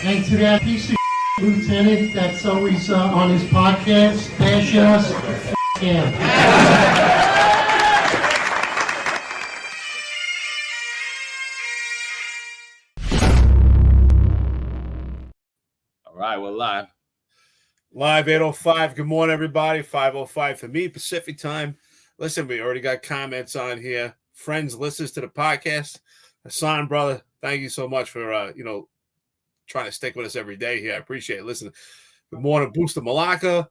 And to that piece of lieutenant that's always on his podcast, bash us, him. All right, we're live. Live 8:05. Good morning, everybody. 5:05 for me, Pacific time. Listen, we already got comments on here. Friends, listeners to the podcast. Hassan, brother, thank you so much for trying to stick with us every day here. I appreciate it. Listen, good morning, Booster Malacca,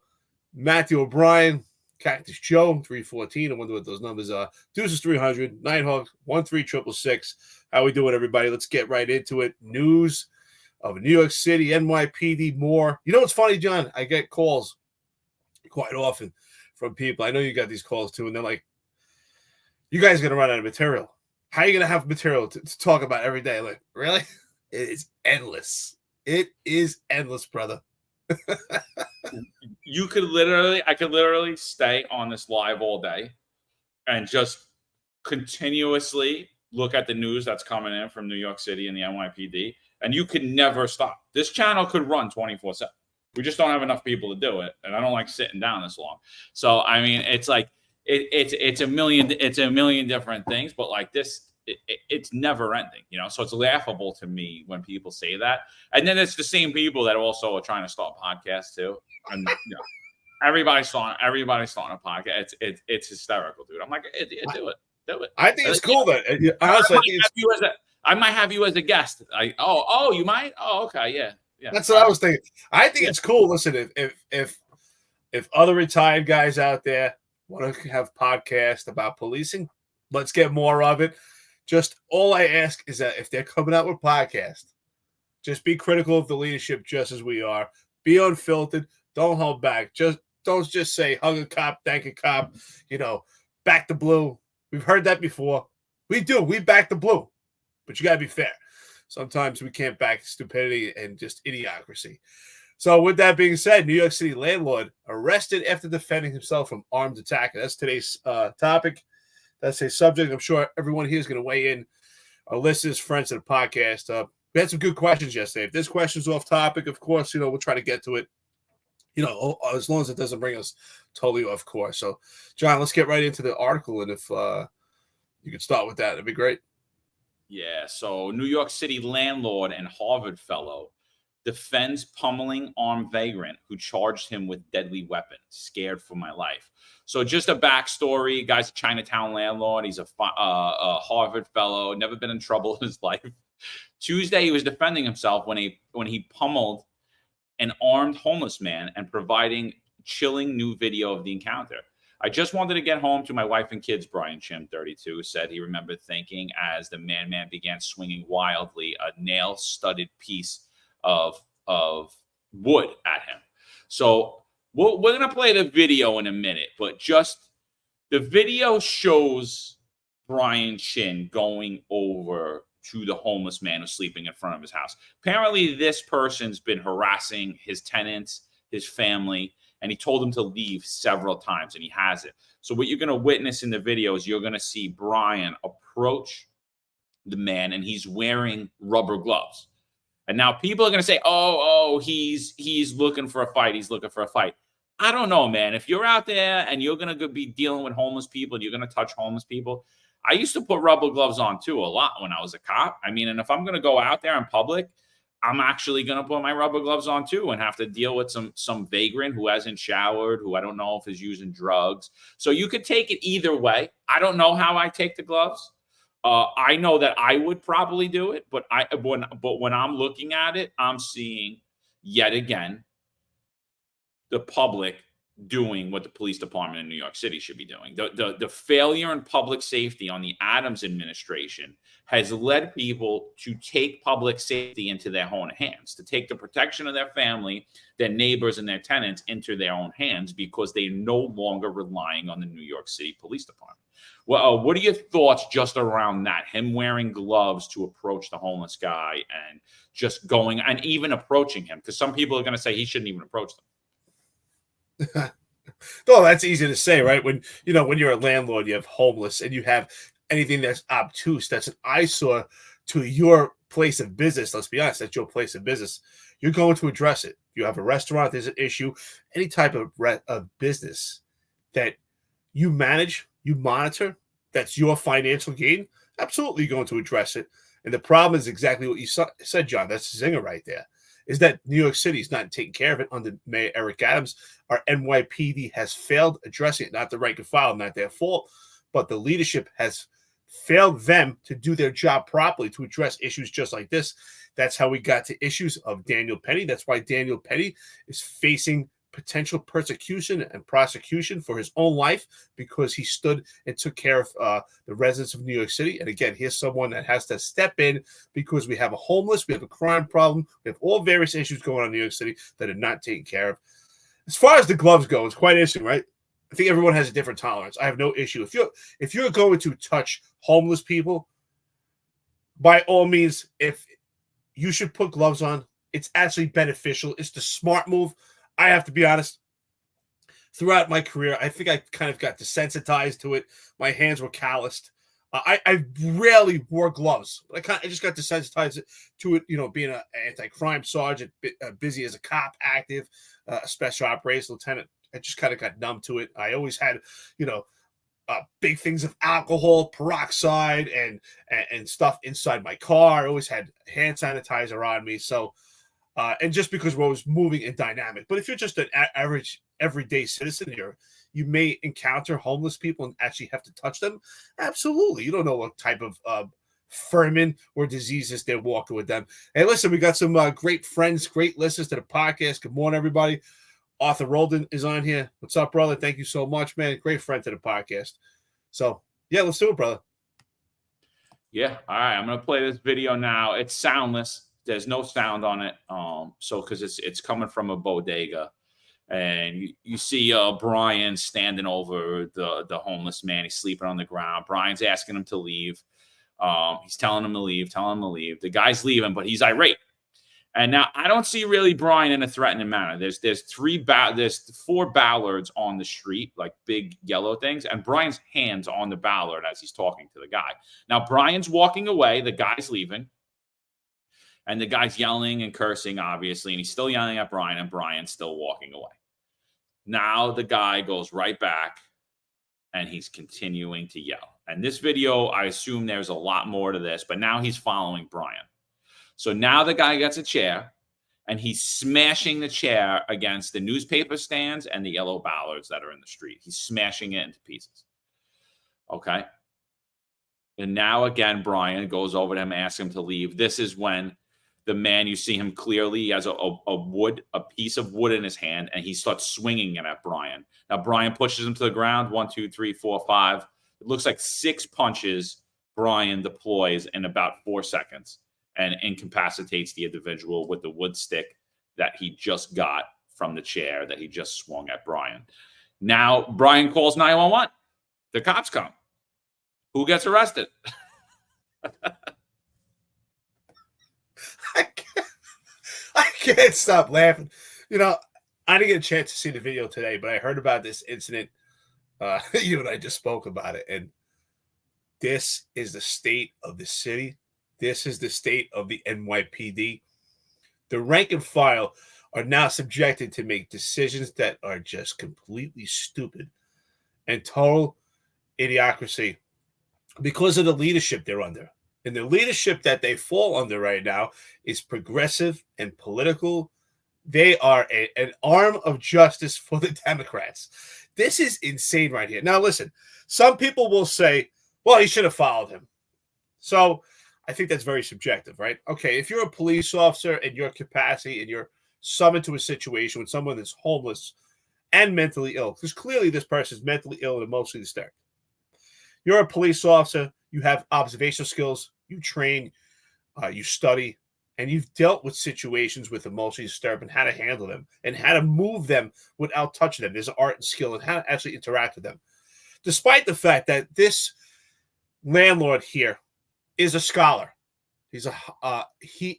Matthew O'Brien, Cactus Joe, 314. I wonder what those numbers are. Deuces 300, Nighthawk 13666. How we doing, everybody? Let's get right into it. News of New York City, NYPD, more. You know what's funny, John? I get calls quite often from people. I know you got these calls too, and they're like, you guys are going to run out of material. How are you going to have material to talk about every day? Like, really? It is endless. It is endless, brother. I could literally stay on this live all day and just continuously look at the news that's coming in from New York City and the NYPD. And you could never stop. This channel could run 24/7. We just don't have enough people to do it, and I don't like sitting down this long. So I mean, it's like it's a million different things, but like this, it's never ending, you know. So it's laughable to me when people say that, and then it's the same people that also are trying to start podcasts too, and you know, everybody's starting a podcast. It's hysterical, dude. I'm like, do it. I think it's cool that honestly, I might have you as a guest. You might? Oh, okay, yeah. That's what I was thinking. I think it's cool. Listen, if other retired guys out there want to have podcasts about policing, let's get more of it. Just all I ask is that if they're coming out with podcasts, just be critical of the leadership just as we are. Be unfiltered. Don't hold back. Don't just say hug a cop, thank a cop, back the blue. We've heard that before. We do. We back the blue. But you got to be fair. Sometimes we can't back stupidity and just idiocracy. So with that being said, New York City landlord arrested after defending himself from armed attack. That's today's topic. That's a subject I'm sure everyone here is going to weigh in. Our listeners, friends of the podcast. We had some good questions yesterday. If this question's off topic, of course, we'll try to get to it, as long as it doesn't bring us totally off course. So, John, let's get right into the article. And if you could start with that, that'd be great. Yeah, so New York City landlord and Harvard fellow defends pummeling armed vagrant who charged him with deadly weapon. Scared for my life. So just a backstory. Guy's a Chinatown landlord. He's a Harvard fellow. Never been in trouble in his life. Tuesday, he was defending himself when he pummeled an armed homeless man and providing chilling new video of the encounter. I just wanted to get home to my wife and kids, Brian Chim, 32, said he remembered thinking as the man began swinging wildly a nail-studded piece of wood at him. So we're going to play the video in a minute, but just the video shows Brian Chin going over to the homeless man who's sleeping in front of his house. Apparently, this person's been harassing his tenants, his family, and he told him to leave several times, and he hasn't. So what you're going to witness in the video is you're going to see Brian approach the man, and he's wearing rubber gloves. And now people are going to say, oh, he's looking for a fight. He's looking for a fight. I don't know, man. If you're out there and you're going to be dealing with homeless people and you're going to touch homeless people, I used to put rubber gloves on, too, a lot when I was a cop. I mean, and if I'm going to go out there in public, I'm actually going to put my rubber gloves on, too, and have to deal with some vagrant who hasn't showered, who I don't know if is using drugs. So you could take it either way. I don't know how I take the gloves. I know that I would probably do it, but when I'm looking at it, I'm seeing yet again the public doing what the police department in New York City should be doing. The failure in public safety on the Adams administration has led people to take public safety into their own hands, to take the protection of their family, their neighbors, and their tenants into their own hands because they're no longer relying on the New York City Police Department. Well, what are your thoughts just around that? Him wearing gloves to approach the homeless guy and just going and even approaching him, because some people are going to say he shouldn't even approach them. No, that's easy to say, right? When you're a landlord, you have homeless, and you have anything that's obtuse, that's an eyesore to your place of business, let's be honest, that's your place of business, you're going to address it. You have a restaurant, there's an issue, any type of business that you manage, you monitor, that's your financial gain, absolutely going to address it. And the problem is exactly what you said, John. That's the zinger right there. Is that New York City is not taking care of it under Mayor Eric Adams. Our NYPD has failed addressing it. Not the rank and file, not their fault, but the leadership has failed them to do their job properly to address issues just like this. That's how we got to issues of Daniel Penny. That's why Daniel Penny is facing potential persecution and prosecution for his own life because he stood and took care of the residents of New York City. And again, here's someone that has to step in because we have a homeless, we have a crime problem, we have all various issues going on in New York City that are not taken care of. As far as the gloves go, it's quite interesting, right? I think everyone has a different tolerance. I have no issue. If you're going to touch homeless people, by all means, if you should put gloves on, it's actually beneficial. It's the smart move. I have to be honest, throughout my career, I think I kind of got desensitized to it. My hands were calloused. I rarely wore gloves. I just got desensitized to it, being an anti-crime sergeant, busy as a cop, active, a special operations lieutenant. I just kind of got numb to it. I always had, big things of alcohol, peroxide, and stuff inside my car. I always had hand sanitizer on me. So, and just because we're always moving and dynamic. But if you're just an average, everyday citizen here, you may encounter homeless people and actually have to touch them. Absolutely. You don't know what type of vermin or diseases they're walking with them. Hey, listen, we got some great friends, great listeners to the podcast. Good morning, everybody. Arthur Roldan is on here. What's up, brother? Thank you so much, man. Great friend to the podcast. So, yeah, let's do it, brother. Yeah. All right. I'm going to play this video now. It's soundless. There's no sound on it. Because it's coming from a bodega. And you see Brian standing over the homeless man. He's sleeping on the ground. Brian's asking him to leave. He's telling him to leave, The guy's leaving, but he's irate. And now I don't see really Brian in a threatening manner. There's 4 ballards on the street, like big yellow things, and Brian's hands on the ballard as he's talking to the guy. Now Brian's walking away, the guy's leaving, and the guy's yelling and cursing, obviously, and he's still yelling at Brian, and Brian's still walking away. Now the guy goes right back, and he's continuing to yell. And this video, I assume there's a lot more to this, but now he's following Brian. So now the guy gets a chair, and he's smashing the chair against the newspaper stands and the yellow ballards that are in the street. He's smashing it into pieces. Okay? And now, again, Brian goes over to him, asks him to leave. This is when the man, you see him clearly, he has a piece of wood in his hand, and he starts swinging it at Brian. Now, Brian pushes him to the ground. 1, 2, 3, 4, 5. It looks like 6 punches Brian deploys in about 4 seconds and incapacitates the individual with the wood stick that he just got from the chair that he just swung at Brian. Now, Brian calls 911. The cops come. Who gets arrested? I can't stop laughing. I didn't get a chance to see the video today, but I heard about this incident. You and I just spoke about it. And this is the state of the city. This is the state of the NYPD. The rank and file are now subjected to make decisions that are just completely stupid and total idiocracy because of the leadership they're under. And the leadership that they fall under right now is progressive and political. They are an arm of justice for the Democrats. This is insane right here. Now, listen, some people will say, well, he should have followed him. So I think that's very subjective, right? Okay, if you're a police officer in your capacity and you're summoned to a situation with someone that's homeless and mentally ill, because clearly this person is mentally ill and emotionally disturbed. You're a police officer, you have observational skills, you train, you study, and you've dealt with situations with emotionally disturbed and how to handle them and how to move them without touching them. There's an art and skill and how to actually interact with them. Despite the fact that this landlord here is a scholar. He's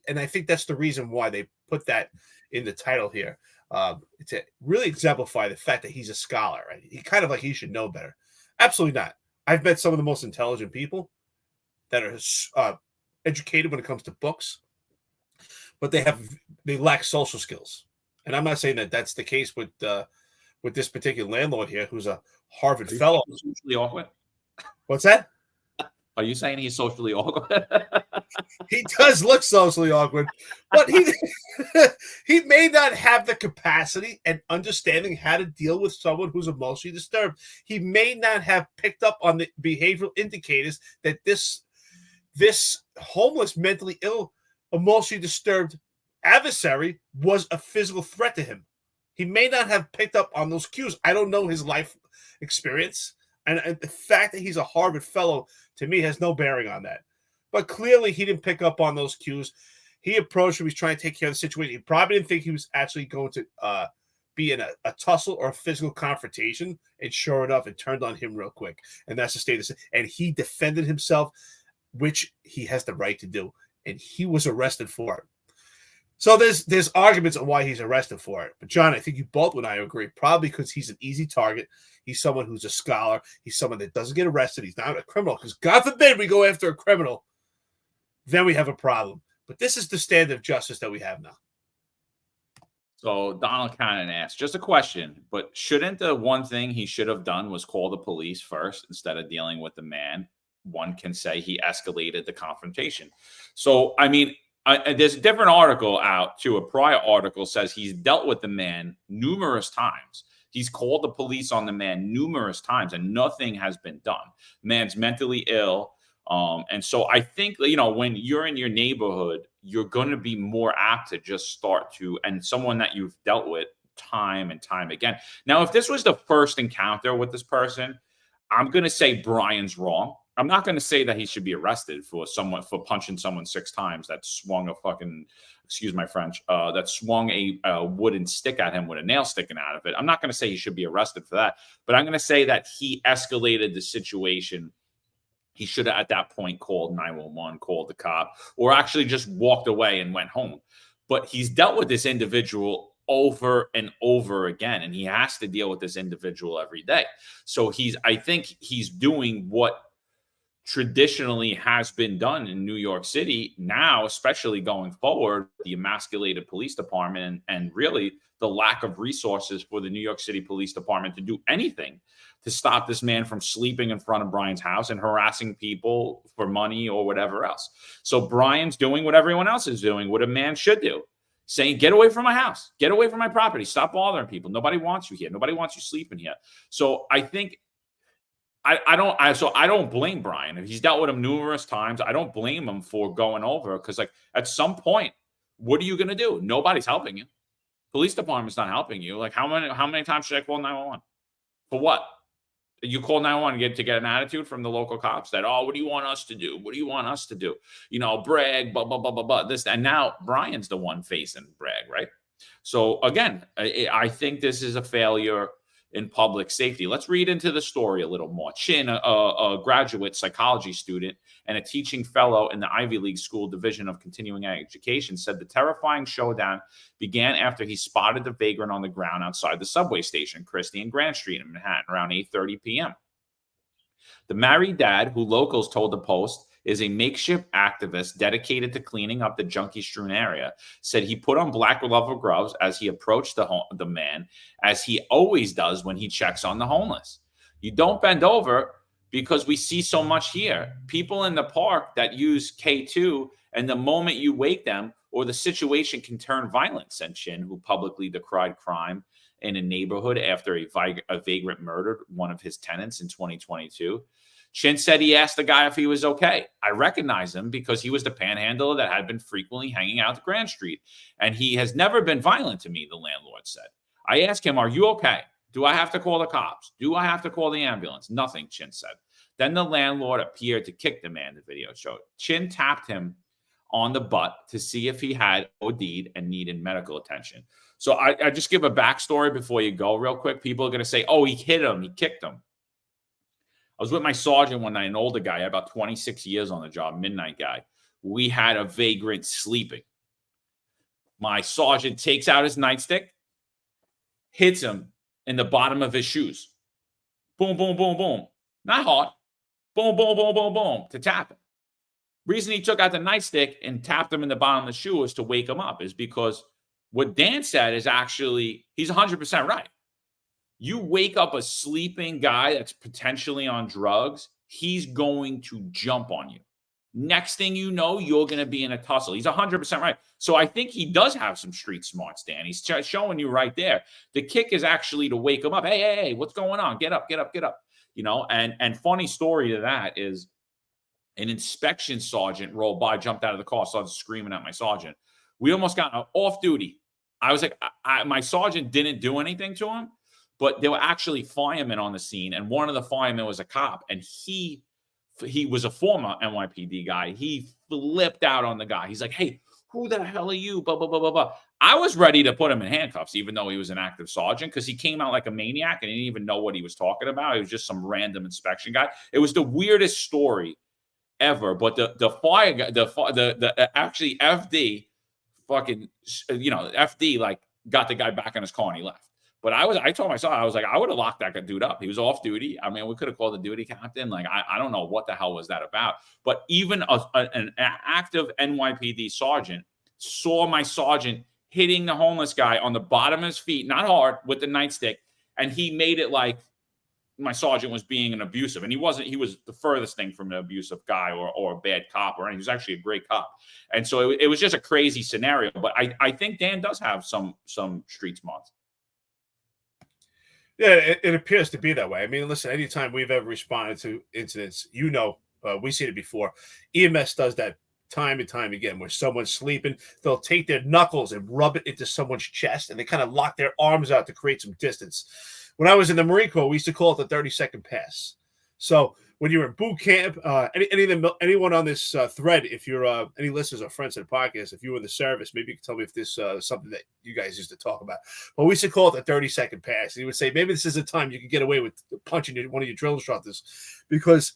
and I think that's the reason why they put that in the title here. To really exemplify the fact that he's a scholar, right? He should know better. Absolutely not. I've met some of the most intelligent people that are educated when it comes to books, but they lack social skills. And I'm not saying that that's the case with this particular landlord here, who's a Harvard Are you fellow. socially awkward? What's that? Are you saying he's socially awkward? He does look socially awkward, but he he may not have the capacity and understanding how to deal with someone who's emotionally disturbed. He may not have picked up on the behavioral indicators that this homeless, mentally ill, emotionally disturbed adversary was a physical threat to him. He may not have picked up on those cues. I don't know his life experience, and the fact that he's a Harvard fellow to me has no bearing on that. But clearly, he didn't pick up on those cues. He approached him. He's trying to take care of the situation. He probably didn't think he was actually going to be in a tussle or a physical confrontation. And sure enough, it turned on him real quick. And that's the status. And he defended himself, which he has the right to do. And he was arrested for it. So there's arguments on why he's arrested for it. But John, I think you both and I agree, probably because he's an easy target. He's someone who's a scholar. He's someone that doesn't get arrested. He's not a criminal. Because God forbid we go after a criminal, then we have a problem. But this is the standard of justice that we have now. So Donald Cannon asked, just a question, but shouldn't the one thing he should have done was call the police first instead of dealing with the man? One can say he escalated the confrontation. So, I mean, there's a different article out too. A prior article says he's dealt with the man numerous times. He's called the police on the man numerous times and nothing has been done. Man's mentally ill. And so I think, when you're in your neighborhood, you're going to be more apt to just start to, and someone that you've dealt with time and time again. Now, if this was the first encounter with this person, I'm going to say Brian's wrong. I'm not going to say that he should be arrested for punching someone 6 times that swung a fucking, excuse my French, that swung a wooden stick at him with a nail sticking out of it. I'm not going to say he should be arrested for that, but I'm going to say that he escalated the situation. He should have at that point called 911, called the cop, or actually just walked away and went home. But he's dealt with this individual over and over again, and he has to deal with this individual every day. So I think he's doing what traditionally has been done in New York City now, especially going forward, the emasculated police department and really the lack of resources for the New York City Police Department to do anything to stop this man from sleeping in front of Brian's house and harassing people for money or whatever else. So Brian's doing what everyone else is doing, what a man should do, saying, get away from my house, get away from my property, stop bothering people. Nobody wants you here. Nobody wants you sleeping here. So I think I don't blame Brian. If he's dealt with him numerous times, I don't blame him for going over, because at some point, what are you going to do? Nobody's helping you. Police department's not helping you. How many times should I call 911? For what? You call 911 to get an attitude from the local cops that, what do you want us to do? What do you want us to do? Brag, blah, blah, blah, blah, blah. This, and now Brian's the one facing brag, right? So again, I think this is a failure in public safety. Let's read into the story a little more. Chin, a graduate psychology student and a teaching fellow in the Ivy League School Division of Continuing Education, said the terrifying showdown began after he spotted the vagrant on the ground outside the subway station, Christie and Grand Street in Manhattan, around 8:30 p.m. The married dad, who locals told the Post is a makeshift activist dedicated to cleaning up the junkie-strewn area, said he put on black rubber gloves as he approached the man, as he always does when he checks on the homeless. You don't bend over, because we see so much here. People in the park that use K2, and the moment you wake them, or the situation can turn violent, said Chin, who publicly decried crime in a neighborhood after a vagrant murdered one of his tenants in 2022. Chin said he asked the guy if he was okay. I recognize him because he was the panhandler that had been frequently hanging out at Grand Street, and he has never been violent to me, the landlord said. I asked him, are you okay? Do I have to call the cops? Do I have to call the ambulance? Nothing, Chin said. Then the landlord appeared to kick the man, the video showed. Chin tapped him on the butt to see if he had OD'd and needed medical attention. So I just give a backstory before you go real quick. People are going to say, he hit him, he kicked him. I was with my sergeant one night, an older guy, about 26 years on the job, midnight guy. We had a vagrant sleeping. My sergeant takes out his nightstick, hits him in the bottom of his shoes. Boom, boom, boom, boom. Not hard, Boom, boom, boom, boom, boom, to tap him. Reason he took out the nightstick and tapped him in the bottom of the shoe is to wake him up, is because what Dan said is actually, he's 100% right. You wake up a sleeping guy that's potentially on drugs, he's going to jump on you. Next thing you know, you're going to be in a tussle. He's 100% right. So I think he does have some street smarts, Dan. He's showing you right there. The kick is actually to wake him up. Hey, what's going on? Get up, get up, get up. And funny story to that is, an inspection sergeant rolled by, jumped out of the car, started screaming at my sergeant. We almost got off duty. I was like, my sergeant didn't do anything to him, but there were actually firemen on the scene, and one of the firemen was a cop, and he was a former NYPD guy. He flipped out on the guy. He's like, hey, who the hell are you? Blah, blah, blah, blah, blah. I was ready to put him in handcuffs, even though he was an active sergeant, because he came out like a maniac and he didn't even know what he was talking about. He was just some random inspection guy. It was the weirdest story ever. But the fire guy, actually FD fucking, FD like got the guy back in his car and he left. But I told myself, I was like, I would have locked that dude up. He was off duty. I mean, we could have called the duty captain. Like, I don't know what the hell was that about. But even an active NYPD sergeant saw my sergeant hitting the homeless guy on the bottom of his feet, not hard, with the nightstick. And he made it like my sergeant was being an abusive. And he wasn't. He was the furthest thing from an abusive guy or a bad cop or anything. He was actually a great cop. And so it was just a crazy scenario. But I think Dan does have some street smarts. Yeah, it appears to be that way. I mean, listen, anytime we've ever responded to incidents, we've seen it before. EMS does that time and time again, where someone's sleeping, they'll take their knuckles and rub it into someone's chest, and they kind of lock their arms out to create some distance. When I was in the Marine Corps, we used to call it the 30-second pass. So when you're in boot camp, anyone on this thread, if you're any listeners or friends of the podcast, if you were in the service, maybe you can tell me if this is something that you guys used to talk about. But we used to call it the 30-second pass. And he would say, maybe this is a time you can get away with punching one of your drill instructors, because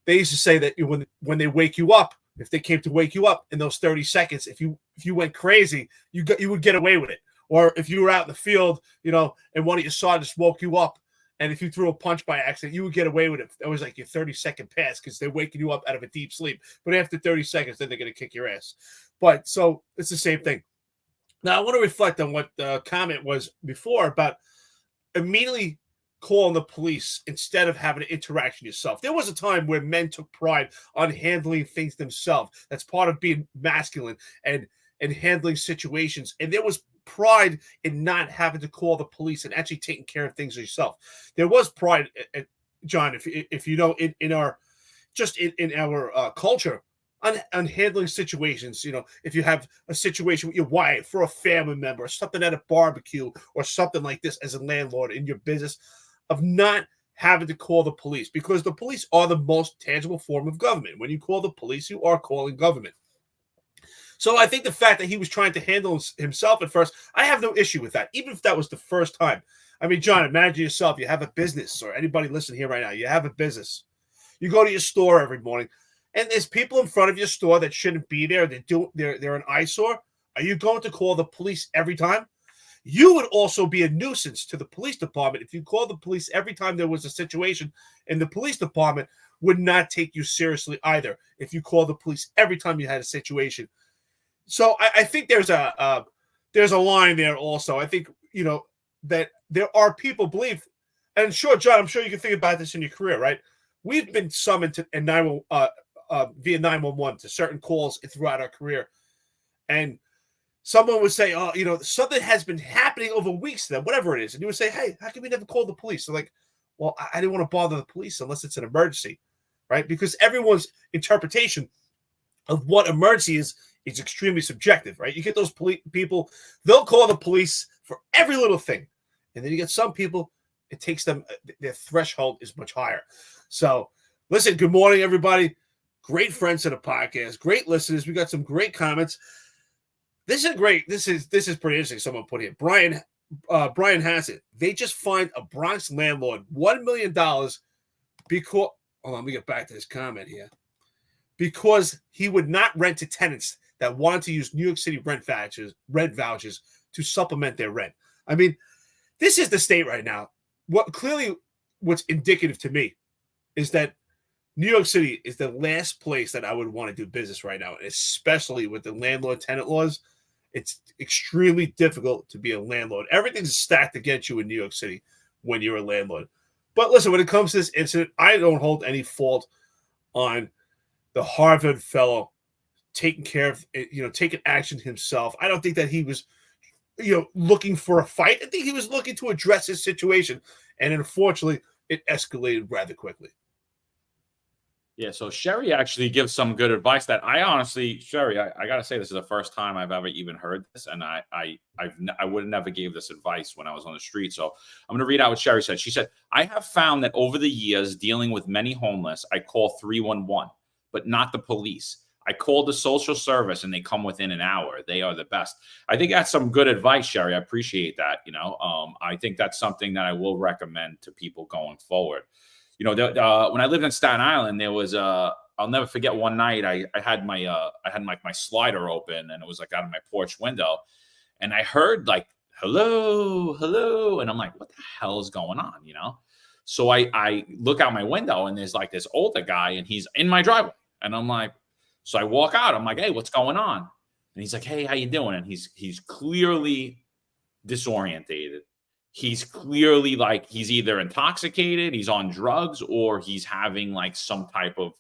they used to say that when they wake you up, if they came to wake you up in those 30 seconds, if you went crazy, you would get away with it. Or if you were out in the field, and one of your sergeants woke you up, and if you threw a punch by accident, you would get away with it. That was like your 30-second pass, because they're waking you up out of a deep sleep. But after 30 seconds, then they're going to kick your ass. But so it's the same thing. Now, I want to reflect on what the comment was before about immediately calling the police instead of having an interaction yourself. There was a time where men took pride on handling things themselves. That's part of being masculine and handling situations. And there was pride in not having to call the police and actually taking care of things yourself. There was pride, John, if you know, in our culture on handling situations. If you have a situation with your wife or a family member or something at a barbecue or something like this as a landlord in your business, of not having to call the police, because the police are the most tangible form of government. When you call the police, you are calling government. So I think the fact that he was trying to handle himself at first, I have no issue with that, even if that was the first time. I mean, John, imagine yourself, you have a business, or anybody listening here right now, you have a business. You go to your store every morning, and there's people in front of your store that shouldn't be there. They're an eyesore. Are you going to call the police every time? You would also be a nuisance to the police department if you called the police every time there was a situation, and the police department would not take you seriously either if you called the police every time you had a situation. So I think there's a line there also. I think, that there are people believe, and sure, John, I'm sure you can think about this in your career, right? We've been summoned to via 911 to certain calls throughout our career. And someone would say, something has been happening over weeks to them, whatever it is. And you would say, hey, how come we never called the police? So like, well, I didn't want to bother the police unless it's an emergency, right? Because everyone's interpretation of what emergency is extremely subjective, right? You get those people, they'll call the police for every little thing. And then you get some people, it takes them, their threshold is much higher. So listen, good morning, everybody. Great friends to the podcast, great listeners. We got some great comments. This is great. This is pretty interesting. Someone put here. Brian Hassett. They just fined a Bronx landlord $1 million because, hold on, let me get back to this comment here. Because he would not rent to tenants that wanted to use New York City rent vouchers to supplement their rent. I mean, this is the state right now. What's indicative to me is that New York City is the last place that I would want to do business right now, especially with the landlord-tenant laws. It's extremely difficult to be a landlord. Everything's stacked against you in New York City when you're a landlord. But listen, when it comes to this incident, I don't hold any fault on the Harvard fellow taking care of, taking action himself. I don't think that he was, looking for a fight. I think he was looking to address his situation. And unfortunately, it escalated rather quickly. Yeah, so Sherry actually gives some good advice that I honestly, Sherry, I gotta say, this is the first time I've ever even heard this, and I would have never gave this advice when I was on the street. So I'm gonna read out what Sherry said. She said, "I have found that over the years dealing with many homeless, I call 311, but not the police. I call the social service and they come within an hour. They are the best." I think that's some good advice, Sherry. I appreciate that. I think that's something that I will recommend to people going forward. When I lived in Staten Island, there was I'll never forget one night I had my slider open, and it was like out of my porch window, and I heard like hello, hello, and I'm like, what the hell is going on? So I look out my window, and there's like this older guy, and he's in my driveway, and I'm like, so I walk out, I'm like, hey, what's going on? And he's like, hey, how you doing? And he's clearly disorientated. He's clearly like he's either intoxicated, he's on drugs, or he's having like some type of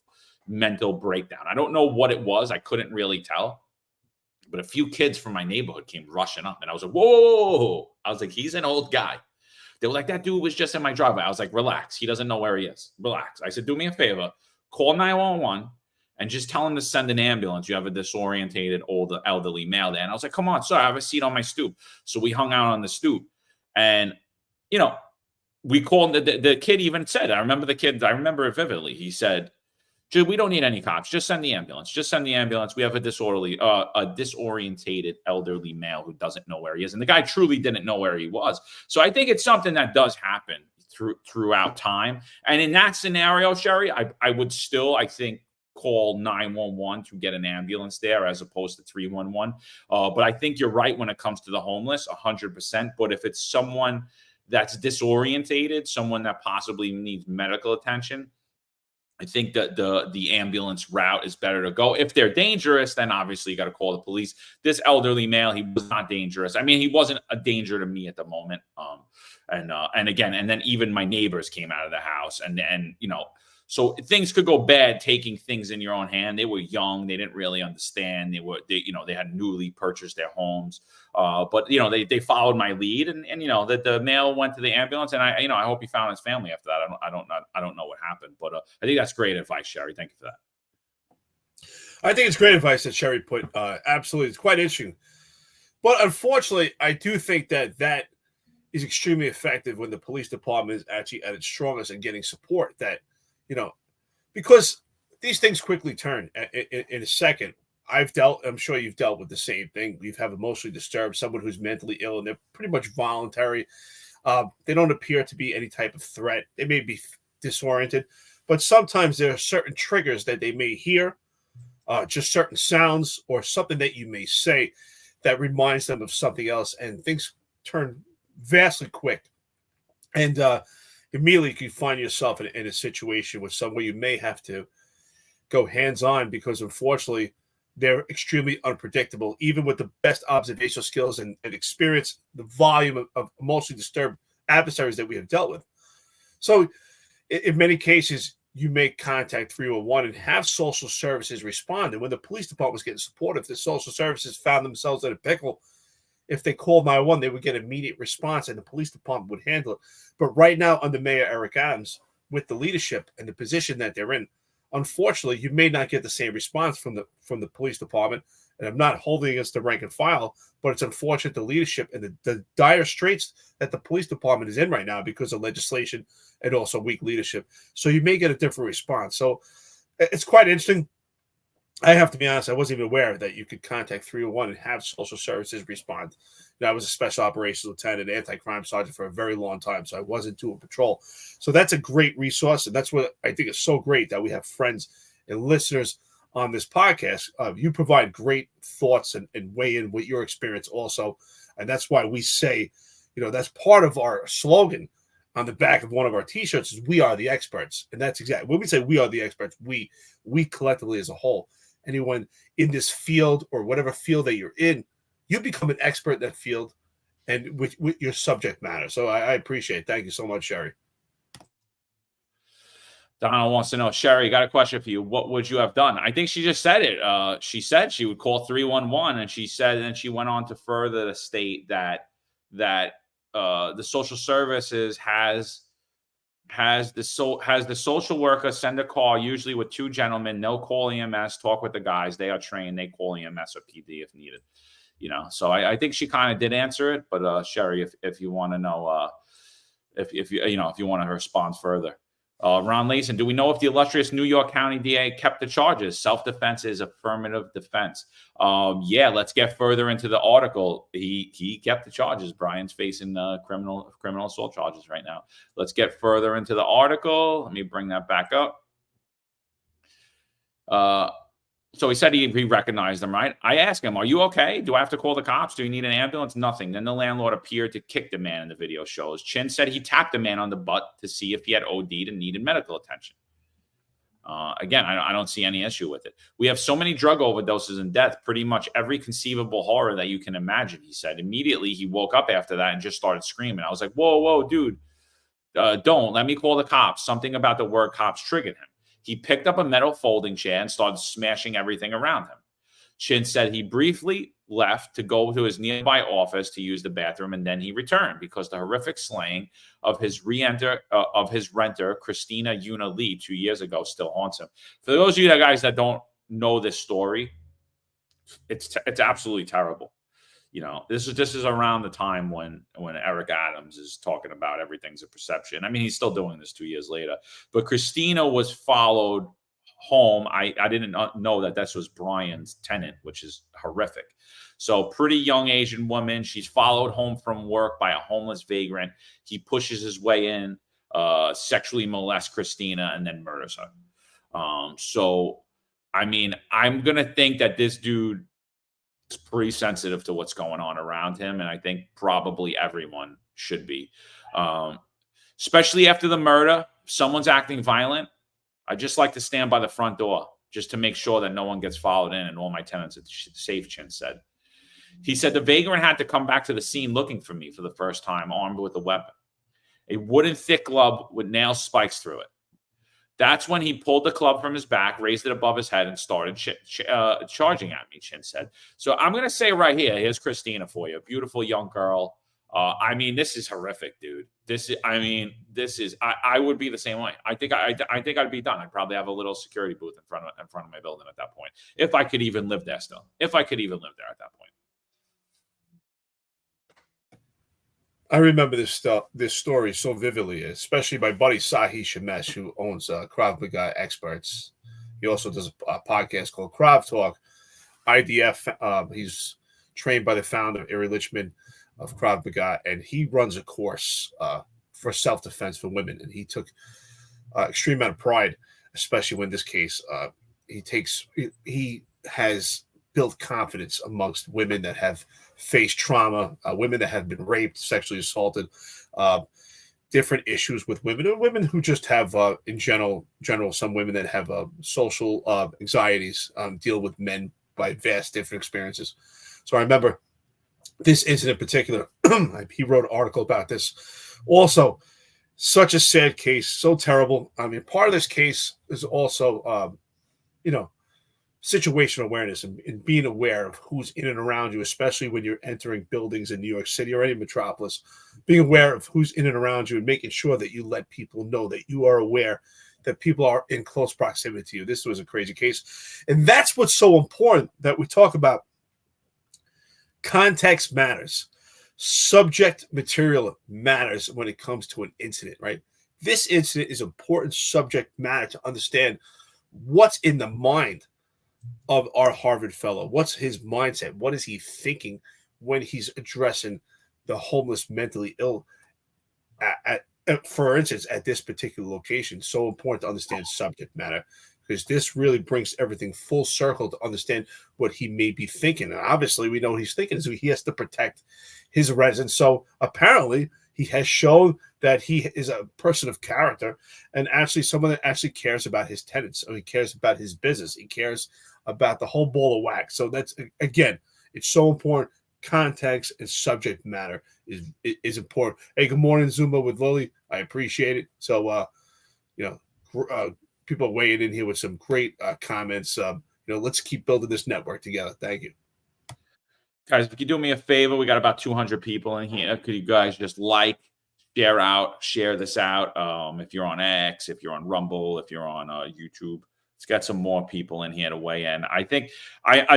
mental breakdown. I don't know what it was. I couldn't really tell. But a few kids from my neighborhood came rushing up, and I was like, whoa. I was like, he's an old guy. They were like, that dude was just in my driveway. I was like, relax. He doesn't know where he is. Relax. I said, do me a favor. Call 911 and just tell him to send an ambulance. You have a disorientated older elderly male there. And I was like, come on, sir, I have a seat on my stoop. So we hung out on the stoop. And, we called the kid even said, I remember it vividly. He said, dude, we don't need any cops. Just send the ambulance. We have a disorientated elderly male who doesn't know where he is. And the guy truly didn't know where he was. So I think it's something that does happen throughout time. And in that scenario, Sherry, I would still, I think, call 911 to get an ambulance there as opposed to 311. But I think you're right when it comes to the homeless, 100%. But if it's someone that's disorientated, someone that possibly needs medical attention, I think that the ambulance route is better to go. If they're dangerous, then obviously you got to call the police. This elderly male, he was not dangerous. I mean, he wasn't a danger to me at the moment. And then even my neighbors came out of the house, and so things could go bad taking things in your own hand. They were young. They didn't really understand. They had newly purchased their homes. But they followed my lead, and the male went to the ambulance, and I hope he found his family after that. I don't know what happened, but I think that's great advice, Sherry. Thank you for that. I think it's great advice that Sherry put. Absolutely. It's quite interesting. But unfortunately, I do think that is extremely effective when the police department is actually at its strongest and getting support that, because these things quickly turn in a second. I'm sure you've dealt with the same thing. You have emotionally disturbed, someone who's mentally ill, and they're pretty much voluntary. They don't appear to be any type of threat. They may be disoriented, but sometimes there are certain triggers that they may hear, just certain sounds or something that you may say that reminds them of something else, and things turn vastly quick. And immediately you can find yourself in a situation with someone you may have to go hands-on, because unfortunately they're extremely unpredictable. Even with the best observational skills and experience, the volume of emotionally disturbed adversaries that we have dealt with. So in many cases, you make contact 311 and have social services respond. And when the police department was getting supportive, the social services found themselves in a pickle. If they called 911, they would get immediate response, and the police department would handle it. But right now, under Mayor Eric Adams, with the leadership and the position that they're in, unfortunately, you may not get the same response from the police department. And I'm not holding against the rank and file, but it's unfortunate the leadership and the dire straits that the police department is in right now because of legislation and also weak leadership. So you may get a different response. So it's quite interesting. I have to be honest, I wasn't even aware that you could contact 301 and have social services respond. I was a special operations lieutenant, anti-crime sergeant for a very long time, so I wasn't doing patrol. So that's a great resource, and that's what I think is so great that we have friends and listeners on this podcast. You provide great thoughts and weigh in with your experience also, and that's why we say, that's part of our slogan on the back of one of our T-shirts is "We are the experts," and that's exactly when we say "We are the experts." We collectively as a whole, anyone in this field or whatever field that you're in, you become an expert in that field and with your subject matter. So I appreciate it. Thank you so much, Sherry. Donald wants to know, Sherry, got a question for you. What would you have done? I think she just said it. She said she would call 311, and she said, and she went on to further state that the social services has the social worker send a call, usually with two gentlemen. No, call EMS, talk with the guys. They are trained. They call EMS or PD if needed. So I think she kind of did answer it. But Sherry, if you want to know, if you want to respond further. Ron Layson, do we know if the illustrious New York County DA kept the charges? Self-defense is affirmative defense. Yeah, let's get further into the article. He kept the charges. Brian's facing criminal assault charges right now. Let's get further into the article. Let me bring that back up. So he said he recognized them, right? I asked him, are you okay? Do I have to call the cops? Do you need an ambulance? Nothing. Then the landlord appeared to kick the man in the video shows. Chin said he tapped the man on the butt to see if he had OD'd and needed medical attention. Again, I don't see any issue with it. We have so many drug overdoses and death, pretty much every conceivable horror that you can imagine, he said. Immediately, he woke up after that and just started screaming. I was like, whoa, dude, don't. Let me call the cops. Something about the word cops triggered him. He picked up a metal folding chair and started smashing everything around him. Chin said he briefly left to go to his nearby office to use the bathroom, and then he returned because the horrific slaying of his renter, Christina Yuna Lee, 2 years ago, still haunts him. For those of you guys that don't know this story, it's absolutely terrible. This is around the time when Eric Adams is talking about everything's a perception. I mean, he's still doing this 2 years later. But Christina was followed home. I didn't know that this was Brian's tenant, which is horrific. So pretty young Asian woman. She's followed home from work by a homeless vagrant. He pushes his way in, sexually molests Christina, and then murders her. So, I mean, I'm going to think that this dude is pretty sensitive to what's going on around him. And I think probably everyone should be. Especially after the murder, if someone's acting violent, I just like to stand by the front door just to make sure that no one gets followed in and all my tenants are safe, Chin said. He said the vagrant had to come back to the scene looking for me for the first time, armed with a weapon, a wooden thick glove with nail spikes through it. That's when he pulled the club from his back, raised it above his head, and started charging at me, Chin said. So I'm going to say right here, here's Christina for you. Beautiful young girl. I mean, this is horrific, dude. I would be the same way. I think I'd be done. I'd probably have a little security booth in front of my building at that point. If I could even live there still. If I could even live there at that point. I remember this story so vividly, especially my buddy Sahi Shemesh, who owns Krav Maga Experts. He also does a podcast called Krav Talk. IDF. He's trained by the founder, Iri Lichman, of Krav Maga, and he runs a course for self-defense for women. And he took extreme amount of pride, especially when this case he has built confidence amongst women that have faced trauma, women that have been raped, sexually assaulted, different issues with women, or women who just have, in general, some women that have social anxieties, deal with men by vast different experiences. So I remember this incident in particular. He wrote an article about this. Also, such a sad case, so terrible. I mean, part of this case is also, situational awareness and being aware of who's in and around you, especially when you're entering buildings in New York City or any metropolis. Being aware of who's in and around you and making sure that you let people know that you are aware that people are in close proximity to you. This was a crazy case. And that's what's so important that we talk about. Context matters. Subject material matters when it comes to an incident, right? This incident is important subject matter to understand what's in the mind of our Harvard fellow. What's his mindset? What is he thinking when he's addressing the homeless, mentally ill, for instance, at this particular location? So important to understand subject matter, because this really brings everything full circle to understand what he may be thinking. And obviously, we know what he's thinking, so he has to protect his residents. So apparently, He has shown that he is a person of character and actually someone that actually cares about his tenants, or he cares about his business. He cares about the whole ball of wax. So that's, again, it's so important. Context and subject matter is important. Hey, good morning, Zuma with Lily. I appreciate it. So, people are weighing in here with some great comments. Let's keep building this network together. Thank you. Guys, if you do me a favor, we got about 200 people in here. Could you guys just share this out? If you're on X, if you're on Rumble, if you're on YouTube, let's get some more people in here to weigh in. I think,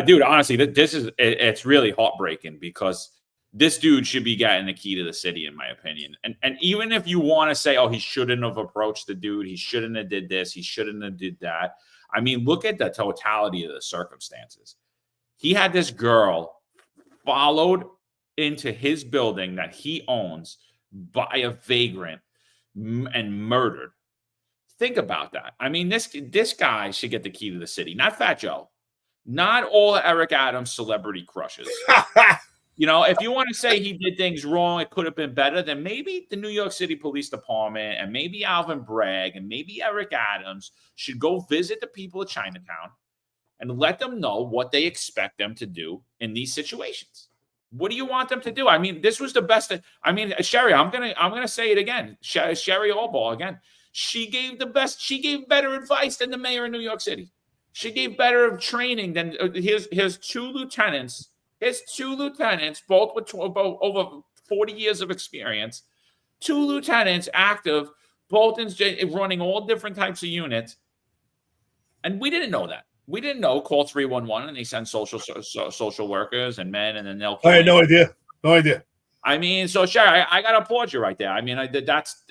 dude, honestly, it's really heartbreaking because this dude should be getting the key to the city, in my opinion. And even if you want to say, oh, he shouldn't have approached the dude, he shouldn't have did this, he shouldn't have did that. I mean, look at the totality of the circumstances. He had this girl followed into his building that he owns by a vagrant and murdered. Think about that. I mean, this guy should get the key to the city, not Fat Joe, not all Eric Adams celebrity crushes. If you want to say he did things wrong, it could have been better, then maybe the New York City Police Department and maybe Alvin Bragg and maybe Eric Adams should go visit the people of Chinatown and let them know what they expect them to do in these situations. What do you want them to do? I mean, this was the best. I mean, Sherry, I'm gonna say it again. Sherry Allball again. She gave better advice than the mayor of New York City. She gave better training than his two lieutenants. His two lieutenants, both with over 40 years of experience. Two lieutenants active, both in running all different types of units. And we didn't know that. We didn't know. Call 311 and they send social workers and men, and then they'll. I had no idea. No idea. I mean, so Sherry, I got to applaud you right there. I mean, that's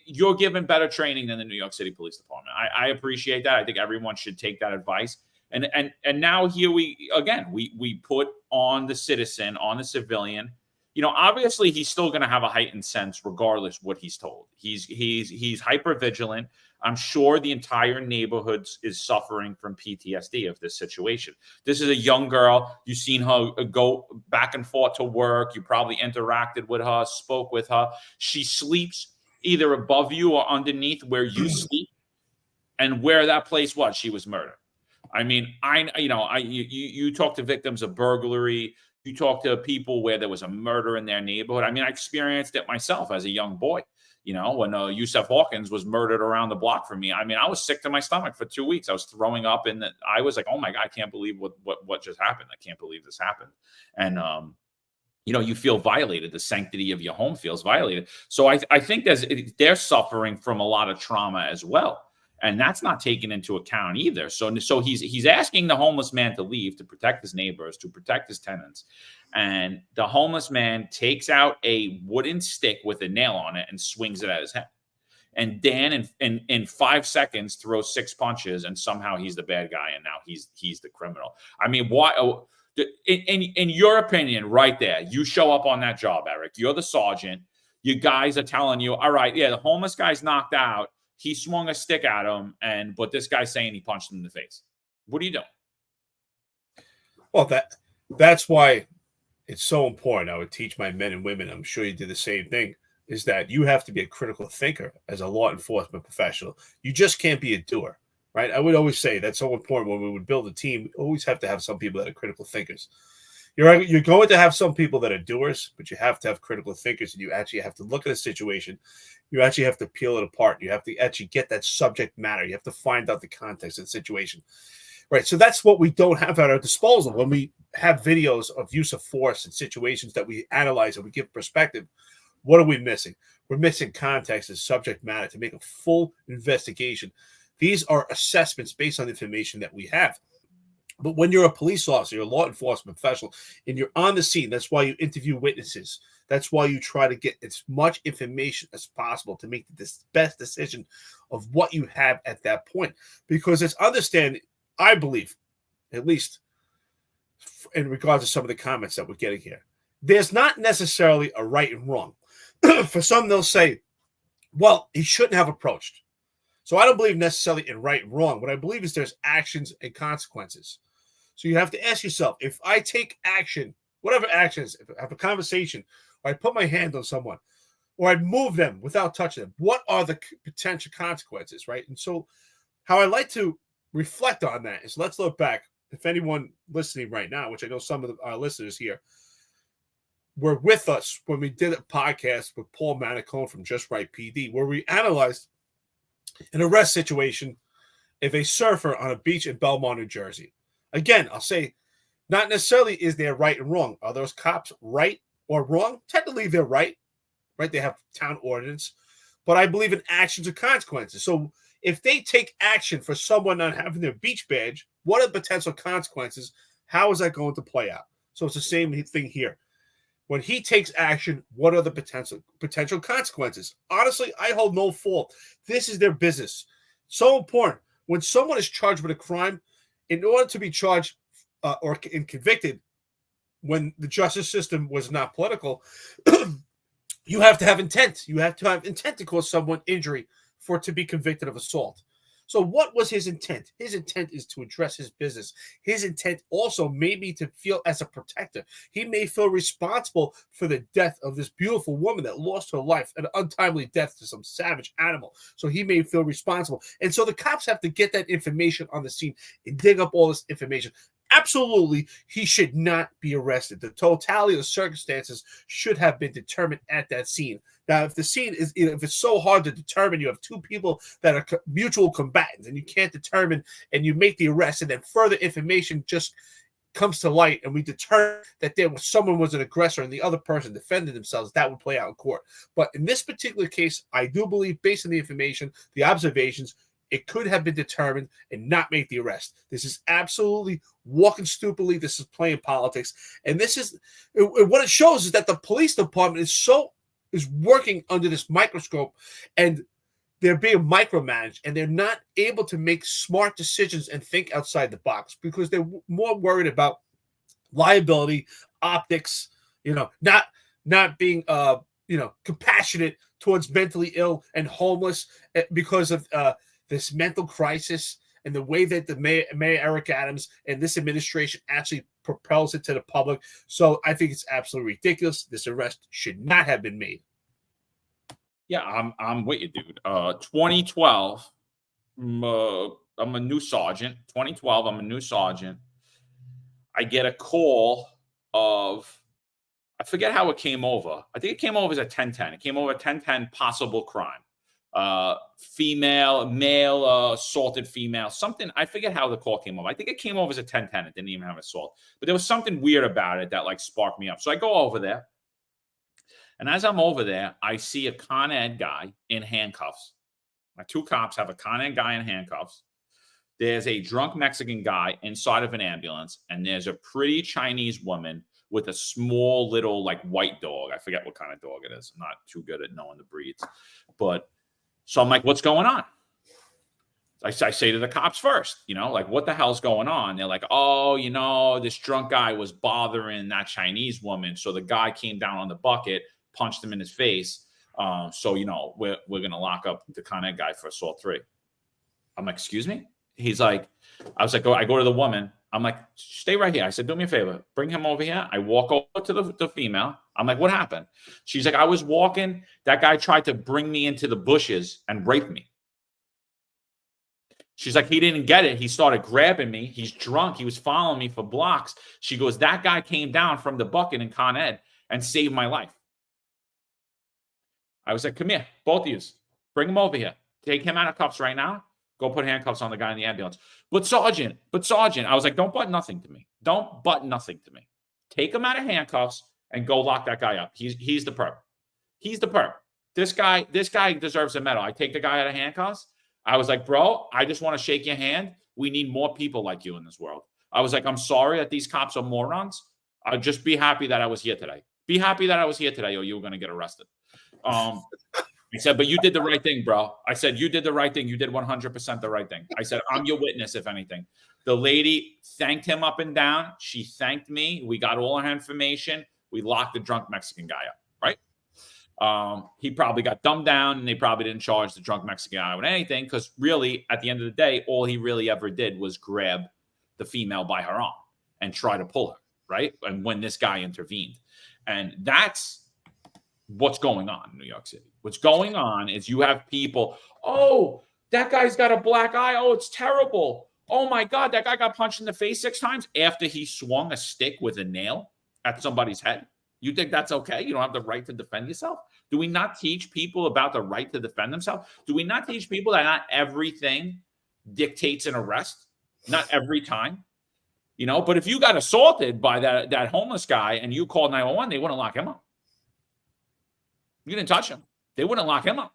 you're given better training than the New York City Police Department. I appreciate that. I think everyone should take that advice. And now here we put on the citizen, on the civilian. Obviously he's still going to have a heightened sense regardless what he's told. He's hyper vigilant. I'm sure the entire neighborhood is suffering from PTSD of this situation. This is a young girl. You've seen her go back and forth to work. You probably interacted with her, spoke with her. She sleeps either above you or underneath where you sleep, and where that place was, she was murdered. I mean, you talk to victims of burglary. You talk to people where there was a murder in their neighborhood. I mean, I experienced it myself as a young boy. When Yusef Hawkins was murdered around the block from me. I mean, I was sick to my stomach for 2 weeks. I was throwing up, and I was like, "Oh my God, I can't believe what just happened. I can't believe this happened." And you feel violated. The sanctity of your home feels violated. So I think they're suffering from a lot of trauma as well. And that's not taken into account either. So he's asking the homeless man to leave to protect his neighbors, to protect his tenants. And the homeless man takes out a wooden stick with a nail on it and swings it at his head. And Dan, in 5 seconds, throws 6 punches, and somehow he's the bad guy, and now he's the criminal. I mean, why? In your opinion, right there, you show up on that job, Eric. You're the sergeant. You guys are telling you, all right, yeah, the homeless guy's knocked out. He swung a stick at him, but this guy's saying he punched him in the face. What are you doing? Well, that's why it's so important. I would teach my men and women, I'm sure you did the same thing, is that you have to be a critical thinker as a law enforcement professional. You just can't be a doer, right? I would always say that's so important when we would build a team. We always have to have some people that are critical thinkers. You're going to have some people that are doers, but you have to have critical thinkers, and you actually have to look at a situation. You actually have to peel it apart. You have to actually get that subject matter. You have to find out the context of the situation. Right. So that's what we don't have at our disposal. When we have videos of use of force in situations that we analyze and we give perspective, what are we missing? We're missing context and subject matter to make a full investigation. These are assessments based on information that we have. But when you're a police officer, you're a law enforcement professional, and you're on the scene, that's why you interview witnesses. That's why you try to get as much information as possible to make the best decision of what you have at that point. Because it's understanding, I believe, at least in regards to some of the comments that we're getting here, there's not necessarily a right and wrong. For some, they'll say, well, he shouldn't have approached. So I don't believe necessarily in right and wrong. What I believe is there's actions and consequences. So you have to ask yourself, if I take action, whatever actions, if I have a conversation or I put my hand on someone, or I move them without touching them, what are the potential consequences, right? And so how I like to reflect on that is, let's look back. If anyone listening right now, which I know some of our listeners here were with us when we did a podcast with Paul Manicone from Just Right PD, where we analyzed an arrest situation of a surfer on a beach in Belmont, New Jersey. Again, I'll say, not necessarily is there right and wrong. Are those cops right or wrong? Technically, they're right. They have town ordinance. But I believe in actions and consequences. So if they take action for someone not having their beach badge, what are the potential consequences? How is that going to play out? So it's the same thing here. When he takes action, what are the potential consequences? Honestly, I hold no fault. This is their business. So important. When someone is charged with a crime, in order to be charged or convicted, when the justice system was not political, you have to have intent. You have to have intent to cause someone injury for it to be convicted of assault. So what was his intent? His intent is to address his business. His intent also may be to feel as a protector. He may feel responsible for the death of this beautiful woman that lost her life, an untimely death to some savage animal. So he may feel responsible. And so the cops have to get that information on the scene and dig up all this information. Absolutely, he should not be arrested. The totality of the circumstances should have been determined at that scene. Now, if the scene is, if it's so hard to determine, you have two people that are mutual combatants and you can't determine, and you make the arrest, and then further information just comes to light, and we determine that someone was an aggressor and the other person defended themselves, that would play out in court. But in this particular case, I do believe, based on the information, the observations, it could have been determined and not make the arrest. This is absolutely walking stupidly. This is playing politics. And this is what it shows, is that the police department is working under this microscope, and they're being micromanaged, and they're not able to make smart decisions and think outside the box because they're more worried about liability, optics, not being compassionate towards mentally ill and homeless because of this mental crisis, and the way that the Mayor Eric Adams and this administration actually propels it to the public. So I think it's absolutely ridiculous. This arrest should not have been made. Yeah, I'm with you, dude. 2012, I'm a new sergeant. 2012, I'm a new sergeant. I get a call of, I forget how it came over. I think it came over as a 1010. It came over 1010 possible crime. Male assaulted female, something. I forget how the call came over. I think it came over as a 1010. It didn't even have assault, but there was something weird about it that sparked me up. So I go over there, and as I'm over there, I see a Con Ed guy in handcuffs. My two cops have a Con Ed guy in handcuffs. There's a drunk Mexican guy inside of an ambulance, and there's a pretty Chinese woman with a small little white dog. I forget what kind of dog it is. I'm not too good at knowing the breeds, but so I'm like, what's going on? I say to the cops first, what the hell's going on? They're like, oh, this drunk guy was bothering that Chinese woman. So the guy came down on the bucket, punched him in his face. So, we're going to lock up the Con Ed guy for assault 3. I'm like, excuse me? He's like, I was like, I go to the woman. I'm like, stay right here. I said, do me a favor. Bring him over here. I walk over to the female. I'm like, what happened? She's like, I was walking. That guy tried to bring me into the bushes and rape me. She's like, he didn't get it. He started grabbing me. He's drunk. He was following me for blocks. She goes, that guy came down from the bucket in Con Ed and saved my life. I was like, come here, both of you. Bring him over here. Take him out of cuffs right now. Go put handcuffs on the guy in the ambulance. But Sergeant, I was like, don't butt nothing to me. Don't butt nothing to me. Take him out of handcuffs and go lock that guy up. He's the perp. He's the perp. This guy deserves a medal. I take the guy out of handcuffs. I was like, bro, I just want to shake your hand. We need more people like you in this world. I was like, I'm sorry that these cops are morons. I'll just be happy that I was here today. Be happy that I was here today, or you were going to get arrested. I said, but you did the right thing, bro. I said, you did the right thing. You did 100% the right thing. I said, I'm your witness, if anything. The lady thanked him up and down. She thanked me. We got all her information. We locked the drunk Mexican guy up, right? He probably got dumbed down, and they probably didn't charge the drunk Mexican guy with anything, because really, at the end of the day, all he really ever did was grab the female by her arm and try to pull her, right? And when this guy intervened. And that's what's going on in New York City. What's going on is you have people, oh, that guy's got a black eye. Oh, it's terrible. Oh my God, that guy got punched in the face 6 times after he swung a stick with a nail at somebody's head. You think that's okay? You don't have the right to defend yourself? Do we not teach people about the right to defend themselves? Do we not teach people that not everything dictates an arrest? Not every time. You know, but if you got assaulted by that homeless guy and you called 911, they wouldn't lock him up. You didn't touch him. They wouldn't lock him up.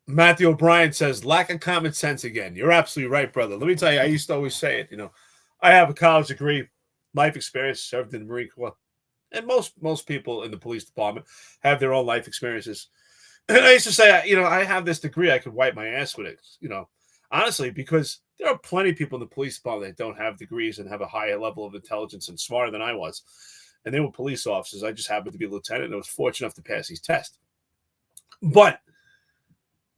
Matthew O'Brien says, lack of common sense again. You're absolutely right, brother. Let me tell you, I used to always say it. You know, I have a college degree, life experience, served in the Marine Corps. And most people in the police department have their own life experiences. And I used to say, you know, I have this degree, I could wipe my ass with it. You know, honestly, because there are plenty of people in the police department that don't have degrees and have a higher level of intelligence and smarter than I was. And they were police officers. I just happened to be a lieutenant and I was fortunate enough to pass these tests. But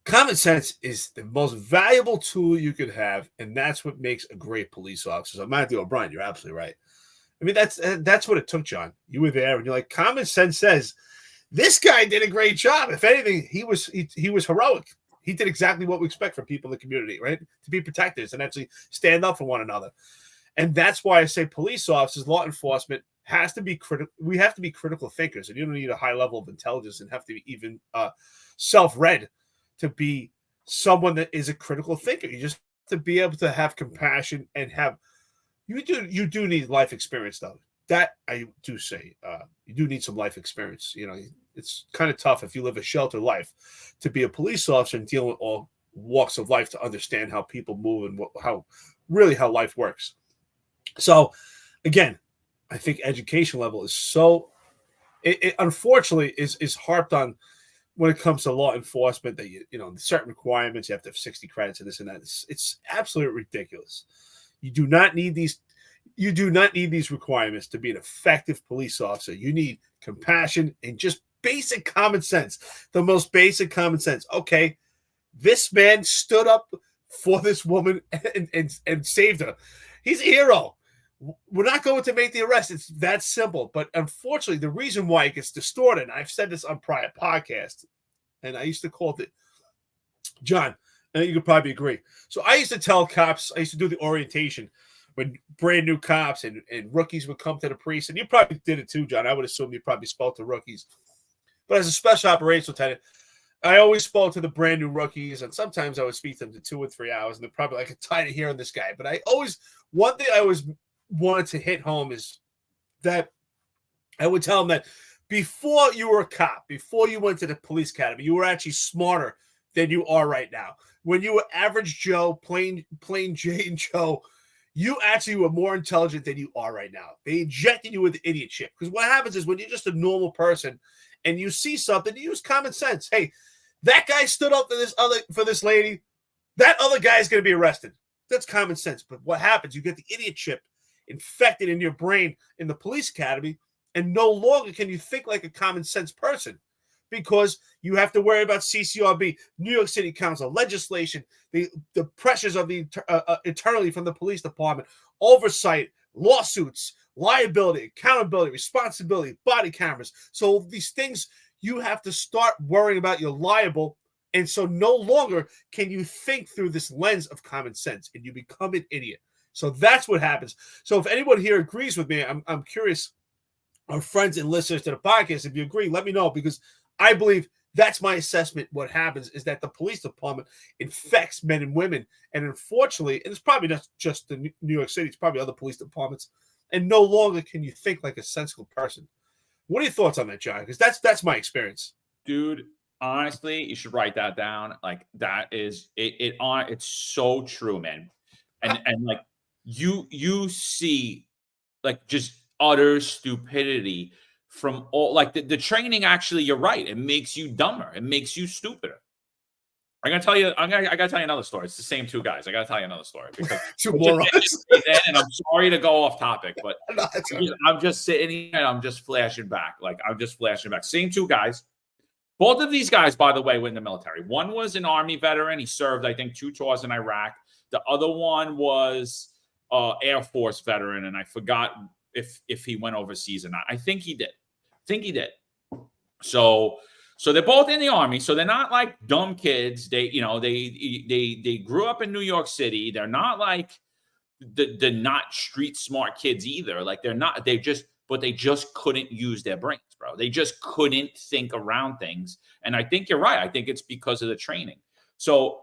common sense is the most valuable tool you could have, and that's what makes a great police officer. So Matthew O'Brien, you're absolutely right. I mean, that's what it took, John. You were there, and you're like, common sense says this guy did a great job. If anything, he was heroic. He did exactly what we expect from people in the community, right? To be protectors and actually stand up for one another. And that's why I say police officers, law enforcement has to be critical. We have to be critical thinkers, and you don't need a high level of intelligence and have to be even self-read to be someone that is a critical thinker. You just have to be able to have compassion and have. You do need life experience, though. That I do say. You do need some life experience. You know, it's kind of tough if you live a sheltered life to be a police officer and deal with all walks of life to understand how people move and how life works. So, again, I think education level is so. It unfortunately is harped on when it comes to law enforcement that you know certain requirements. You have to have 60 credits and this and that. It's absolutely ridiculous. You do not need these. You do not need these requirements to be an effective police officer. You need compassion and just basic common sense. The most basic common sense. Okay, this man stood up for this woman and saved her. He's a hero. We're not going to make the arrest. It's that simple. But unfortunately, the reason why it gets distorted, and I've said this on prior podcasts, and I used to call it, John, and you could probably agree. So I used to tell cops, I used to do the orientation when brand new cops and rookies would come to the precinct. And you probably did it too, John. I would assume you probably spoke to rookies. But as a special operations lieutenant, I always spoke to the brand new rookies, and sometimes I would speak to them to 2 or 3 hours, and they're probably like, I'm tired of hearing this guy. But one thing I always wanted to hit home is that I would tell them that before you were a cop, before you went to the police academy, you were actually smarter than you are right now. When you were average Joe, plain Jane Joe, you actually were more intelligent than you are right now. They injected you with the idiot chip. Because what happens is when you're just a normal person and you see something, you use common sense. Hey, that guy stood up for this lady. That other guy is going to be arrested. That's common sense. But what happens? You get the idiot chip infected in your brain in the police academy, and no longer can you think like a common sense person because you have to worry about CCRB, New York City Council, legislation, the pressures of the internally from the police department, oversight, lawsuits, liability, accountability, responsibility, body cameras. So these things you have to start worrying about. You're liable. And so no longer can you think through this lens of common sense and you become an idiot. So that's what happens. So if anyone here agrees with me, I'm curious, our friends and listeners to the podcast, if you agree, let me know, because I believe that's my assessment. What happens is that the police department infects men and women. And unfortunately, and it's probably not just the New York City, it's probably other police departments. And no longer can you think like a sensible person. What are your thoughts on that, John? Because that's my experience. Dude, honestly, you should write that down. Like that is it's so true, man. And like you see like just utter stupidity from all, like the training. Actually, you're right. It makes you dumber. It makes you stupider. I gotta tell you another story. It's the same 2 guys. I gotta tell you another story because and I'm sorry to go off topic, but no, I'm just sitting here and I'm just flashing back. Like I'm just flashing back. Same 2 guys. Both of these guys, by the way, were in the military. One was an Army veteran. He served, I think, 2 tours in Iraq. The other one was Air Force veteran, and I forgot if he went overseas or not. I think he did. So they're both in the Army. So they're not like dumb kids. They grew up in New York City. They're not like the not street smart kids either. Like they just couldn't use their brains, bro. They just couldn't think around things. And I think you're right. I think it's because of the training. So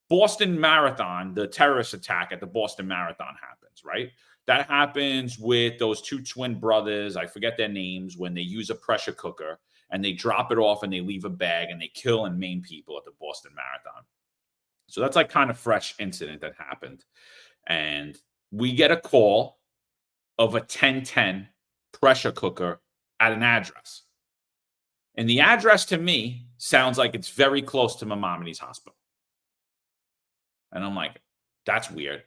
Boston Marathon, the terrorist attack at the Boston Marathon happens, right? That happens with those two twin brothers. I forget their names, when they use a pressure cooker and they drop it off and they leave a bag and they kill and maim people at the Boston Marathon. So that's like kind of fresh incident that happened. And we get a call of a 1010 pressure cooker at an address. And the address to me sounds like it's very close to Maimonides Hospital. And I'm like, that's weird.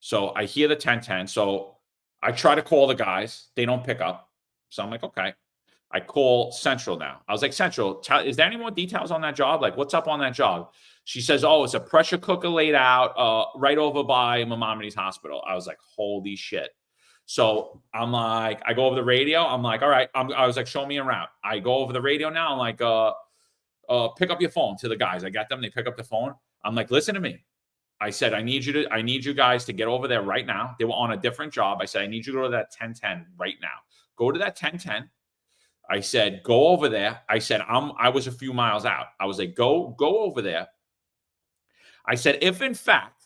So I hear the 1010. So I try to call the guys. They don't pick up. So I'm like, okay. I call Central now. I was like, Central, is there any more details on that job? Like, what's up on that job? She says, oh, it's a pressure cooker laid out right over by Maimonides Hospital. I was like, holy shit. So I'm like, I go over the radio. I'm like, all right. I was like, show me around. I go over the radio now. I'm like, pick up your phone to the guys. I got them. They pick up the phone. I'm like, listen to me. I said, I need you guys to get over there right now. They were on a different job. I said, I need you to go to that 1010 right now. Go to that 1010. I said, go over there. I said, I was a few miles out. I was like, go over there. I said, if in fact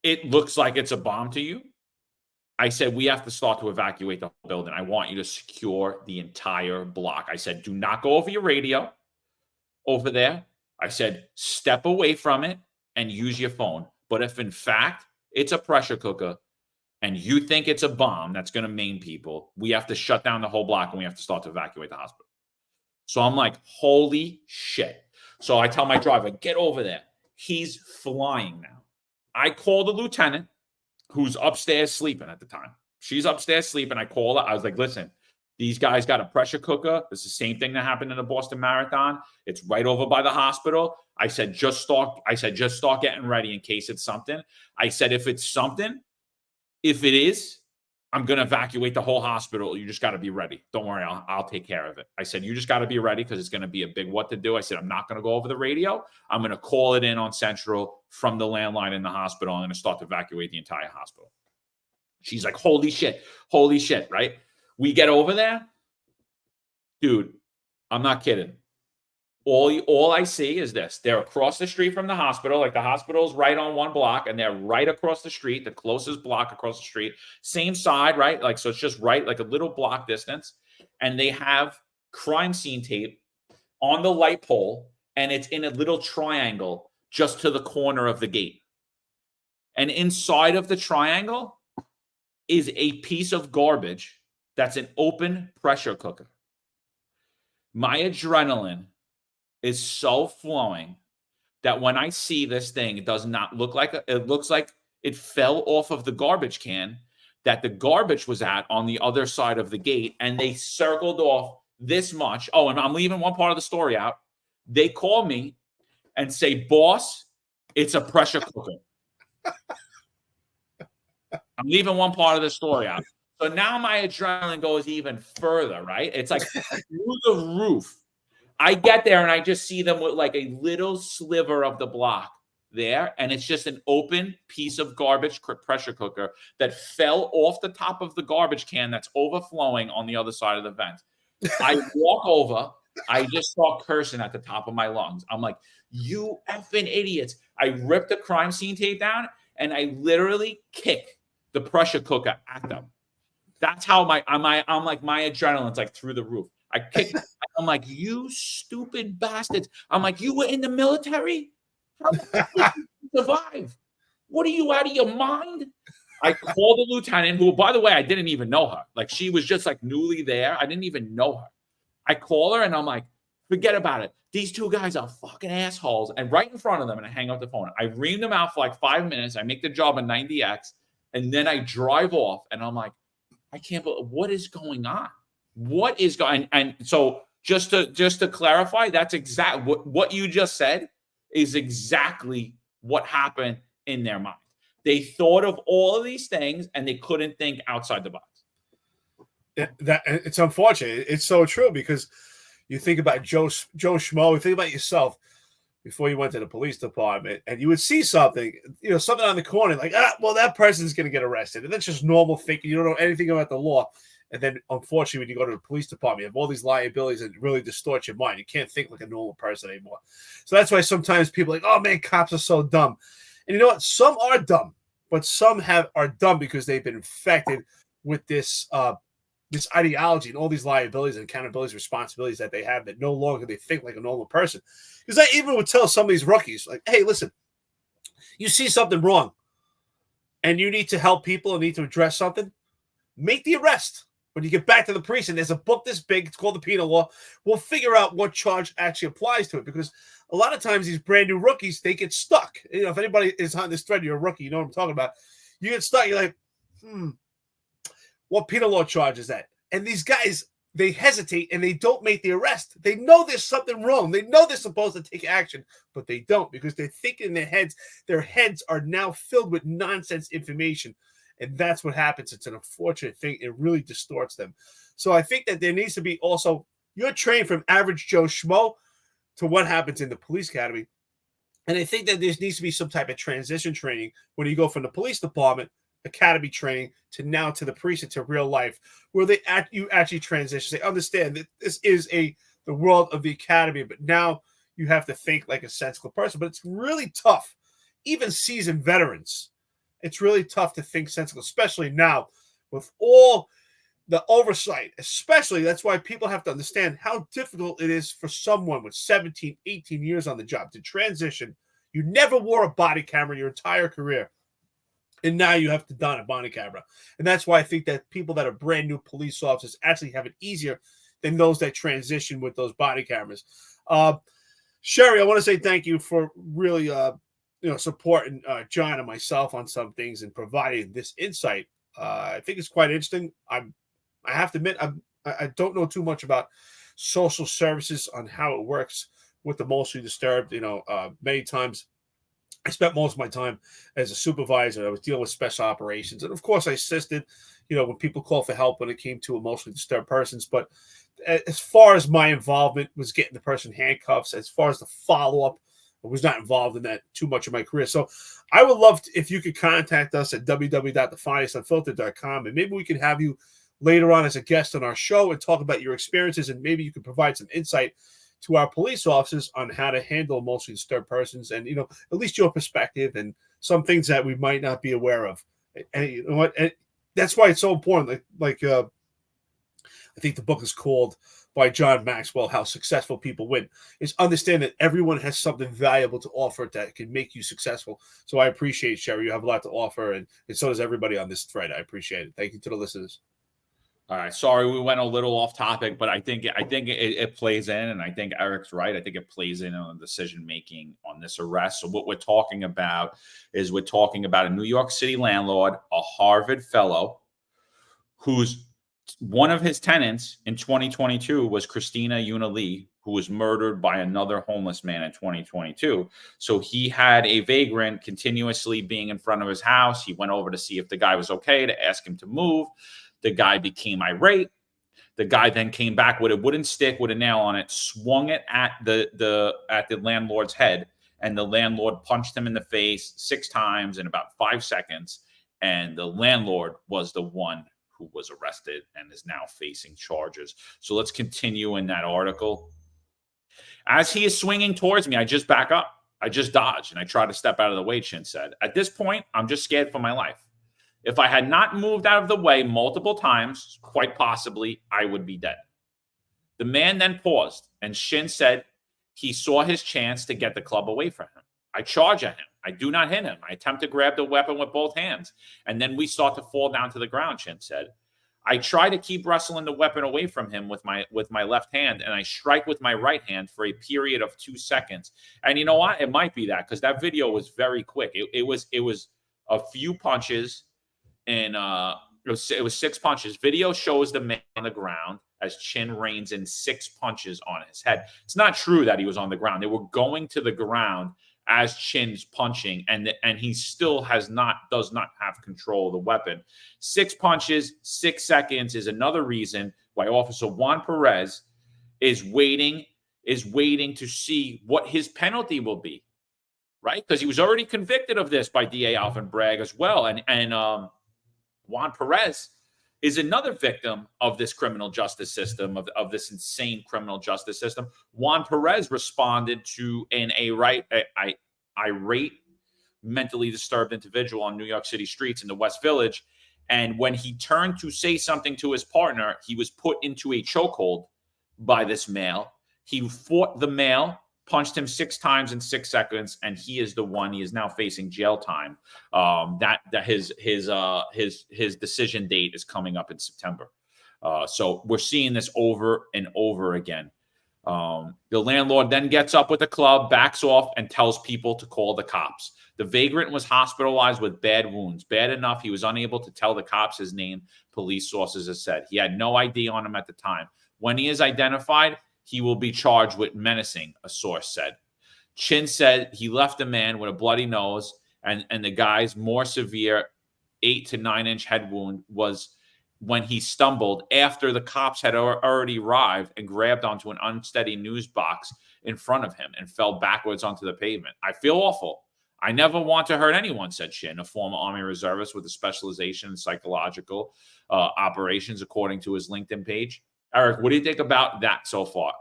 it looks like it's a bomb to you, I said, we have to start to evacuate the whole building. I want you to secure the entire block. I said, do not go over your radio over there. I said, step away from it and use your phone. But if in fact it's a pressure cooker and you think it's a bomb that's going to maim people, we have to shut down the whole block and we have to start to evacuate the hospital. So I'm like, holy shit. So I tell my driver, get over there. He's flying now. I call the lieutenant who's upstairs sleeping at the time. She's upstairs sleeping. I call her. I was like, listen, these guys got a pressure cooker. It's the same thing that happened in the Boston Marathon. It's right over by the hospital. I said, just start getting ready in case it's something. I said, if it's something, if it is, I'm going to evacuate the whole hospital. You just got to be ready. Don't worry. I'll take care of it. I said, you just got to be ready because it's going to be a big what to do. I said, I'm not going to go over the radio. I'm going to call it in on Central from the landline in the hospital. I'm going to start to evacuate the entire hospital. She's like, holy shit, right? We get over there. Dude, I'm not kidding. All I see is this. They're across the street from the hospital. Like the hospital's right on one block and they're right across the street, the closest block across the street. Same side, right? Like, so it's just right, like a little block distance. And they have crime scene tape on the light pole and it's in a little triangle just to the corner of the gate. And inside of the triangle is a piece of garbage that's an open pressure cooker. My adrenaline is so flowing that when I see this thing, it does not look like it looks like it fell off of the garbage can that the garbage was at on the other side of the gate, and they circled off this much. Oh, and I'm leaving one part of the story out. They call me and say, boss, it's a pressure cooker. I'm leaving one part of the story out. So now my adrenaline goes even further, right? It's like through the roof. I get there and I just see them with like a little sliver of the block there. And it's just an open piece of garbage pressure cooker that fell off the top of the garbage can that's overflowing on the other side of the vent. I walk over. I just start cursing at the top of my lungs. I'm like, you effing idiots. I ripped the crime scene tape down and I literally kick the pressure cooker at them. That's how I'm like, my adrenaline's like through the roof. I kicked. I'm like, you stupid bastards. I'm like, you were in the military? How the fuck did you survive? What are you, out of your mind? I called the lieutenant, who, by the way, I didn't even know her. Like, she was just like newly there. I didn't even know her. I call her and I'm like, forget about it. These two guys are fucking assholes. And right in front of them, and I hang up the phone. I ream them out for like 5 minutes. I make the job a 90X. And then I drive off and I'm like, I can't believe, what is going on? What is going? And so just to clarify, that's exact what you just said is exactly what happened in their mind. They thought of all of these things and they couldn't think outside the box. It's unfortunate. It's so true because you think about Joe Schmo, you think about yourself before you went to the police department, and you would see something, something on the corner, like, well, that person's going to get arrested. And that's just normal thinking. You don't know anything about the law. And then, unfortunately, when you go to the police department, you have all these liabilities that really distort your mind. You can't think like a normal person anymore. So that's why sometimes people are like, oh, man, cops are so dumb. And you know what? Some are dumb, but some are dumb because they've been infected with this this ideology and all these liabilities and accountabilities, responsibilities that they have that no longer they think like a normal person. Because I even would tell some of these rookies, like, hey, listen, you see something wrong and you need to help people and need to address something, make the arrest. When you get back to the precinct, there's a book this big. It's called the Penal Law. We'll figure out what charge actually applies to it, because a lot of times these brand new rookies, they get stuck. If anybody is on this thread, you're a rookie, you know what I'm talking about. You get stuck. You're like, what penal law charge is that? And these guys, they hesitate and they don't make the arrest. They know there's something wrong. They know they're supposed to take action, but they don't, because they're thinking in their heads. Their heads are now filled with nonsense information. And that's what happens. It's an unfortunate thing. It really distorts them. So I think that there needs to be also, you're trained from average Joe Schmo to what happens in the police academy. And I think that there needs to be some type of transition training when you go from the police department, academy training, to now to the precinct, to real life, where you actually transition. They understand that this is the world of the academy, but now you have to think like a sensible person. But it's really tough. Even seasoned veterans, it's really tough to think sensible, especially now with all the oversight. Especially, that's why people have to understand how difficult it is for someone with 17, 18 years on the job to transition. You never wore a body camera your entire career, and now you have to don a body camera. And that's why I think that people that are brand new police officers actually have it easier than those that transition with those body cameras. Sherry, I want to say thank you for really supporting John and myself on some things and providing this insight. I think it's quite interesting. I have to admit, I don't know too much about social services on how it works with the mostly disturbed. Many times I spent most of my time as a supervisor. I was dealing with special operations. And of course I assisted, when people called for help when it came to emotionally disturbed persons. But as far as my involvement was getting the person handcuffs, as far as the follow-up, I was not involved in that too much of my career. So I would love if you could contact us at www.thefinestunfiltered.com, and maybe we can have you later on as a guest on our show and talk about your experiences, and maybe you can provide some insight to our police officers on how to handle emotionally disturbed persons, and at least your perspective and some things that we might not be aware of. And you know what? And that's why it's so important. I think the book is called, by John Maxwell, How Successful People Win, is understand that everyone has something valuable to offer that can make you successful. So I appreciate, Sherry, you have a lot to offer, and so does everybody on this thread. I appreciate it. Thank you to the listeners. All right. Sorry, we went a little off topic, but I think it plays in, and I think Eric's right. I think it plays in on the decision making on this arrest. So what we're talking about is a New York City landlord, a Harvard fellow, who's one of his tenants in 2022 was Christina Yuna Lee, who was murdered by another homeless man in 2022. So he had a vagrant continuously being in front of his house. He went over to see if the guy was okay, to ask him to move. The guy became irate. The guy then came back with a wooden stick with a nail on it, swung it at the landlord's head, and the landlord punched him in the face 6 times in about 5 seconds. And the landlord was the one who was arrested and is now facing charges. So let's continue in that article. As he is swinging towards me, I just back up. I just dodge, and I try to step out of the way, Chin said. At this point, I'm just scared for my life. If I had not moved out of the way multiple times, quite possibly, I would be dead. The man then paused, and Shin said he saw his chance to get the club away from him. I charge at him. I do not hit him. I attempt to grab the weapon with both hands, and then we start to fall down to the ground, Shin said. I try to keep wrestling the weapon away from him with my left hand, and I strike with my right hand for a period of 2 seconds. And you know what? It might be that, because that video was very quick. It was a few punches, and it was 6 punches. Video shows the man on the ground as Chin rains in 6 punches on his head. It's not true that he was on the ground. They were going to the ground as Chin's punching, and he still does not have control of the weapon. 6 punches, 6 seconds is another reason why Officer Juan Perez is waiting to see what his penalty will be, right? Because he was already convicted of this by DA Alvin Bragg as well, and Juan Perez is another victim of this criminal justice system, of this insane criminal justice system. Juan Perez responded to an irate, mentally disturbed individual on New York City streets in the West Village. And when he turned to say something to his partner, he was put into a chokehold by this male. He fought the male, punched him 6 times in 6 seconds, and he is the one. He is now facing jail time. His decision date is coming up in September. So we're seeing this over and over again. The landlord then gets up with the club, backs off, and tells people to call the cops. The vagrant was hospitalized with bad wounds. Bad enough, he was unable to tell the cops his name, police sources have said. He had no ID on him at the time. When he is identified, he will be charged with menacing, a source said. Chin said he left the man with a bloody nose, and the guy's more severe 8 to 9 inch head wound was when he stumbled after the cops had already arrived and grabbed onto an unsteady news box in front of him and fell backwards onto the pavement. I feel awful. I never want to hurt anyone, said Chin, a former Army reservist with a specialization in psychological operations, according to his LinkedIn page. Eric, what do you think about that so far?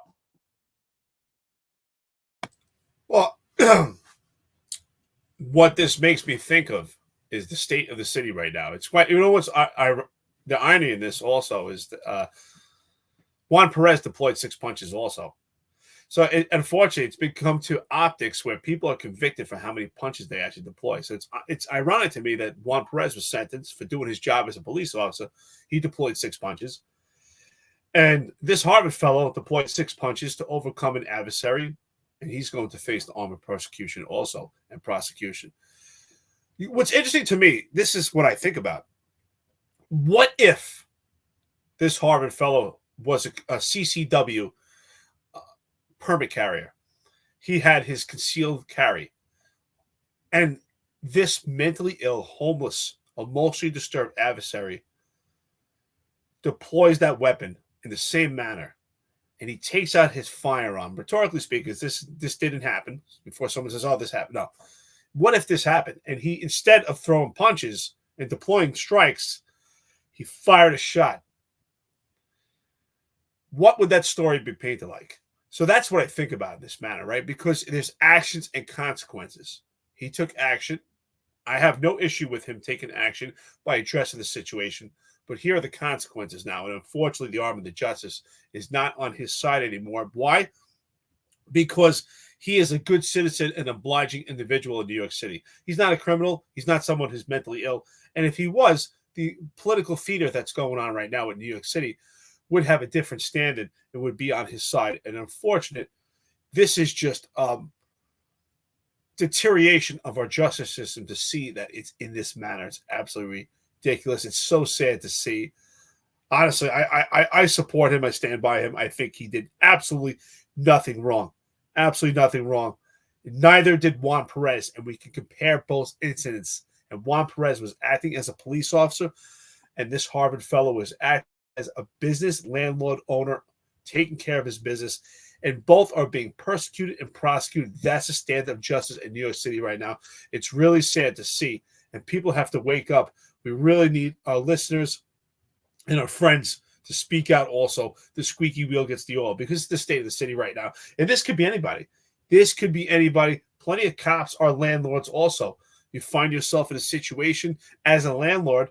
Well, what this makes me think of is the state of the city right now. It's quite, what's the irony in this also is that Juan Perez deployed 6 punches also. So unfortunately, it's become to optics where people are convicted for how many punches they actually deploy. So it's ironic to me that Juan Perez was sentenced for doing his job as a police officer. He deployed 6 punches. And this Harvard fellow deployed 6 punches to overcome an adversary, and he's going to face the armed persecution also and prosecution. What's interesting to me, this is what I think about. What if this Harvard fellow was a CCW permit carrier? He had his concealed carry. And this mentally ill, homeless, emotionally disturbed adversary deploys that weapon in the same manner, and he takes out his firearm. Rhetorically speaking, this didn't happen. Before someone says, oh, this happened. No. What if this happened? And he, instead of throwing punches and deploying strikes, he fired a shot. What would that story be painted like? So that's what I think about in this matter, right? Because there's actions and consequences. He took action. I have no issue with him taking action by addressing the situation. But here are the consequences now. And unfortunately, the arm of the justice is not on his side anymore. Why? Because he is a good citizen and obliging individual in New York City. He's not a criminal. He's not someone who's mentally ill. And if he was, the political theater that's going on right now in New York City would have a different standard and would be on his side. And unfortunate, this is just deterioration of our justice system to see that it's in this manner. It's absolutely ridiculous. It's so sad to see. Honestly, I support him. I stand by him. I think he did absolutely nothing wrong. Absolutely nothing wrong. Neither did Juan Perez, and we can compare both incidents. And Juan Perez was acting as a police officer, and this Harvard fellow was acting as a business landlord owner, taking care of his business. And both are being persecuted and prosecuted. That's the standard of justice in New York City right now. It's really sad to see. And people have to wake up. We really need our listeners and our friends to speak out also. The squeaky wheel gets the oil, because it's the state of the city right now. And this could be anybody. This could be anybody. Plenty of cops are landlords also. You find yourself in a situation as a landlord,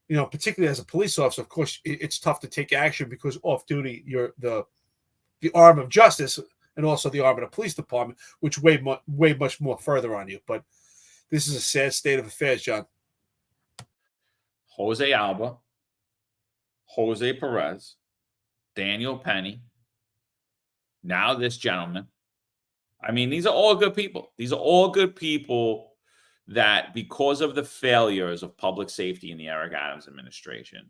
particularly as a police officer. Of course, it's tough to take action because off duty, you're the arm of justice and also the arm of the police department, which weigh much more further on you. But this is a sad state of affairs, John. Jose Alba, Jose Perez, Daniel Penny, now this gentleman. I mean, these are all good people. These are all good people that, because of the failures of public safety in the Eric Adams administration,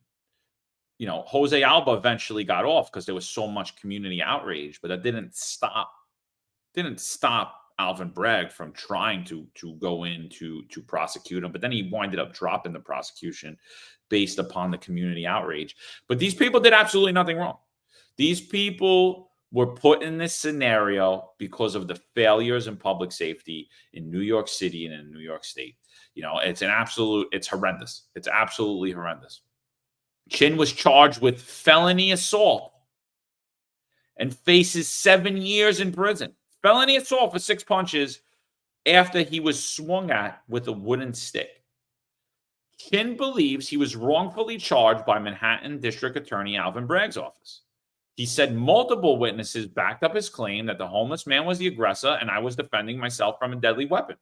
Jose Alba eventually got off because there was so much community outrage, but that didn't stop Alvin Bragg from trying to go in to prosecute him, but then he winded up dropping the prosecution based upon the community outrage. But these people did absolutely nothing wrong. These people were put in this scenario because of the failures in public safety in New York City and in New York State. It's horrendous. It's absolutely horrendous. Chin was charged with felony assault and faces 7 years in prison. Felony assault for 6 punches after he was swung at with a wooden stick. Chin believes he was wrongfully charged by Manhattan District Attorney Alvin Bragg's office. He said multiple witnesses backed up his claim that the homeless man was the aggressor and I was defending myself from a deadly weapon.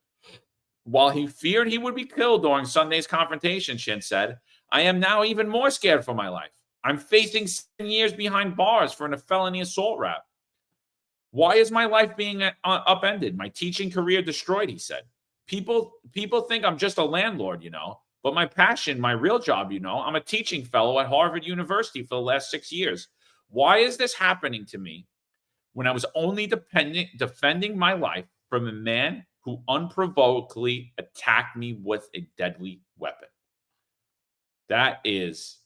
While he feared he would be killed during Sunday's confrontation, Chin said, I am now even more scared for my life. I'm facing 7 years behind bars for a felony assault rap. Why is my life being upended? My teaching career destroyed, he said. People think I'm just a landlord, but my passion, my real job, I'm a teaching fellow at Harvard University for the last 6 years. Why is this happening to me when I was only defending my life from a man who unprovokedly attacked me with a deadly weapon? That is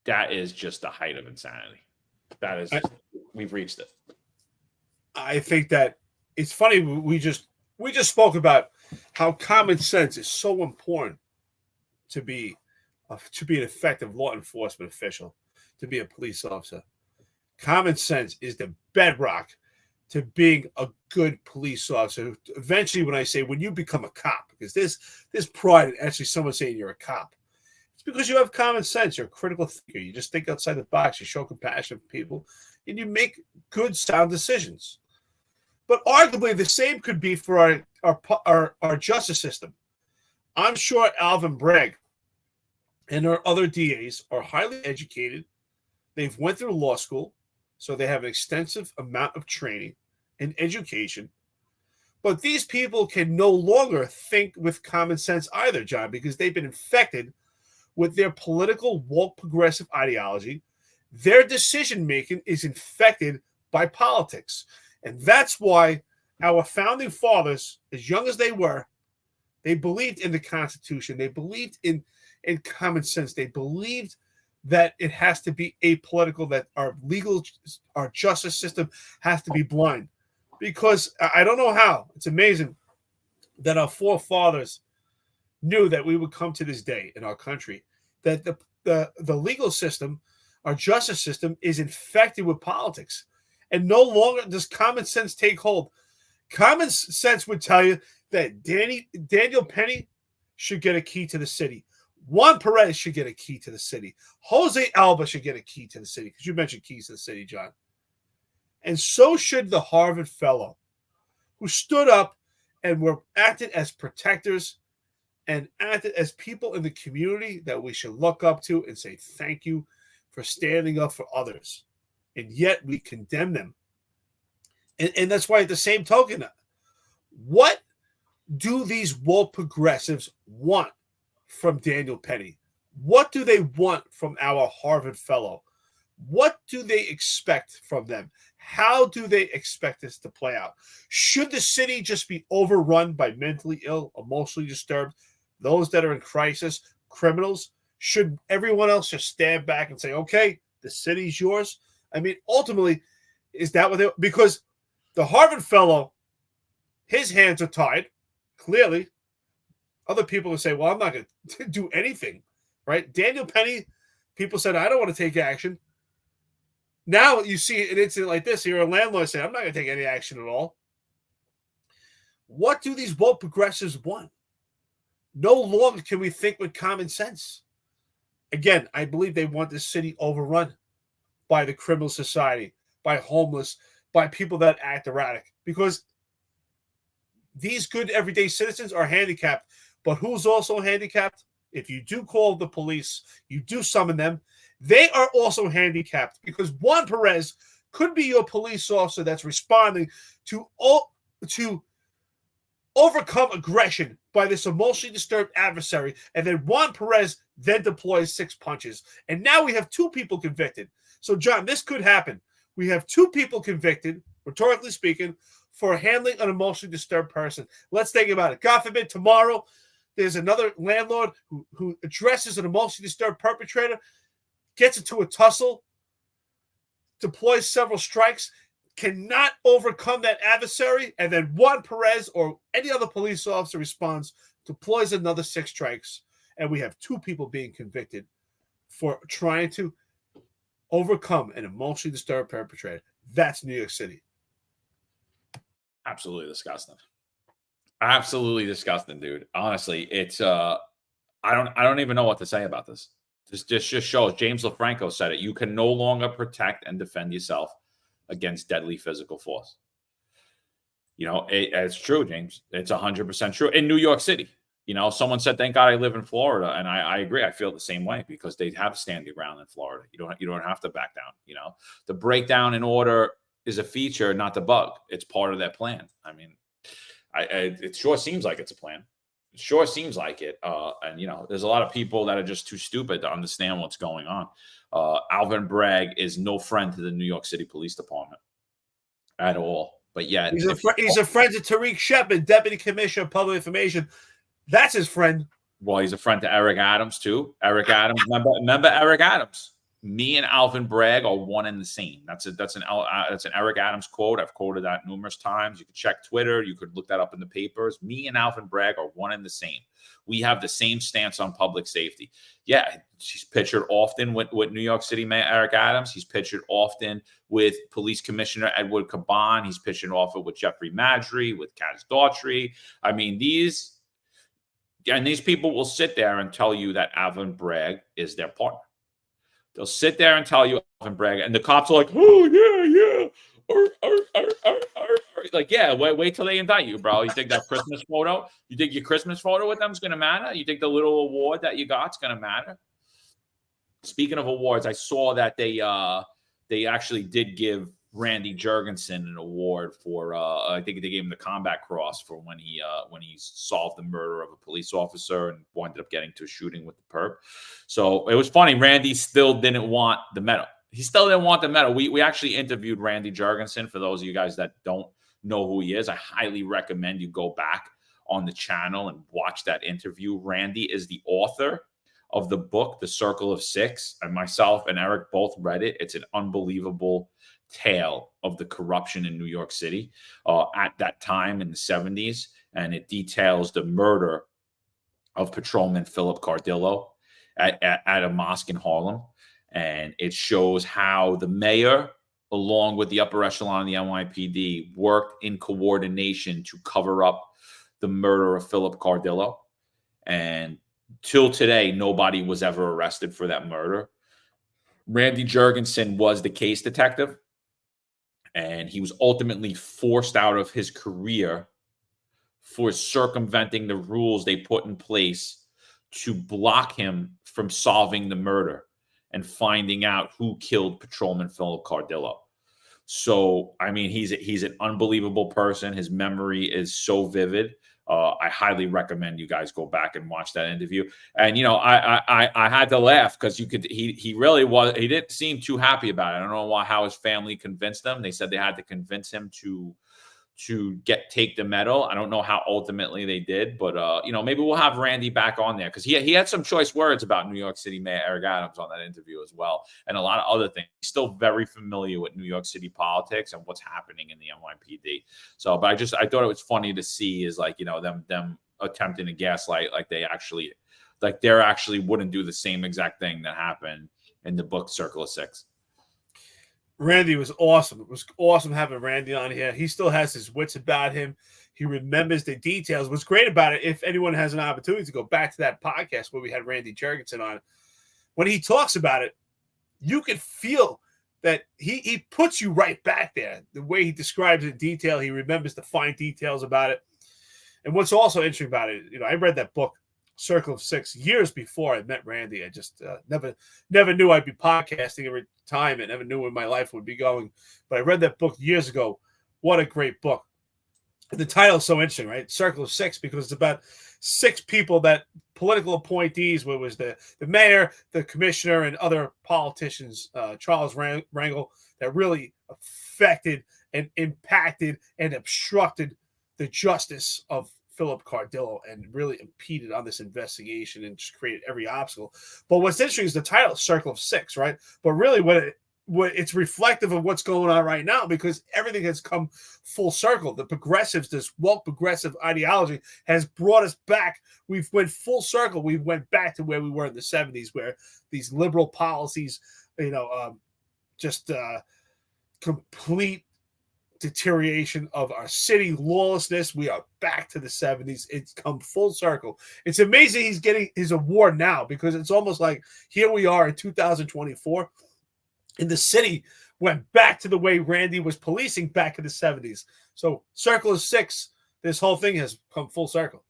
just the height of insanity. We've reached it. I think that it's funny. We just spoke about how common sense is so important to be an effective law enforcement official, to be a police officer. Common sense is the bedrock to being a good police officer. Eventually, when you become a cop, because there's pride in actually someone saying you're a cop. It's because you have common sense. You're a critical thinker. You just think outside the box. You show compassion for people, and you make good, sound decisions. But arguably, the same could be for our justice system. I'm sure Alvin Bragg and our other DAs are highly educated. They've went through law school, so they have an extensive amount of training and education. But these people can no longer think with common sense either, John, because they've been infected with their political woke progressive ideology. Their decision-making is infected by politics. And that's why our founding fathers, as young as they were, they believed in the Constitution. They believed in common sense. They believed that it has to be apolitical, that our justice system has to be blind. Because I don't know how. It's amazing that our forefathers knew that we would come to this day in our country, that the legal system, our justice system, is infected with politics. And no longer does common sense take hold. Common sense would tell you that Daniel Penny should get a key to the city. Juan Perez should get a key to the city. Jose Alba should get a key to the city, because you mentioned keys to the city, John. And so should the Harvard fellow, who stood up and were acted as protectors and acted as people in the community that we should look up to and say thank you for standing up for others. And yet we condemn them. And that's why, at the same token, what do these woke progressives want from Daniel Penny? What do they want from our Harvard fellow? What do they expect from them? How do they expect this to play out? Should the city just be overrun by mentally ill, emotionally disturbed, those that are in crisis, criminals? Should everyone else just stand back and say, okay, the city's yours? I mean, ultimately, is that what they... Because the Harvard fellow, his hands are tied, clearly. Other people will say, well, I'm not going to do anything, right? Daniel Penny, people said, I don't want to take action. Now you see an incident like this. You're a landlord saying, I'm not going to take any action at all. What do these woke progressives want? No longer can we think with common sense. Again, I believe they want this city overrun by the criminal society, by homeless, by people that act erratic. Because these good everyday citizens are handicapped. But who's also handicapped? If you do call the police, you do summon them, they are also handicapped, because Juan Perez could be your police officer that's responding to overcome aggression by this emotionally disturbed adversary, and then Juan Perez then deploys 6 punches. And now we have 2 people convicted. So, John, this could happen. We have 2 people convicted, rhetorically speaking, for handling an emotionally disturbed person. Let's think about it. God forbid tomorrow there's another landlord who addresses an emotionally disturbed perpetrator, gets into a tussle, deploys several strikes, cannot overcome that adversary, and then Juan Perez or any other police officer responds, deploys another 6 strikes, and we have 2 people being convicted for trying to overcome an emotionally disturbed perpetrator. That's New York City. Absolutely disgusting. Absolutely disgusting, dude. Honestly, it's I don't even know what to say about this. This just shows. James LaFranco said it. You can no longer protect and defend yourself against deadly physical force. You know, it's true, James. It's 100% true. In New York City, you know, someone said, "Thank God I live in Florida," and I agree. I feel the same way because they have standing ground in Florida. You don't have to back down. You know, the breakdown in order is a feature, not the bug. It's part of that plan. I mean, it sure seems like it's a plan. It sure seems like it. And, you know, there's a lot of people that are just too stupid to understand what's going on. Alvin Bragg is no friend to the New York City Police Department at all. But yet, he's a friend to Tariq Shepard, Deputy Commissioner of Public Information. That's his friend. Well, he's a friend to Eric Adams, too. Eric Adams. Remember Eric Adams? Me and Alvin Bragg are one and the same. That's an Eric Adams quote. I've quoted that numerous times. You could check Twitter. You could look that up in the papers. Me and Alvin Bragg are one and the same. We have the same stance on public safety. Yeah, he's pictured often with New York City Mayor Eric Adams. He's pictured often with Police Commissioner Edward Caban. He's pictured often with Jeffrey Madry, with Kaz Daughtry. I mean, these people will sit there and tell you that Alvin Bragg is their partner. They'll sit there and tell you Alvin Bragg, and the cops are like, "Oh yeah, like, yeah, wait till they indict you, bro. You think that Christmas photo? You think your Christmas photo with them is gonna matter? You think the little award that you got's gonna matter?" Speaking of awards, I saw that they actually did give Randy Jurgensen an award for I think they gave him the Combat Cross for when he solved the murder of a police officer and ended up getting to a shooting with the perp. So it was funny. Randy still didn't want the medal. He still didn't want the medal. We actually interviewed Randy Jurgensen. For those of you guys that don't know who he is, I highly recommend you go back on the channel and watch that interview. Randy is the author of the book, The Circle of Six, and myself and Eric both read it. It's an unbelievable tale of the corruption in New York City at that time in the 70s. And it details the murder of Patrolman Philip Cardillo at a mosque in Harlem. And it shows how the mayor, along with the upper echelon of the NYPD, worked in coordination to cover up the murder of Philip Cardillo. And till today, nobody was ever arrested for that murder. Randy Jurgensen was the case detective, and he was ultimately forced out of his career for circumventing the rules they put in place to block him from solving the murder and finding out who killed Patrolman Philip Cardillo. So, I mean, he's an unbelievable person. His memory is so vivid. I highly recommend you guys go back and watch that interview. And, you know, I had to laugh because he really was, he didn't seem too happy about it. I don't know how his family convinced him. They said they had to convince him to take the medal. I don't know how ultimately they did, but you know, maybe we'll have Randy back on there because he had some choice words about New York City Mayor Eric Adams on that interview as well, and a lot of other things. He's still very familiar with New York City politics and what's happening in the NYPD. So, but I thought it was funny to see is like, you know, them attempting to gaslight like they actually wouldn't do the same exact thing that happened in the book Circle of Six. Randy was awesome. It was awesome having Randy on here. He still has his wits about him. He remembers the details. What's great about it, if anyone has an opportunity to go back to that podcast where we had Randy Jurgensen on, when he talks about it, you can feel that he puts you right back there. The way he describes it in detail, he remembers the fine details about it. And what's also interesting about it, you know, I read that book, Circle of Six, years before I met Randy. I just never knew I'd be podcasting every time. I never knew where my life would be going. But I read that book years ago. What a great book. The title is so interesting, right? Circle of Six, because it's about 6 people, that political appointees, where was the mayor, the commissioner, and other politicians, Charles Rangel, that really affected and impacted and obstructed the justice of Philip Cardillo and really impeded on this investigation and just created every obstacle. But what's interesting is the title, Circle of Six, right? But really what it's reflective of what's going on right now, because everything has come full circle. The progressives, this woke progressive ideology has brought us back. We've went full circle. We went back to where we were in the 70s, where these liberal policies, just complete deterioration of our city, lawlessness. We are back to the 70s. It's come full circle. It's amazing he's getting his award now, because it's almost like here we are in 2024. And the city went back to the way Randy was policing back in the 70s. So Circle of Six, this whole thing has come full circle.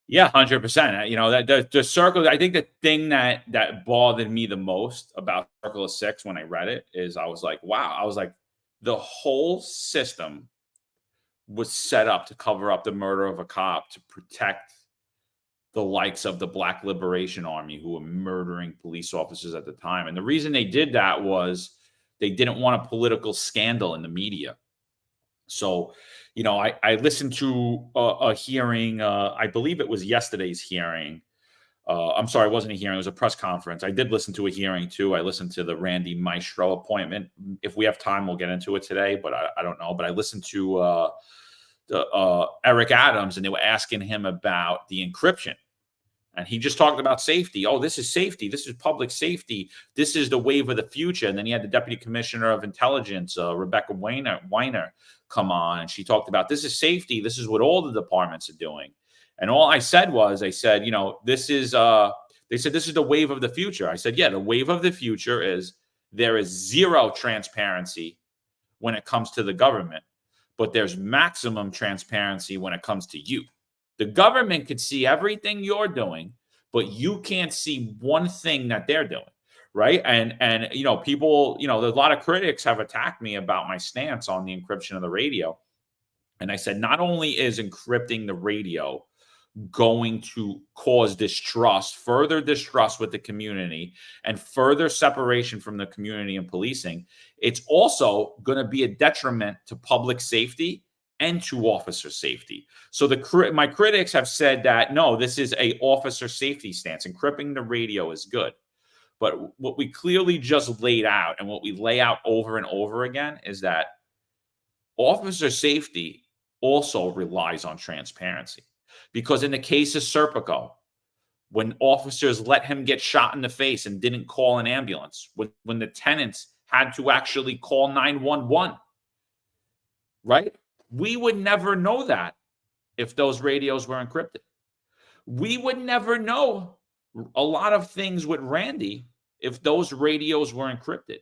Yeah, 100%. You know, that the circle, I think the thing that bothered me the most about Circle of Six when I read it is I was like, wow, I was like, the whole system was set up to cover up the murder of a cop to protect the likes of the Black Liberation Army, who were murdering police officers at the time. And the reason they did that was they didn't want a political scandal in the media. So, you know, I listened to a hearing, I believe it was yesterday's hearing. I'm sorry, it wasn't a hearing, it was a press conference. I did listen to a hearing too. I listened to the Randy Maestro appointment. If we have time, we'll get into it today, but I don't know. But I listened to Eric Adams, and they were asking him about the encryption. And he just talked about safety. Oh, this is safety. This is public safety. This is the wave of the future. And then he had the Deputy Commissioner of Intelligence, Rebecca Weiner, come on. And she talked about this is safety. This is what all the departments are doing. And all I said was, I said, you know, this is, they said, this is the wave of the future. I said, yeah, the wave of the future is there is zero transparency when it comes to the government, but there's maximum transparency when it comes to you. The government could see everything you're doing, but you can't see one thing that they're doing, right? And you know, people, you know, a lot of critics have attacked me about my stance on the encryption of the radio. And I said, not only is encrypting the radio going to cause distrust, further distrust with the community, and further separation from the community and policing, it's also going to be a detriment to public safety and to officer safety. So my critics have said that, no, this is a officer safety stance. Encrypting the radio is good. But what we clearly just laid out, and what we lay out over and over again, is that officer safety also relies on transparency. Because in the case of Serpico, when officers let him get shot in the face and didn't call an ambulance, when the tenants had to actually call 911, right? We would never know that if those radios were encrypted. We would never know a lot of things with Randy if those radios were encrypted.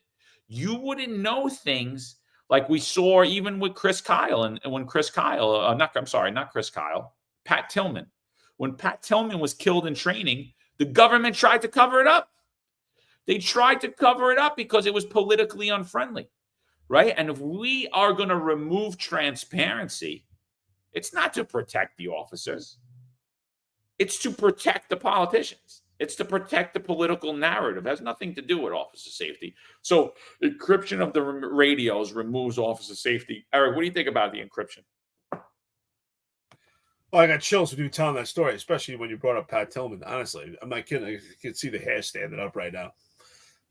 You wouldn't know things like we saw even with Chris Kyle. And when Chris Kyle, not Chris Kyle, Pat Tillman. When Pat Tillman was killed in training, the government tried to cover it up. They tried to cover it up because it was politically unfriendly. Right? And if we are going to remove transparency, it's not to protect the officers. It's to protect the politicians. It's to protect the political narrative. It has nothing to do with officer safety. So encryption of the radios removes officer safety. Eric, what do you think about the encryption? Well, I got chills when you were telling that story, especially when you brought up Pat Tillman. Honestly, I'm not kidding. I can see the hair standing up right now.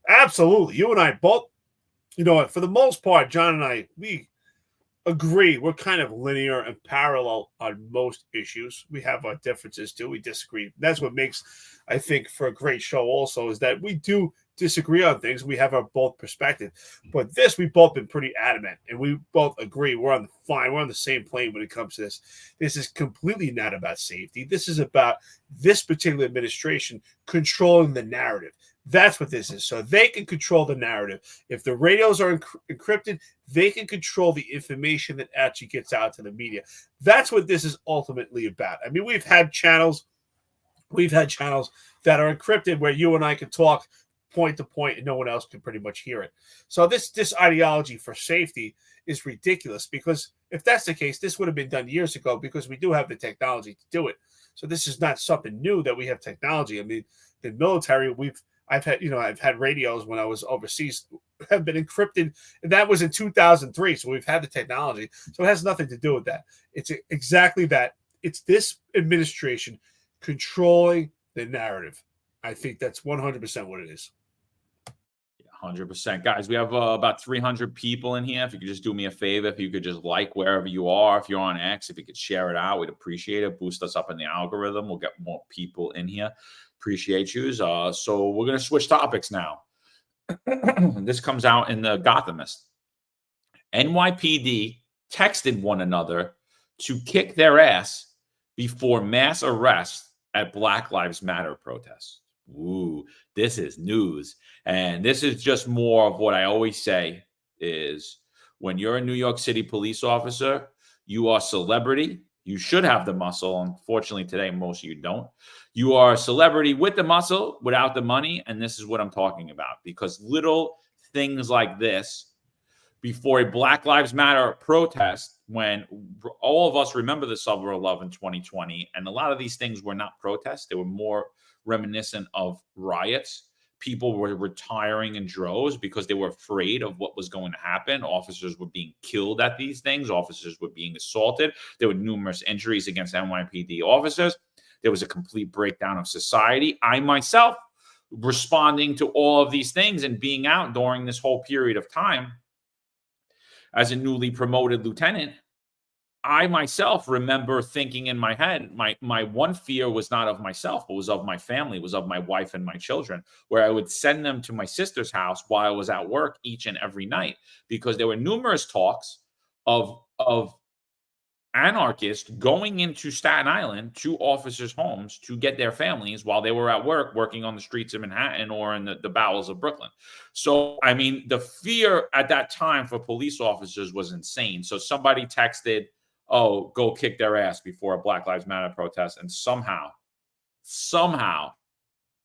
Absolutely. You and I both, you know, for the most part, John and I, we agree. We're kind of linear and parallel on most issues. We have our differences too. We disagree. That's what makes, I think, for a great show also, is that we do disagree on things. We have our both perspective. But this, we've both been pretty adamant, and we both agree we're on the same plane when it comes to this. This is completely not about safety. This is about this particular administration controlling the narrative. That's what this is. So they can control the narrative. If the radios are encrypted, they can control the information that actually gets out to the media. That's what this is ultimately about. I mean, we've had channels that are encrypted where you and I can talk point to point and no one else can pretty much hear it. So this ideology for safety is ridiculous, because if that's the case, this would have been done years ago, because we do have the technology to do it. So this is not something new that we have technology. I mean, the military, I've had radios when I was overseas have been encrypted, and that was in 2003. So we've had the technology. So it has nothing to do with that. It's exactly that. It's this administration controlling the narrative. I think that's 100% what it is. 100%. Guys, we have about 300 people in here. If you could just do me a favor, if you could just like wherever you are, if you're on X, if you could share it out, we'd appreciate it. Boost us up in the algorithm. We'll get more people in here. Appreciate you. So we're going to switch topics now. This comes out in the Gothamist. NYPD texted one another to kick their ass before mass arrest at Black Lives Matter protests. Ooh, this is news. And this is just more of what I always say is when you're a New York City police officer, you are a celebrity. You should have the muscle. Unfortunately, today, most of you don't. You are a celebrity with the muscle, without the money. And this is what I'm talking about, because little things like this before a Black Lives Matter protest, when all of us remember the Summer of Love in 2020, and a lot of these things were not protests. They were more reminiscent of riots. People were retiring in droves because they were afraid of what was going to happen. Officers were being killed at these things. Officers were being assaulted. There were numerous injuries against NYPD officers. There was a complete breakdown of society. I myself, responding to all of these things and being out during this whole period of time as a newly promoted lieutenant, I myself remember thinking in my head, my one fear was not of myself, but was of my family, was of my wife and my children, where I would send them to my sister's house while I was at work each and every night, because there were numerous talks of anarchists going into Staten Island to officers' homes to get their families while they were at work, working on the streets of Manhattan or in the bowels of Brooklyn. So, I mean, the fear at that time for police officers was insane. So somebody texted, oh, go kick their ass before a Black Lives Matter protest. And somehow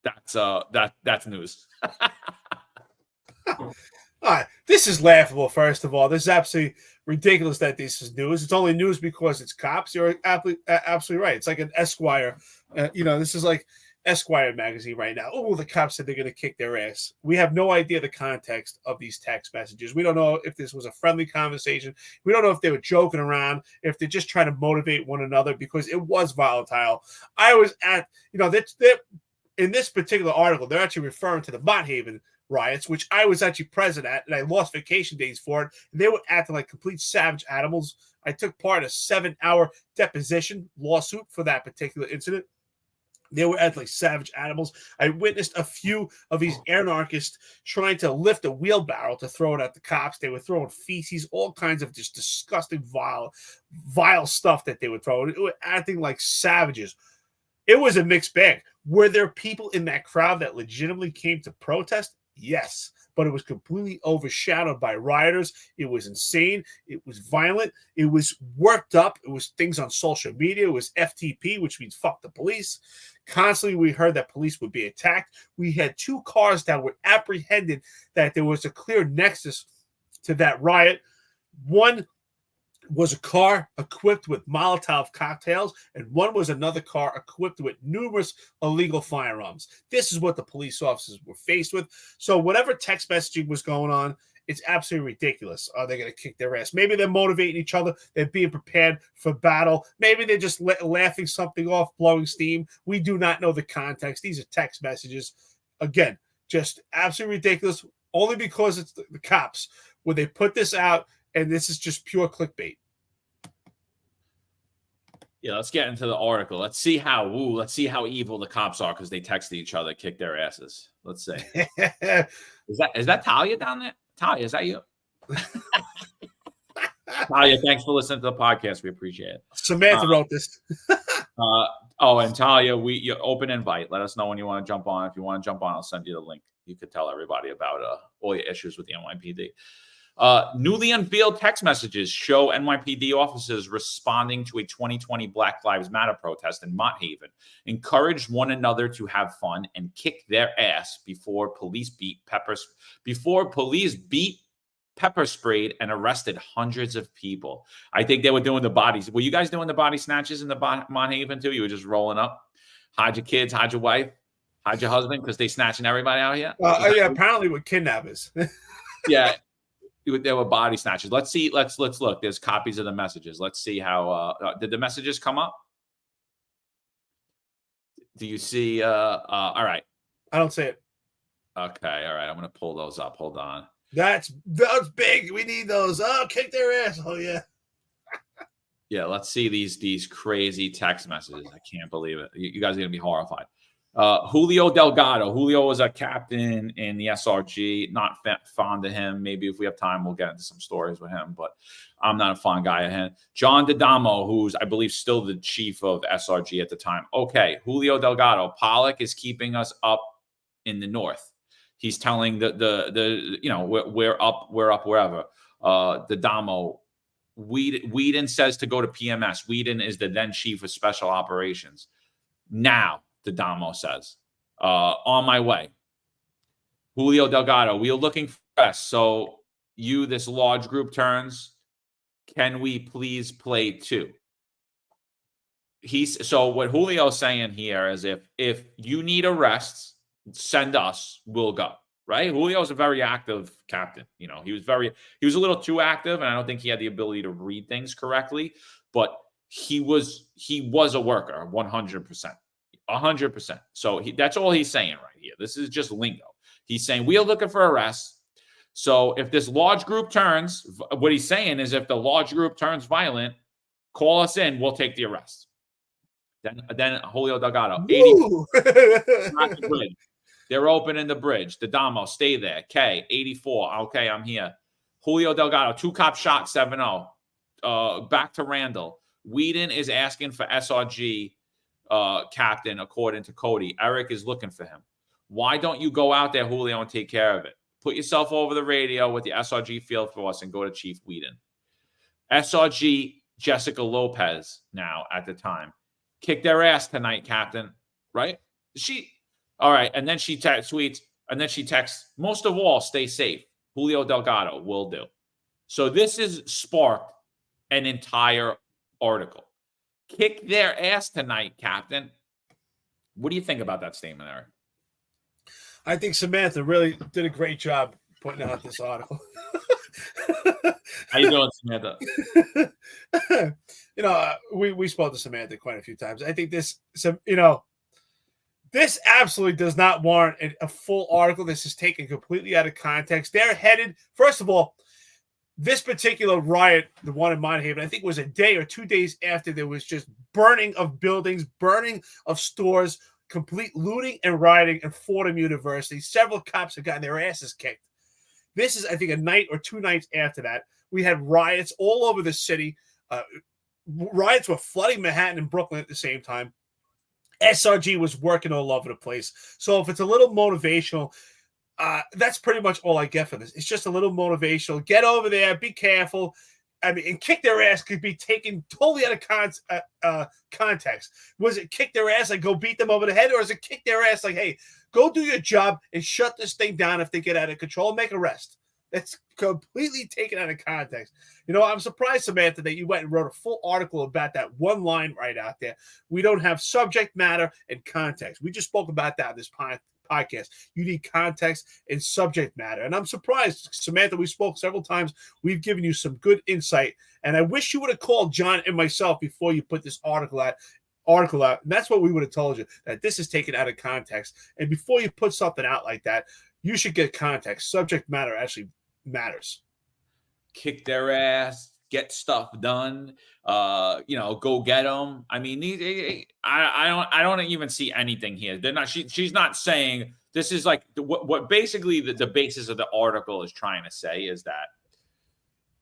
that's news. All right. This is laughable, first of all. This is absolutely ridiculous that this is news. It's only news because it's cops. You're absolutely right. It's like an Esquire. This is like Esquire magazine right now. Oh, the cops said they're going to kick their ass. We have no idea the context of these text messages. We don't know if this was a friendly conversation. We don't know if they were joking around, if they're just trying to motivate one another, because it was volatile. I was at, in this particular article, they're actually referring to the Mott Haven riots, which I was actually present at, and I lost vacation days for it. And they were acting like complete savage animals. I took part in a 7-hour deposition lawsuit for that particular incident. They were acting like savage animals. I witnessed a few of these anarchists trying to lift a wheelbarrow to throw it at the cops. They were throwing feces, all kinds of just disgusting, vile stuff that they were throwing. They were acting like savages. It was a mixed bag. Were there people in that crowd that legitimately came to protest? Yes, but it was completely overshadowed by rioters. It was insane. It was violent. It was worked up. It was things on social media. It was FTP, which means fuck the police. Constantly, we heard that police would be attacked. We had 2 cars that were apprehended that there was a clear nexus to that riot. One was a car equipped with Molotov cocktails, and one was another car equipped with numerous illegal firearms. This is what the police officers were faced with. So whatever text messaging was going on, it's absolutely ridiculous. Are they going to kick their ass? Maybe they're motivating each other. They're being prepared for battle. Maybe they're just laughing something off, blowing steam. We do not know the context. These are text messages. Again, just absolutely ridiculous, only because it's the cops. When they put this out, and this is just pure clickbait. Yeah, let's get into the article. Let's see how evil the cops are because they texted each other, kick their asses. Let's see. Is that Talia down there? Talia, is that you? Talia, thanks for listening to the podcast. We appreciate it. Samantha wrote this. And Talia, you open invite. Let us know when you want to jump on. If you want to jump on, I'll send you the link. You could tell everybody about all your issues with the NYPD. Newly unveiled text messages show NYPD officers responding to a 2020 Black Lives Matter protest in Mott Haven, encouraged one another to have fun and kick their ass before police beat pepper sprayed and arrested hundreds of people. I think they were doing the bodies. Were you guys doing the body snatches in the Mott Haven too? You were just rolling up, hide your kids, hide your wife, Hide your husband because they snatching everybody out here. Yeah, apparently with kidnappers. Yeah, there were body snatchers. Let's see. Let's look. There's copies of the messages. Let's see how did the messages come up? Do you see? All right. I don't see it. Okay. All right. I'm gonna pull those up. Hold on. That's big. We need those. Oh, kick their ass. Oh yeah. Yeah. Let's see these crazy text messages. I can't believe it. You guys are gonna be horrified. Julio Delgado. Julio was a captain in the SRG. Not fond of him. Maybe if we have time, we'll get into some stories with him. But I'm not a fond guy of him. John D'Adamo, who's I believe still the chief of SRG at the time. Okay, Julio Delgado. Pollock is keeping us up in the north. He's telling the we're up wherever. D'Adamo. Whedon says to go to PMS. Whedon is the then chief of special operations. Now. D'Adamo says, on my way. Julio Delgado, we are looking for us. So this large group turns. Can we please play too? So what Julio's saying here is if you need arrests, send us, we'll go. Right? Julio's a very active captain. You know, he was a little too active, and I don't think he had the ability to read things correctly, but he was a worker, 100%. 100%. So that's all he's saying right here. This is just lingo. He's saying we are looking for arrests. So if this large group turns, what he's saying is if the large group turns violent, call us in. We'll take the arrest. Then Julio Delgado, 84. The bridge. They're opening the bridge. D'Adamo, stay there. K, 84. Okay, I'm here. Julio Delgado, 2-cop shot, 7-0. Back to Randall. Whedon is asking for SRG captain, according to Cody. Eric is looking for him. Why don't you go out there, Julio, and take care of it? Put yourself over the radio with the SRG field force and go to Chief Whedon. SRG Jessica Lopez now at the time. Kick their ass tonight, Captain. Right? All right. And then she tweets, and then she texts, most of all, stay safe. Julio Delgado will do. So this has sparked an entire article. Kick their ass tonight, Captain. What do you think about that statement, Eric? I think Samantha really did a great job putting out this article. How you doing, Samantha? We spoke to Samantha quite a few times. I think this absolutely does not warrant a full article. This is taken completely out of context. They're headed, first of all, this particular riot, the one in Mount Haven, I think was a day or 2 days after there was just burning of buildings, burning of stores, complete looting and rioting in Fordham University. Several cops have gotten their asses kicked. This is, I think, a night or 2 nights after that. We had riots all over the city. Riots were flooding Manhattan and Brooklyn at the same time. SRG was working all over the place. So if it's a little motivational, that's pretty much all I get from this. It's just a little motivational. Get over there, be careful. I mean, and kick their ass could be taken totally out of context. Was it kick their ass like go beat them over the head, or is it kick their ass like, hey, go do your job and shut this thing down if they get out of control and make arrest? That's completely taken out of context. I'm surprised, Samantha, that you went and wrote a full article about that one line right out there. We don't have subject matter and context. We just spoke about that in this podcast. You need context and subject matter. And I'm surprised, Samantha, we spoke several times. We've given you some good insight. And I wish you would have called John and myself before you put this article out. And that's what we would have told you, that this is taken out of context. And before you put something out like that, you should get context. Subject matter actually matters. Kick their ass, get stuff done. Go get them. I mean, I don't even see anything here. They're not. She's not saying this is like what basically the basis of the article is trying to say is that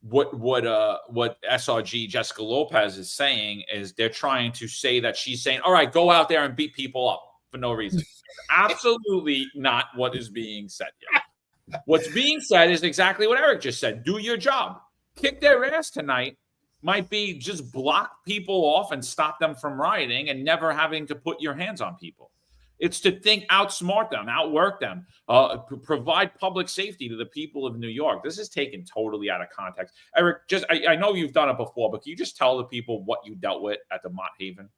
what SRG Jessica Lopez is saying is they're trying to say that she's saying, all right, go out there and beat people up for no reason. Absolutely not what is being said here. What's being said is exactly what Eric just said. Do your job. Kick their ass tonight might be just block people off and stop them from rioting and never having to put your hands on people. It's to outsmart them, outwork them, provide public safety to the people of New York. This is taken totally out of context. Eric, I know you've done it before, but can you just tell the people what you dealt with at the Mott Haven?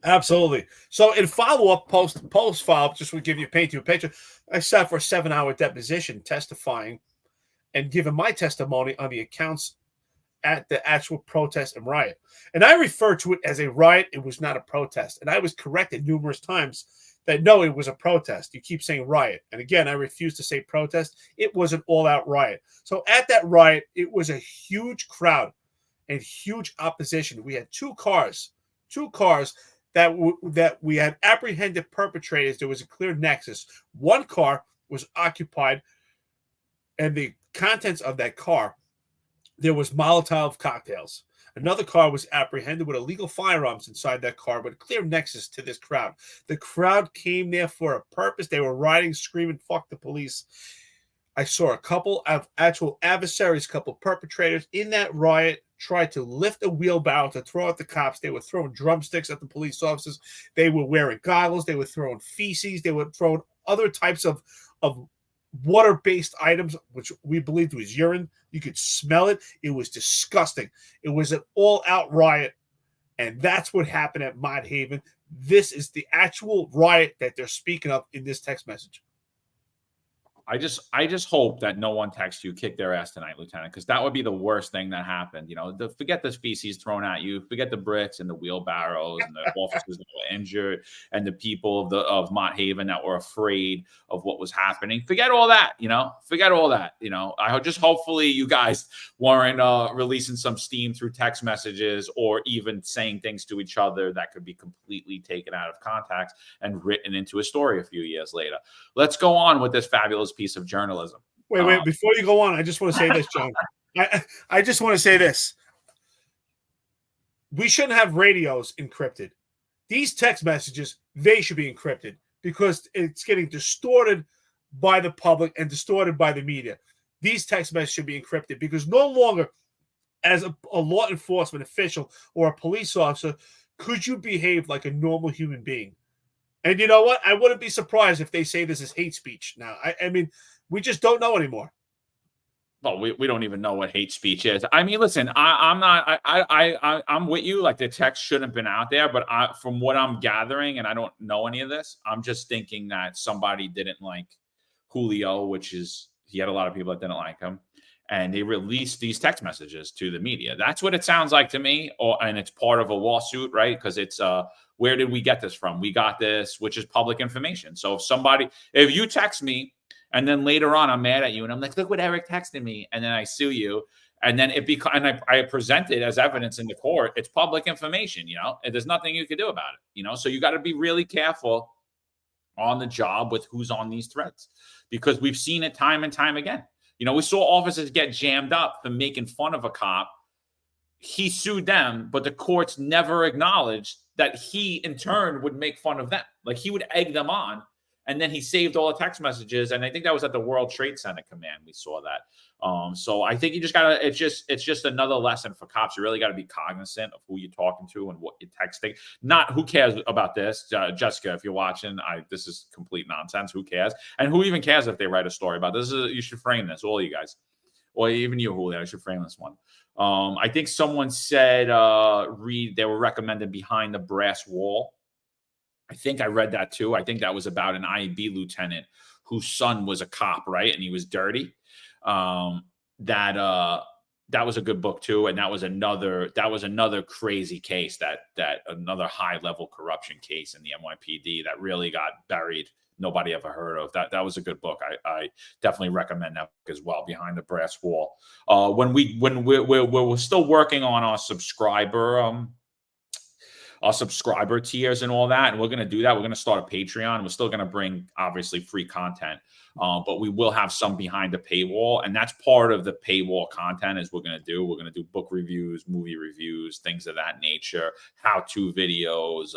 Absolutely. So in follow-up, post follow-up, just to give you paint you a picture, I sat for a 7-hour deposition testifying and giving my testimony on the accounts at the actual protest and riot. And I refer to it as a riot. It was not a protest. And I was corrected numerous times that no, it was a protest. You keep saying riot. And again, I refuse to say protest. It was an all-out riot. So at that riot, it was a huge crowd and huge opposition. We had two cars that we had apprehended perpetrators. There was a clear nexus. One car was occupied, and the contents of that car, there was Molotov cocktails. Another car was apprehended with illegal firearms inside that car, with a clear nexus to this crowd. The crowd came there for a purpose. They were riding, screaming, "Fuck the police." I saw a couple of actual adversaries, a couple of perpetrators in that riot tried to lift a wheelbarrow to throw at the cops. They were throwing drumsticks at the police officers. They were wearing goggles. They were throwing feces. They were throwing other types of water-based items, which we believed was urine. You could smell it. It was disgusting. It was an all-out riot, and that's what happened at Mott Haven. This is the actual riot that they're speaking of in this text message. I just hope that no one texts you, "Kick their ass tonight, Lieutenant," because that would be the worst thing that happened. You know, forget the feces thrown at you, forget the bricks and the wheelbarrows and the officers that were injured and the people of Mott Haven that were afraid of what was happening. Forget all that. Forget all that. I just hopefully you guys weren't releasing some steam through text messages or even saying things to each other that could be completely taken out of context and written into a story a few years later. Let's go on with this fabulous piece of journalism. Wait, before you go on, I just want to say this, John. I just want to say this. We shouldn't have radios encrypted. These text messages, they should be encrypted because it's getting distorted by the public and distorted by the media. These text messages should be encrypted because no longer, as a law enforcement official or a police officer, could you behave like a normal human being. And you know what? I wouldn't be surprised if they say this is hate speech now. I mean, we just don't know anymore. Well, we don't even know what hate speech is. I mean, listen, I'm with you. Like, the text shouldn't have been out there, but from what I'm gathering, and I don't know any of this, I'm just thinking that somebody didn't like Julio, he had a lot of people that didn't like him, and they released these text messages to the media. That's what it sounds like to me. And it's part of a lawsuit, right? Because it's where did we get this from? We got this, which is public information. So if you text me and then later on I'm mad at you and I'm like, look what Eric texted me, and then I sue you, and then I present it as evidence in the court, it's public information, and there's nothing you can do about it, So you got to be really careful on the job with who's on these threads, because we've seen it time and time again. We saw officers get jammed up for making fun of a cop. He sued them, but the courts never acknowledged that he, in turn, would make fun of them. Like, he would egg them on, and then he saved all the text messages. And I think that was at the World Trade Center command. We saw that. So I think you just gotta. It's just another lesson for cops. You really got to be cognizant of who you're talking to and what you're texting. Not who cares about this, Jessica. If you're watching, this is complete nonsense. Who cares? And who even cares if they write a story about this? You should frame this, all you guys, or even you, Julio. I should frame this one. I think someone said they were recommended Behind the Brass Wall. I think I read that too. I think that was about an IB lieutenant whose son was a cop, right? And he was dirty. That was a good book too. And that was another crazy case, that another high level corruption case in the NYPD that really got buried. Nobody ever heard of that. That was a good book. I definitely recommend that book as well, Behind the Brass Wall. When we're still working on our subscriber tiers and all that, and we're going to do that. We're going to start a Patreon. We're still going to bring, obviously, free content, but we will have some behind the paywall, and that's part of the paywall content. We're going to do book reviews, movie reviews, things of that nature, how-to videos,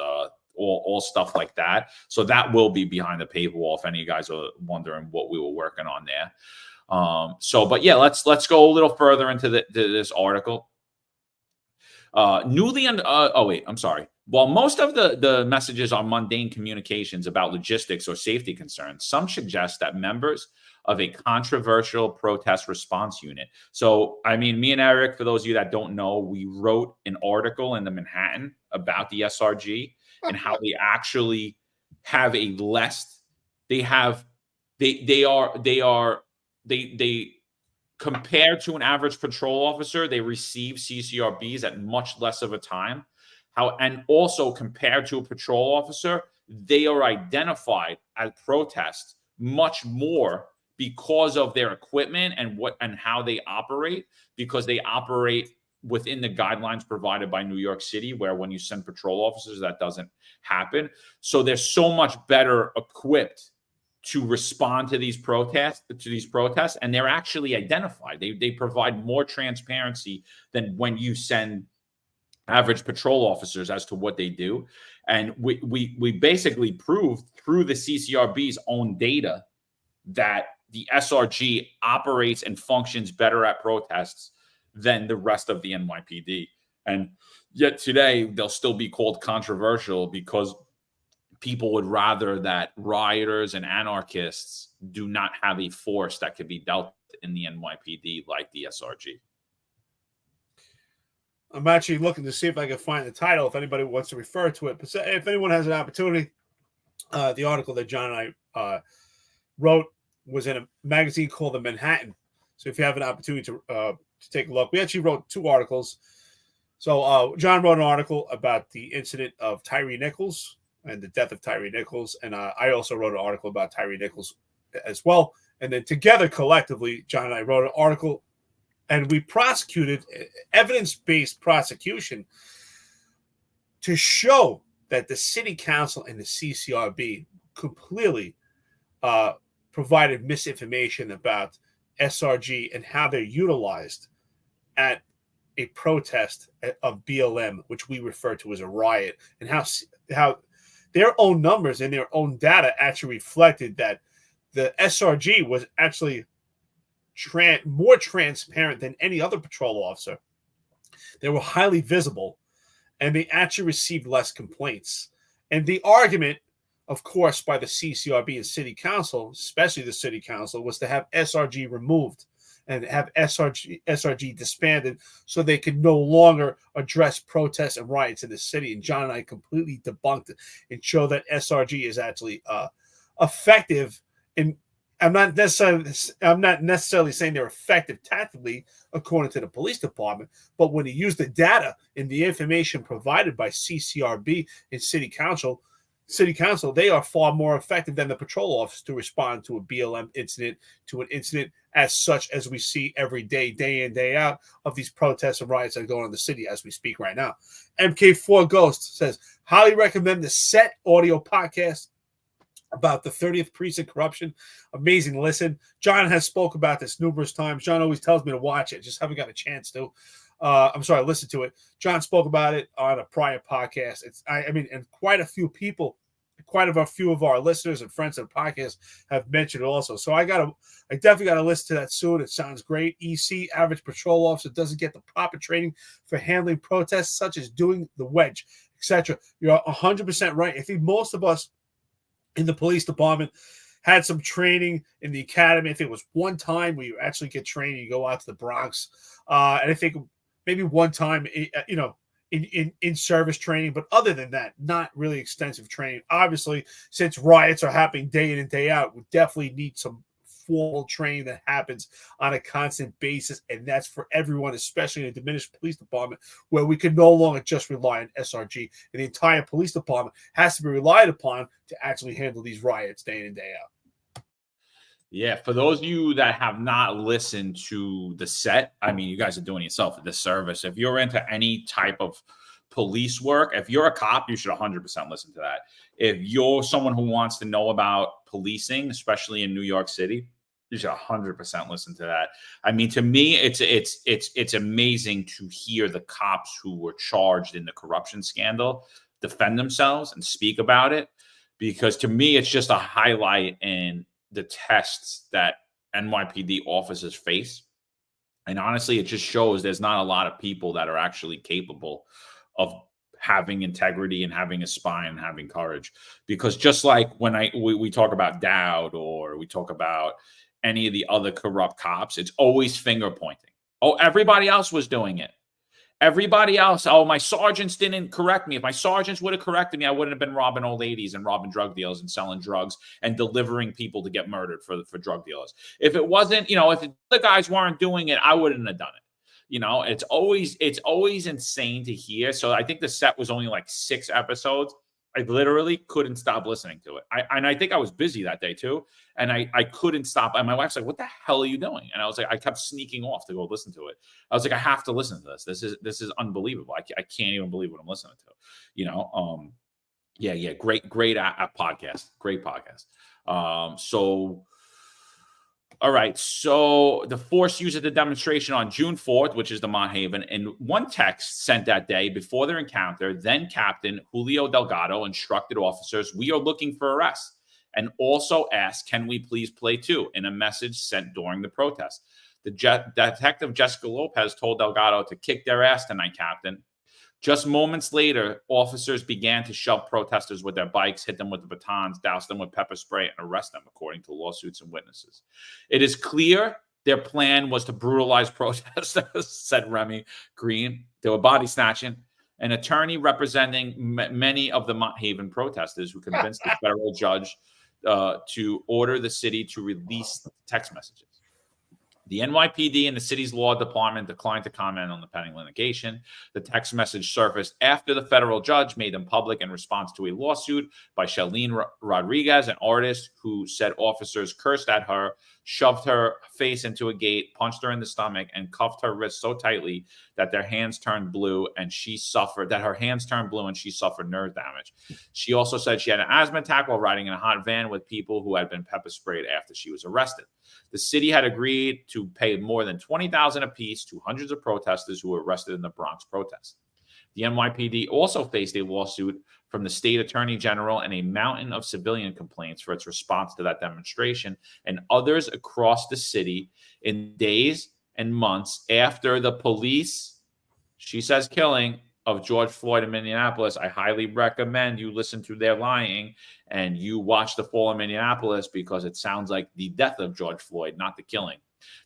all stuff like that. So that will be behind the paywall if any of you guys are wondering what we were working on there. But yeah, let's go a little further into this article. While most of the messages are mundane communications about logistics or safety concerns, some suggest that members of a controversial protest response unit. So, I mean, me and Eric, for those of you that don't know, we wrote an article in the Manhattan about the SRG and how they actually have a less, they have, they compared to an average patrol officer, they receive CCRBs at much less of a time. And also compared to a patrol officer, they are identified as protests much more because of their equipment and how they operate, because they operate within the guidelines provided by New York City, where when you send patrol officers, that doesn't happen. So they're so much better equipped to respond to these protests, and they're actually identified. They provide more transparency than when you send average patrol officers as to what they do. And we basically proved through the CCRB's own data that the SRG operates and functions better at protests than the rest of the NYPD. And yet today they'll still be called controversial because people would rather that rioters and anarchists do not have a force that could be dealt in the NYPD like the SRG. I'm actually looking to see if I can find the title, if anybody wants to refer to it. But if anyone has an opportunity, the article that John and I wrote was in a magazine called The Manhattan. So if you have an opportunity to take a look, we actually wrote 2 articles. So John wrote an article about the incident of Tyree Nichols and the death of Tyree Nichols. And I also wrote an article about Tyree Nichols as well. And then together, collectively, John and I wrote an article, and we prosecuted evidence-based prosecution to show that the city council and the CCRB completely provided misinformation about SRG and how they're utilized at a protest of BLM, which we refer to as a riot, and how their own numbers and their own data actually reflected that the SRG was actually more transparent than any other patrol officer. They were highly visible, and they actually received less complaints. And the argument, of course, by the CCRB and city council, especially the city council, was to have SRG removed and have SRG disbanded so they could no longer address protests and riots in the city. And John and I completely debunked it and show that SRG is actually effective in. I'm not necessarily saying they're effective tactically according to the police department, but when you use the data and the information provided by CCRB and city council, they are far more effective than the patrol office to respond to a BLM incident, to an incident as such as we see every day, day in, day out, of these protests and riots that are going on in the city as we speak right now. MK4 Ghost says, highly recommend the Set audio podcast about the 30th precinct corruption. Amazing listen. John has spoke about this numerous times. John always tells me to watch it. Just haven't got a chance to. Listen to it. John spoke about it on a prior podcast. And quite a few people, quite a few of our listeners and friends of the podcast have mentioned it also. So I definitely got to listen to that soon. It sounds great. EC, average patrol officer, doesn't get the proper training for handling protests, such as doing the wedge, etc. You're 100% right. I think most of us in the police department had some training in the academy. I think it was one time where you actually get trained, you go out to the Bronx. And I think maybe one time, in service training, but other than that, not really extensive training. Obviously, since riots are happening day in and day out, we definitely need some formal training that happens on a constant basis, and that's for everyone, especially in a diminished police department where we can no longer just rely on SRG, and the entire police department has to be relied upon to actually handle these riots day in and day out. Yeah, for those of you that have not listened to the Set, I mean, you guys are doing yourself a disservice. If you're into any type of police work, if you're a cop, you should 100% listen to that. If you're someone who wants to know about policing, especially in New York City, you should 100% listen to that. I mean, to me, it's amazing to hear the cops who were charged in the corruption scandal defend themselves and speak about it, because to me, it's just a highlight in the tests that NYPD officers face. And honestly, it just shows there's not a lot of people that are actually capable of having integrity and having a spine and having courage. Because just like when we talk about Dowd or we talk about any of the other corrupt cops, it's always finger pointing. Oh, everybody else was doing it. Everybody else, oh, my sergeants didn't correct me. If my sergeants would have corrected me, I wouldn't have been robbing old ladies and robbing drug dealers and selling drugs and delivering people to get murdered for drug dealers. If it wasn't, if the guys weren't doing it, I wouldn't have done it. It's always insane to hear. So I think the set was only like 6 episodes. I literally couldn't stop listening to it. I think I was busy that day too. And I couldn't stop. And my wife's like, what the hell are you doing? And I was like, I kept sneaking off to go listen to it. I was like, I have to listen to this. This is unbelievable. I can't even believe what I'm listening to, Yeah. Great podcast. Great podcast. All right. So the force used at the demonstration on June 4th, which is the Mont Haven, and one text sent that day before their encounter, then Captain Julio Delgado instructed officers, we are looking for arrests, and also asked, can we please play too, in a message sent during the protest. The detective Jessica Lopez told Delgado to kick their ass tonight, Captain. Just moments later, officers began to shove protesters with their bikes, hit them with the batons, douse them with pepper spray, and arrest them, according to lawsuits and witnesses. It is clear their plan was to brutalize protesters, said Remy Green. They were body snatching. An attorney representing many of the Mont Haven protesters who convinced the federal judge to order the city to release text messages. The NYPD and the city's law department declined to comment on the pending litigation. The text message surfaced after the federal judge made them public in response to a lawsuit by Shalene Rodriguez, an artist who said officers cursed at her, shoved her face into a gate, punched her in the stomach, and cuffed her wrist so tightly that her hands turned blue and she suffered nerve damage. She also said she had an asthma attack while riding in a hot van with people who had been pepper sprayed after she was arrested. The city had agreed to pay more than $20,000 apiece to hundreds of protesters who were arrested in the Bronx protest. The NYPD also faced a lawsuit from the state attorney general and a mountain of civilian complaints for its response to that demonstration and others across the city in days and months after the police, she says, killing of George Floyd in Minneapolis. I highly recommend you listen to their lying and you watch The Fall of Minneapolis, because it sounds like the death of George Floyd, not the killing.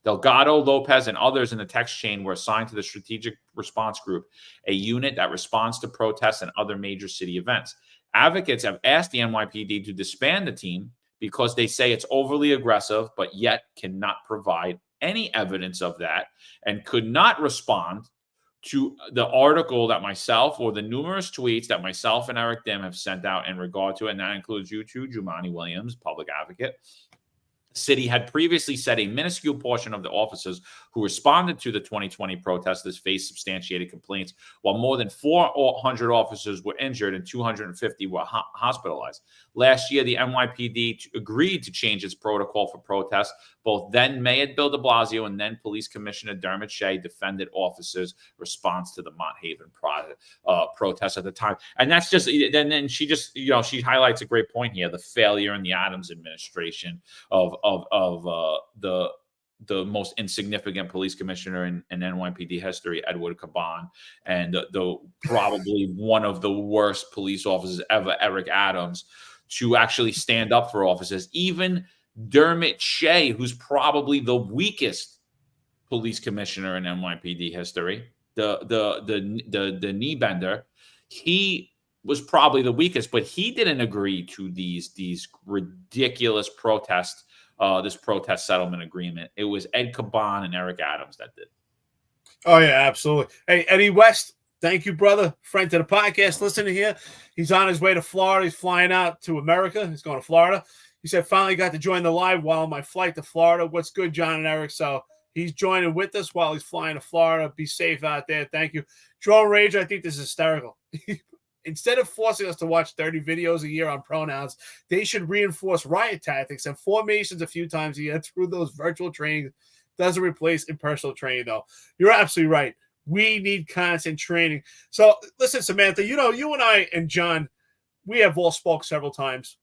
Delgado, Lopez, and others in the text chain were assigned to the Strategic Response Group, a unit that responds to protests and other major city events. Advocates have asked the NYPD to disband the team because they say it's overly aggressive, but yet cannot provide any evidence of that and could not respond to the article that myself or the numerous tweets that myself and Eric Dim have sent out in regard to it, and that includes you too, Jumani Williams, public advocate. The city had previously said a minuscule portion of the officers who responded to the 2020 protesters faced substantiated complaints, while more than 400 officers were injured and 250 were hospitalized. Last year, the NYPD agreed to change its protocol for protests. Both then Mayor Bill de Blasio and then Police Commissioner Dermot Shea defended officers' response to the Mont Haven protest at the time. And that's just, and then she just, she highlights a great point here, the failure in the Adams administration of the most insignificant police commissioner in NYPD history, Edward Caban, and the probably one of the worst police officers ever, Eric Adams, to actually stand up for officers. Even Dermot Shea, who's probably the weakest police commissioner in NYPD history, the knee bender, he was probably the weakest, but he didn't agree to these ridiculous protests. This protest settlement agreement. It was Ed Caban and Eric Adams that did. Oh, yeah, absolutely. Hey, Eddie West, thank you, brother. Friend to the podcast. Listen to here. He's on his way to Florida. He's flying out to America. He's going to Florida. He said, finally got to join the live while on my flight to Florida. What's good, John and Eric? So he's joining with us while he's flying to Florida. Be safe out there. Thank you. Drone Rage, I think this is hysterical. Instead of forcing us to watch 30 videos a year on pronouns, they should reinforce riot tactics and formations a few times a year through those virtual trainings. Doesn't replace in-person training, though. You're absolutely right. We need constant training. So, listen, Samantha, you and I and John, we have all spoke several times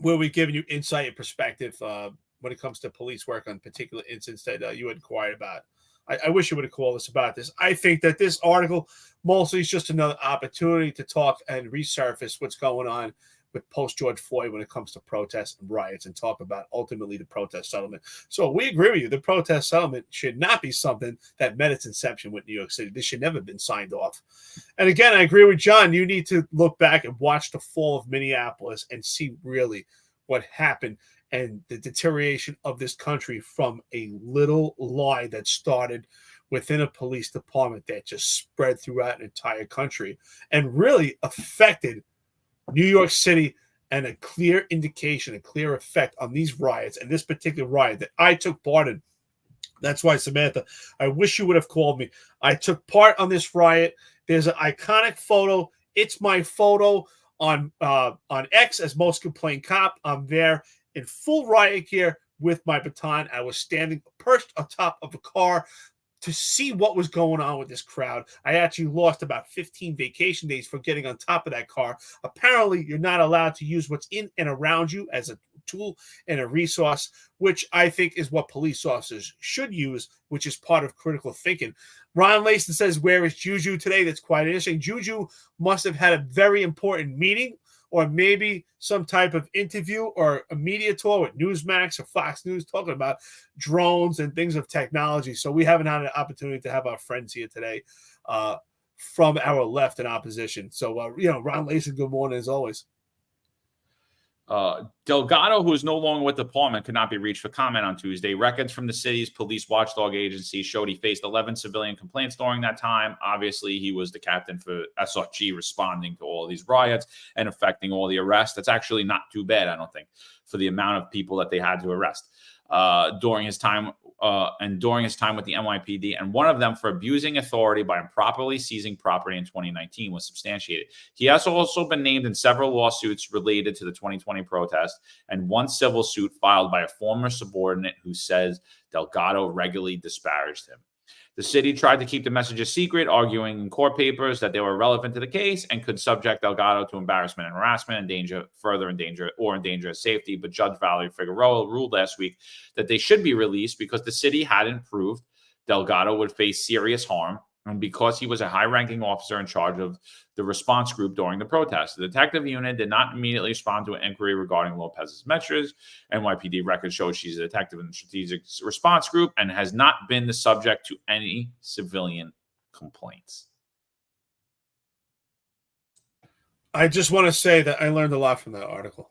where we've given you insight and perspective when it comes to police work on particular incidents that you inquired about. I wish you would have called us about this. I think that this article mostly is just another opportunity to talk and resurface what's going on with post-George Floyd when it comes to protests and riots, and talk about ultimately the protest settlement. So we agree with you. The protest settlement should not be something that met its inception with New York City. This should never have been signed off. And again, I agree with John. You need to look back and watch the fall of Minneapolis and see really what happened and the deterioration of this country from a little lie that started within a police department that just spread throughout an entire country and really affected New York City, and a clear indication, a clear effect on these riots and this particular riot that I took part in. That's why, Samantha, I wish you would have called me. I took part on this riot. There's an iconic photo. It's my photo on X as most complained cop. I'm there in full riot gear with my baton. I was standing perched on top of a car to see what was going on with this crowd. I actually lost about 15 vacation days for getting on top of that car. Apparently, you're not allowed to use what's in and around you as a tool and a resource, which I think is what police officers should use, which is part of critical thinking. Ron Layson says, where is Juju today? That's quite interesting. Juju must have had a very important meeting, or maybe some type of interview or a media tour with Newsmax or Fox News talking about drones and things of technology. So we haven't had an opportunity to have our friends here today from our left in opposition. So, Ron Layson, good morning as always. Delgado, who is no longer with the department, could not be reached for comment on Tuesday. Records from the city's police watchdog agency showed he faced 11 civilian complaints during that time. Obviously, he was the captain for SRG, responding to all these riots and affecting all the arrests. That's actually not too bad, I don't think, for the amount of people that they had to arrest during his time with the NYPD, and one of them for abusing authority by improperly seizing property in 2019 was substantiated. He has also been named in several lawsuits related to the 2020 protest, and one civil suit filed by a former subordinate who says Delgado regularly disparaged him. The city tried to keep the messages secret, arguing in court papers that they were relevant to the case and could subject Delgado to embarrassment and harassment, endanger his safety. But Judge Valerie Figueroa ruled last week that they should be released because the city hadn't proved Delgado would face serious harm, and because he was a high-ranking officer in charge of the response group during the protest. The detective unit did not immediately respond to an inquiry regarding Lopez's measures. NYPD records show she's a detective in the strategic response group and has not been the subject to any civilian complaints. I just want to say that I learned a lot from that article.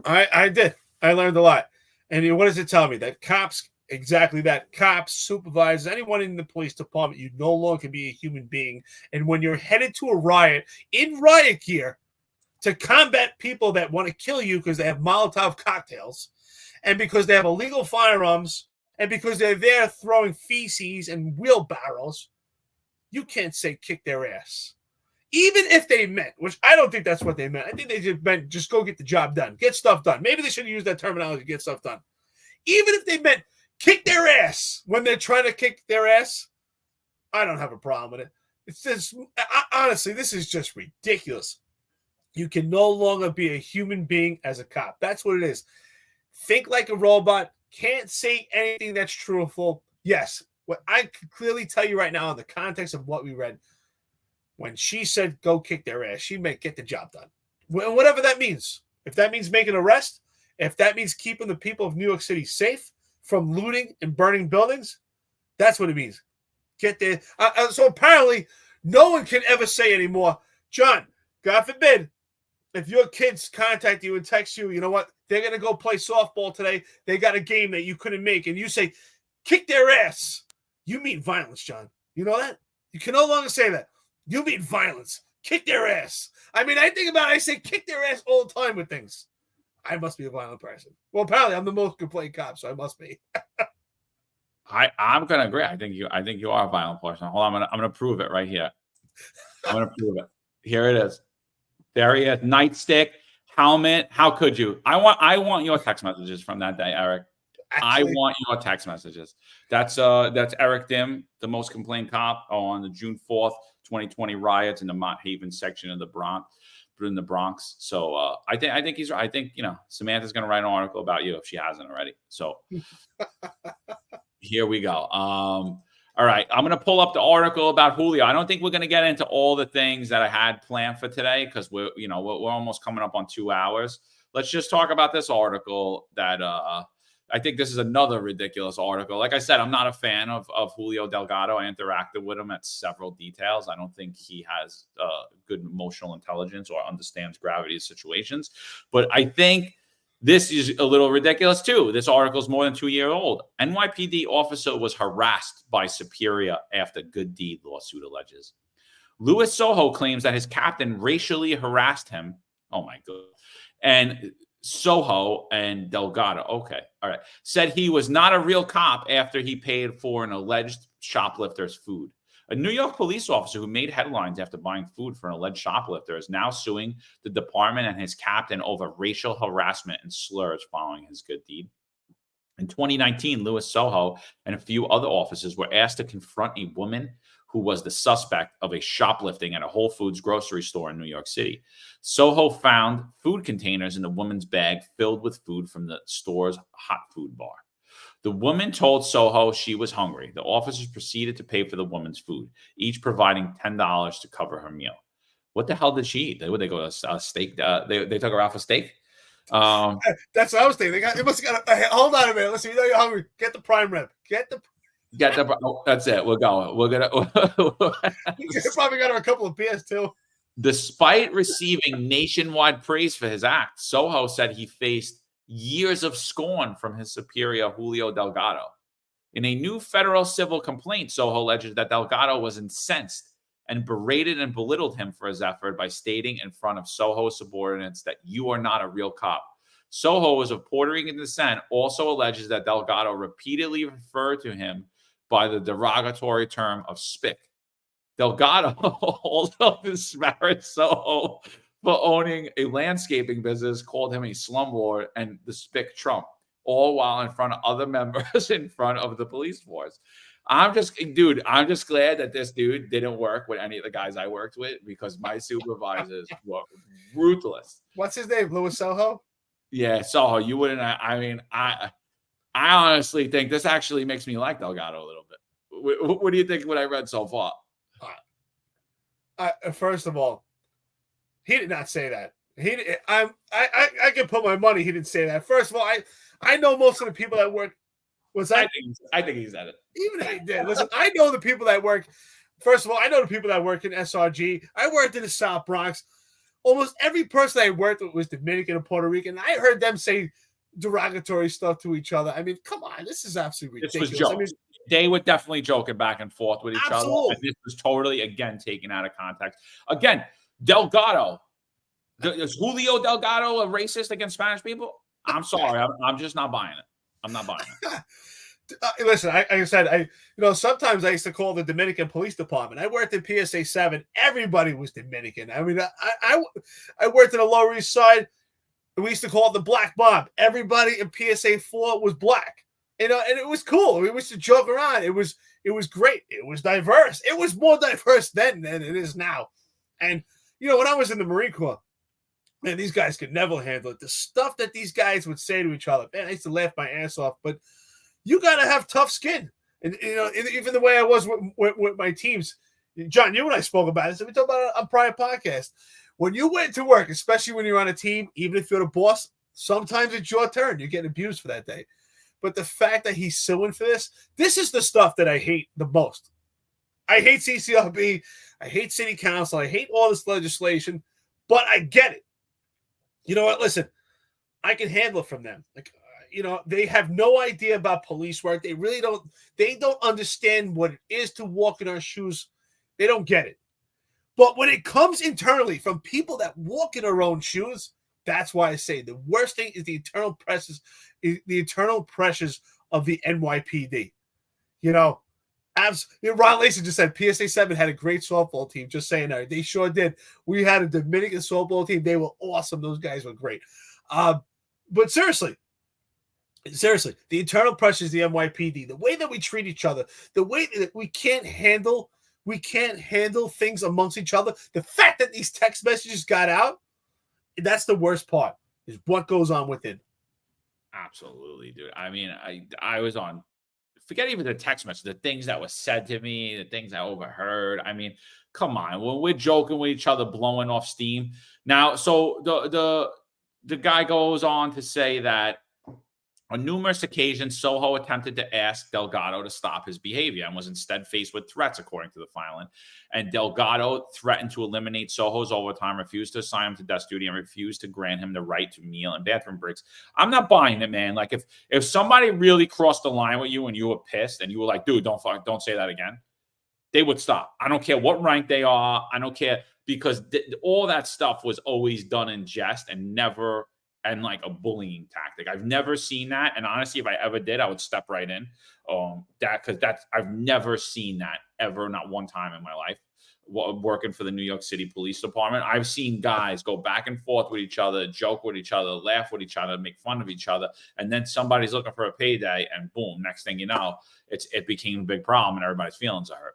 I did. I learned a lot. And what does it tell me? That cops, exactly that, cops, supervisors, anyone in the police department, you no longer can be a human being. And when you're headed to a riot in riot gear to combat people that want to kill you because they have Molotov cocktails and because they have illegal firearms and because they're there throwing feces and wheelbarrows, you can't say kick their ass. Even if they meant, which I don't think that's what they meant. I think they just meant just go get the job done, get stuff done. Maybe they should have used that terminology, get stuff done. Even if they meant kick their ass when they're trying to kick their ass, I don't have a problem with it. It's just, honestly, this is just ridiculous. You can no longer be a human being as a cop. That's what it is. Think like a robot. Can't say anything that's truthful. Yes, what I can clearly tell you right now in the context of what we read, when she said go kick their ass, she meant get the job done. Whatever that means. If that means making an arrest, if that means keeping the people of New York City safe from looting and burning buildings, that's what it means. Get there. So apparently, no one can ever say anymore, John, God forbid, if your kids contact you and text you, you know what, they're going to go play softball today. They got a game that you couldn't make. And you say, kick their ass. You mean violence, John. You know that? You can no longer say that. You mean violence. Kick their ass. I mean, I think about it. I say kick their ass all the time with things. I must be a violent person. Well, apparently I'm the most complaint cop, so I must be. I'm gonna agree. I think you are a violent person. Hold on, I'm gonna prove it right here. I'm gonna prove it. Here it is. There he is. Nightstick, helmet. How could you? I want your text messages from that day, Eric. Actually, I want your text messages. That's Eric Dim, the most complained cop on the June 4th, 2020 riots in the Mott Haven section of the Bronx. In the Bronx. So I think he's right. I think, Samantha's going to write an article about you if she hasn't already. So here we go. All All right, I'm going to pull up the article about Julio. I don't think we're going to get into all the things that I had planned for today because we're almost coming up on 2 hours. Let's just talk about this article that I think this is another ridiculous article. Like I said, I'm not a fan of Julio Delgado. I interacted with him at several details. I don't think he has good emotional intelligence or understands gravity of situations. But I think this is a little ridiculous, too. This article is more than 2 years old. NYPD officer was harassed by superior after good deed, lawsuit alleges. Louis Soho claims that his captain racially harassed him. Oh, my God. And Soho and Delgado, okay, all right, said he was not a real cop after he paid for an alleged shoplifter's food. A New York police officer who made headlines after buying food for an alleged shoplifter is now suing the department and his captain over racial harassment and slurs following his good deed. In 2019, Louis Soho and a few other officers were asked to confront a woman who was the suspect of a shoplifting at a Whole Foods grocery store in New York City. Soho found food containers in the woman's bag filled with food from the store's hot food bar. The woman told Soho she was hungry. The officers proceeded to pay for the woman's food, each providing $10 to cover her meal. What the hell did she eat? Would they go to a steak? They took her out for steak? That's what I was thinking. They must have got. Hold on a minute. Listen, you know you're hungry. Get the prime rib. That's it. We're going. We're gonna. You probably got her a couple of beers too. Despite receiving nationwide praise for his act, Soho said he faced years of scorn from his superior, Julio Delgado. In a new federal civil complaint, Soho alleges that Delgado was incensed and berated and belittled him for his effort by stating in front of Soho's subordinates that you are not a real cop. Soho, was of Puerto Rican descent, also alleges that Delgado repeatedly referred to him by the derogatory term of spick. Delgado also disparaged Soho for owning a landscaping business, called him a slumlord and the spick Trump, all while in front of other members in front of the police force. I'm just glad that this dude didn't work with any of the guys I worked with because my supervisors were ruthless. What's his name? Louis Soho? Yeah, Soho. You wouldn't. I mean, I honestly think this actually makes me like Delgado a little bit. What do you think? What I read so far? First of all, he did not say that. I can put my money he didn't say that. First of all, I know most of the people that work. I think he said it. Even if he did. Listen, I know the people that work. First of all, I know the people that work in SRG. I worked in the South Bronx. Almost every person I worked with was Dominican and Puerto Rican. I heard them say derogatory stuff to each other. I mean, come on, this is absolutely ridiculous. This was jokes. I mean, they were definitely joking back and forth with each absolutely. other. And this was totally, again, taken out of context. Again, Delgado. Is Julio Delgado a racist against Spanish people? I'm sorry. I'm just not buying it. I'm not buying it. Listen, like I said, sometimes I used to call the Dominican Police Department. I worked in PSA 7. Everybody was Dominican. I mean, I worked in the Lower East Side. We used to call it the Black Mob. Everybody in PSA 4 was black. And it was cool. We used to joke around. It was great. It was diverse. It was more diverse then than it is now. And, when I was in the Marine Corps, man, these guys could never handle it. The stuff that these guys would say to each other, man, I used to laugh my ass off. But you got to have tough skin. And, even the way I was with my teams, John, you and I spoke about this. And we talked about it on prior podcasts. When you went to work, especially when you're on a team, even if you're the boss, sometimes it's your turn. You're getting abused for that day. But the fact that he's suing for this is the stuff that I hate the most. I hate CCRB. I hate city council. I hate all this legislation. But I get it. You know what? Listen, I can handle it from them. Like, they have no idea about police work. They really don't. They don't understand what it is to walk in our shoes. They don't get it. But when it comes internally from people that walk in our own shoes, that's why I say the worst thing is the eternal pressures of the NYPD. Ron Lacey just said PSA 7 had a great softball team. Just saying that. They sure did. We had a Dominican softball team. They were awesome. Those guys were great. But seriously, the eternal pressures of the NYPD, the way that we treat each other, the way that we can't handle things amongst each other. The fact that these text messages got out, that's the worst part, is what goes on within. Absolutely, dude. I mean, I was on forget even the text message, the things that were said to me, the things I overheard. I mean, come on, when we're joking with each other, blowing off steam. Now, so the guy goes on to say that on numerous occasions, Soho attempted to ask Delgado to stop his behavior and was instead faced with threats, according to the filing. And Delgado threatened to eliminate Soho's overtime, refused to assign him to desk duty, and refused to grant him the right to meal and bathroom breaks. I'm not buying it, man. Like if somebody really crossed the line with you and you were pissed and you were like, dude, don't say that again, they would stop. I don't care what rank they are. I don't care, because all that stuff was always done in jest and never and like a bullying tactic. I've never seen that. And honestly, if I ever did, I would step right in. I've never seen that ever, not one time in my life. Working for the New York City Police Department, I've seen guys go back and forth with each other, joke with each other, laugh with each other, make fun of each other, and then somebody's looking for a payday, and boom, next thing you know, it became a big problem, and everybody's feelings are hurt.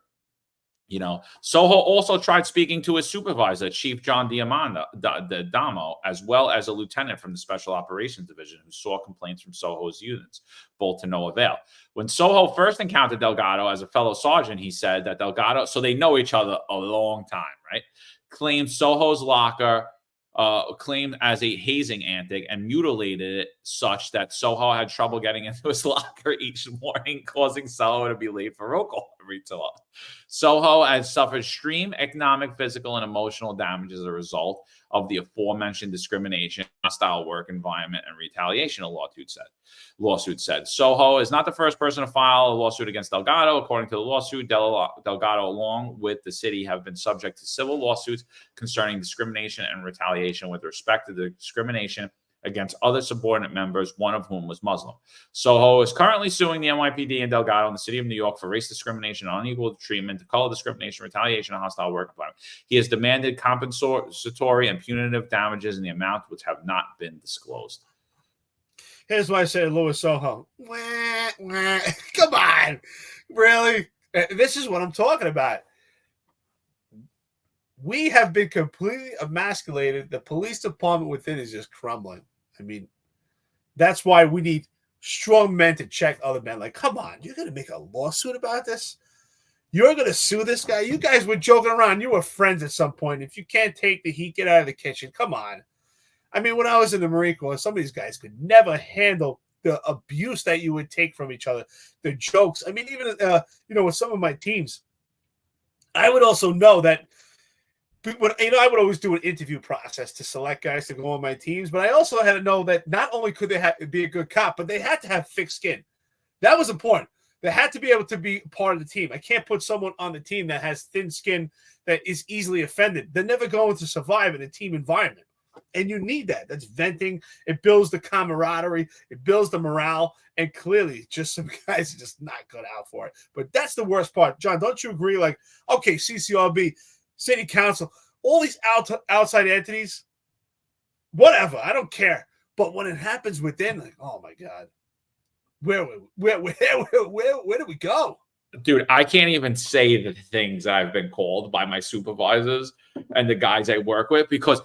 You know, Soho also tried speaking to his supervisor, Chief John D'Adamo, as well as a lieutenant from the Special Operations Division, who saw complaints from Soho's units, both to no avail. When Soho first encountered Delgado as a fellow sergeant, he said that Delgado, so they know each other a long time, right? Claimed Soho's locker claimed as a hazing antic and mutilated it such that Soho had trouble getting into his locker each morning, causing Soho to be late for roll call every so often. Soho has suffered extreme economic, physical, and emotional damage as a result of the aforementioned discrimination, hostile work environment, and retaliation, a lawsuit said. Soho is not the first person to file a lawsuit against Delgado. According to the lawsuit, Delgado, along with the city, have been subject to civil lawsuits concerning discrimination and retaliation with respect to the discrimination against other subordinate members, one of whom was Muslim. Soho is currently suing the NYPD and Delgado in the city of New York for race discrimination, unequal treatment, color discrimination, retaliation, and hostile work environment. He has demanded compensatory and punitive damages in the amount which have not been disclosed. Here's why I say Louis Soho. Come on. Really? This is what I'm talking about. We have been completely emasculated. The police department within is just crumbling. I mean, that's why we need strong men to check other men. Like, come on, you're going to make a lawsuit about this? You're going to sue this guy? You guys were joking around. You were friends at some point. If you can't take the heat, get out of the kitchen. Come on. I mean, when I was in the Marine Corps, some of these guys could never handle the abuse that you would take from each other, the jokes. I mean, even, with some of my teams, I would also know that I would always do an interview process to select guys to go on my teams, but I also had to know that not only could they be a good cop, but they had to have thick skin. That was important. They had to be able to be part of the team. I can't put someone on the team that has thin skin, that is easily offended. They're never going to survive in a team environment. And you need that. That's venting. It builds the camaraderie. It builds the morale. And clearly, just some guys are just not cut out for it. But that's the worst part. John, don't you agree? Like, okay, CCRB, City Council, all these outside entities, whatever, I don't care. But when it happens within, like, oh my God, where do we go? Dude, I can't even say the things I've been called by my supervisors and the guys I work with, because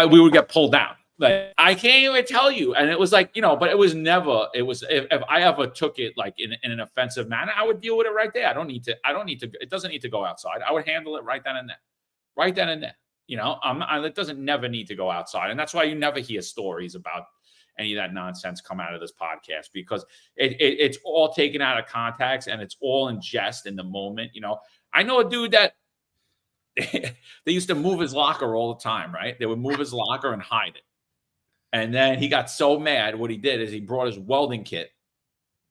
we would get pulled down. Like, I can't even tell you. And it was like, but it was never, if I ever took it like in an offensive manner, I would deal with it right there. I don't need to, it doesn't need to go outside. I would handle it right then and there. Right then and there. It doesn't never need to go outside. And that's why you never hear stories about any of that nonsense come out of this podcast, because it's all taken out of context and it's all in jest in the moment. I know a dude that they used to move his locker all the time, right? They would move his locker and hide it. And then he got so mad. What he did is he brought his welding kit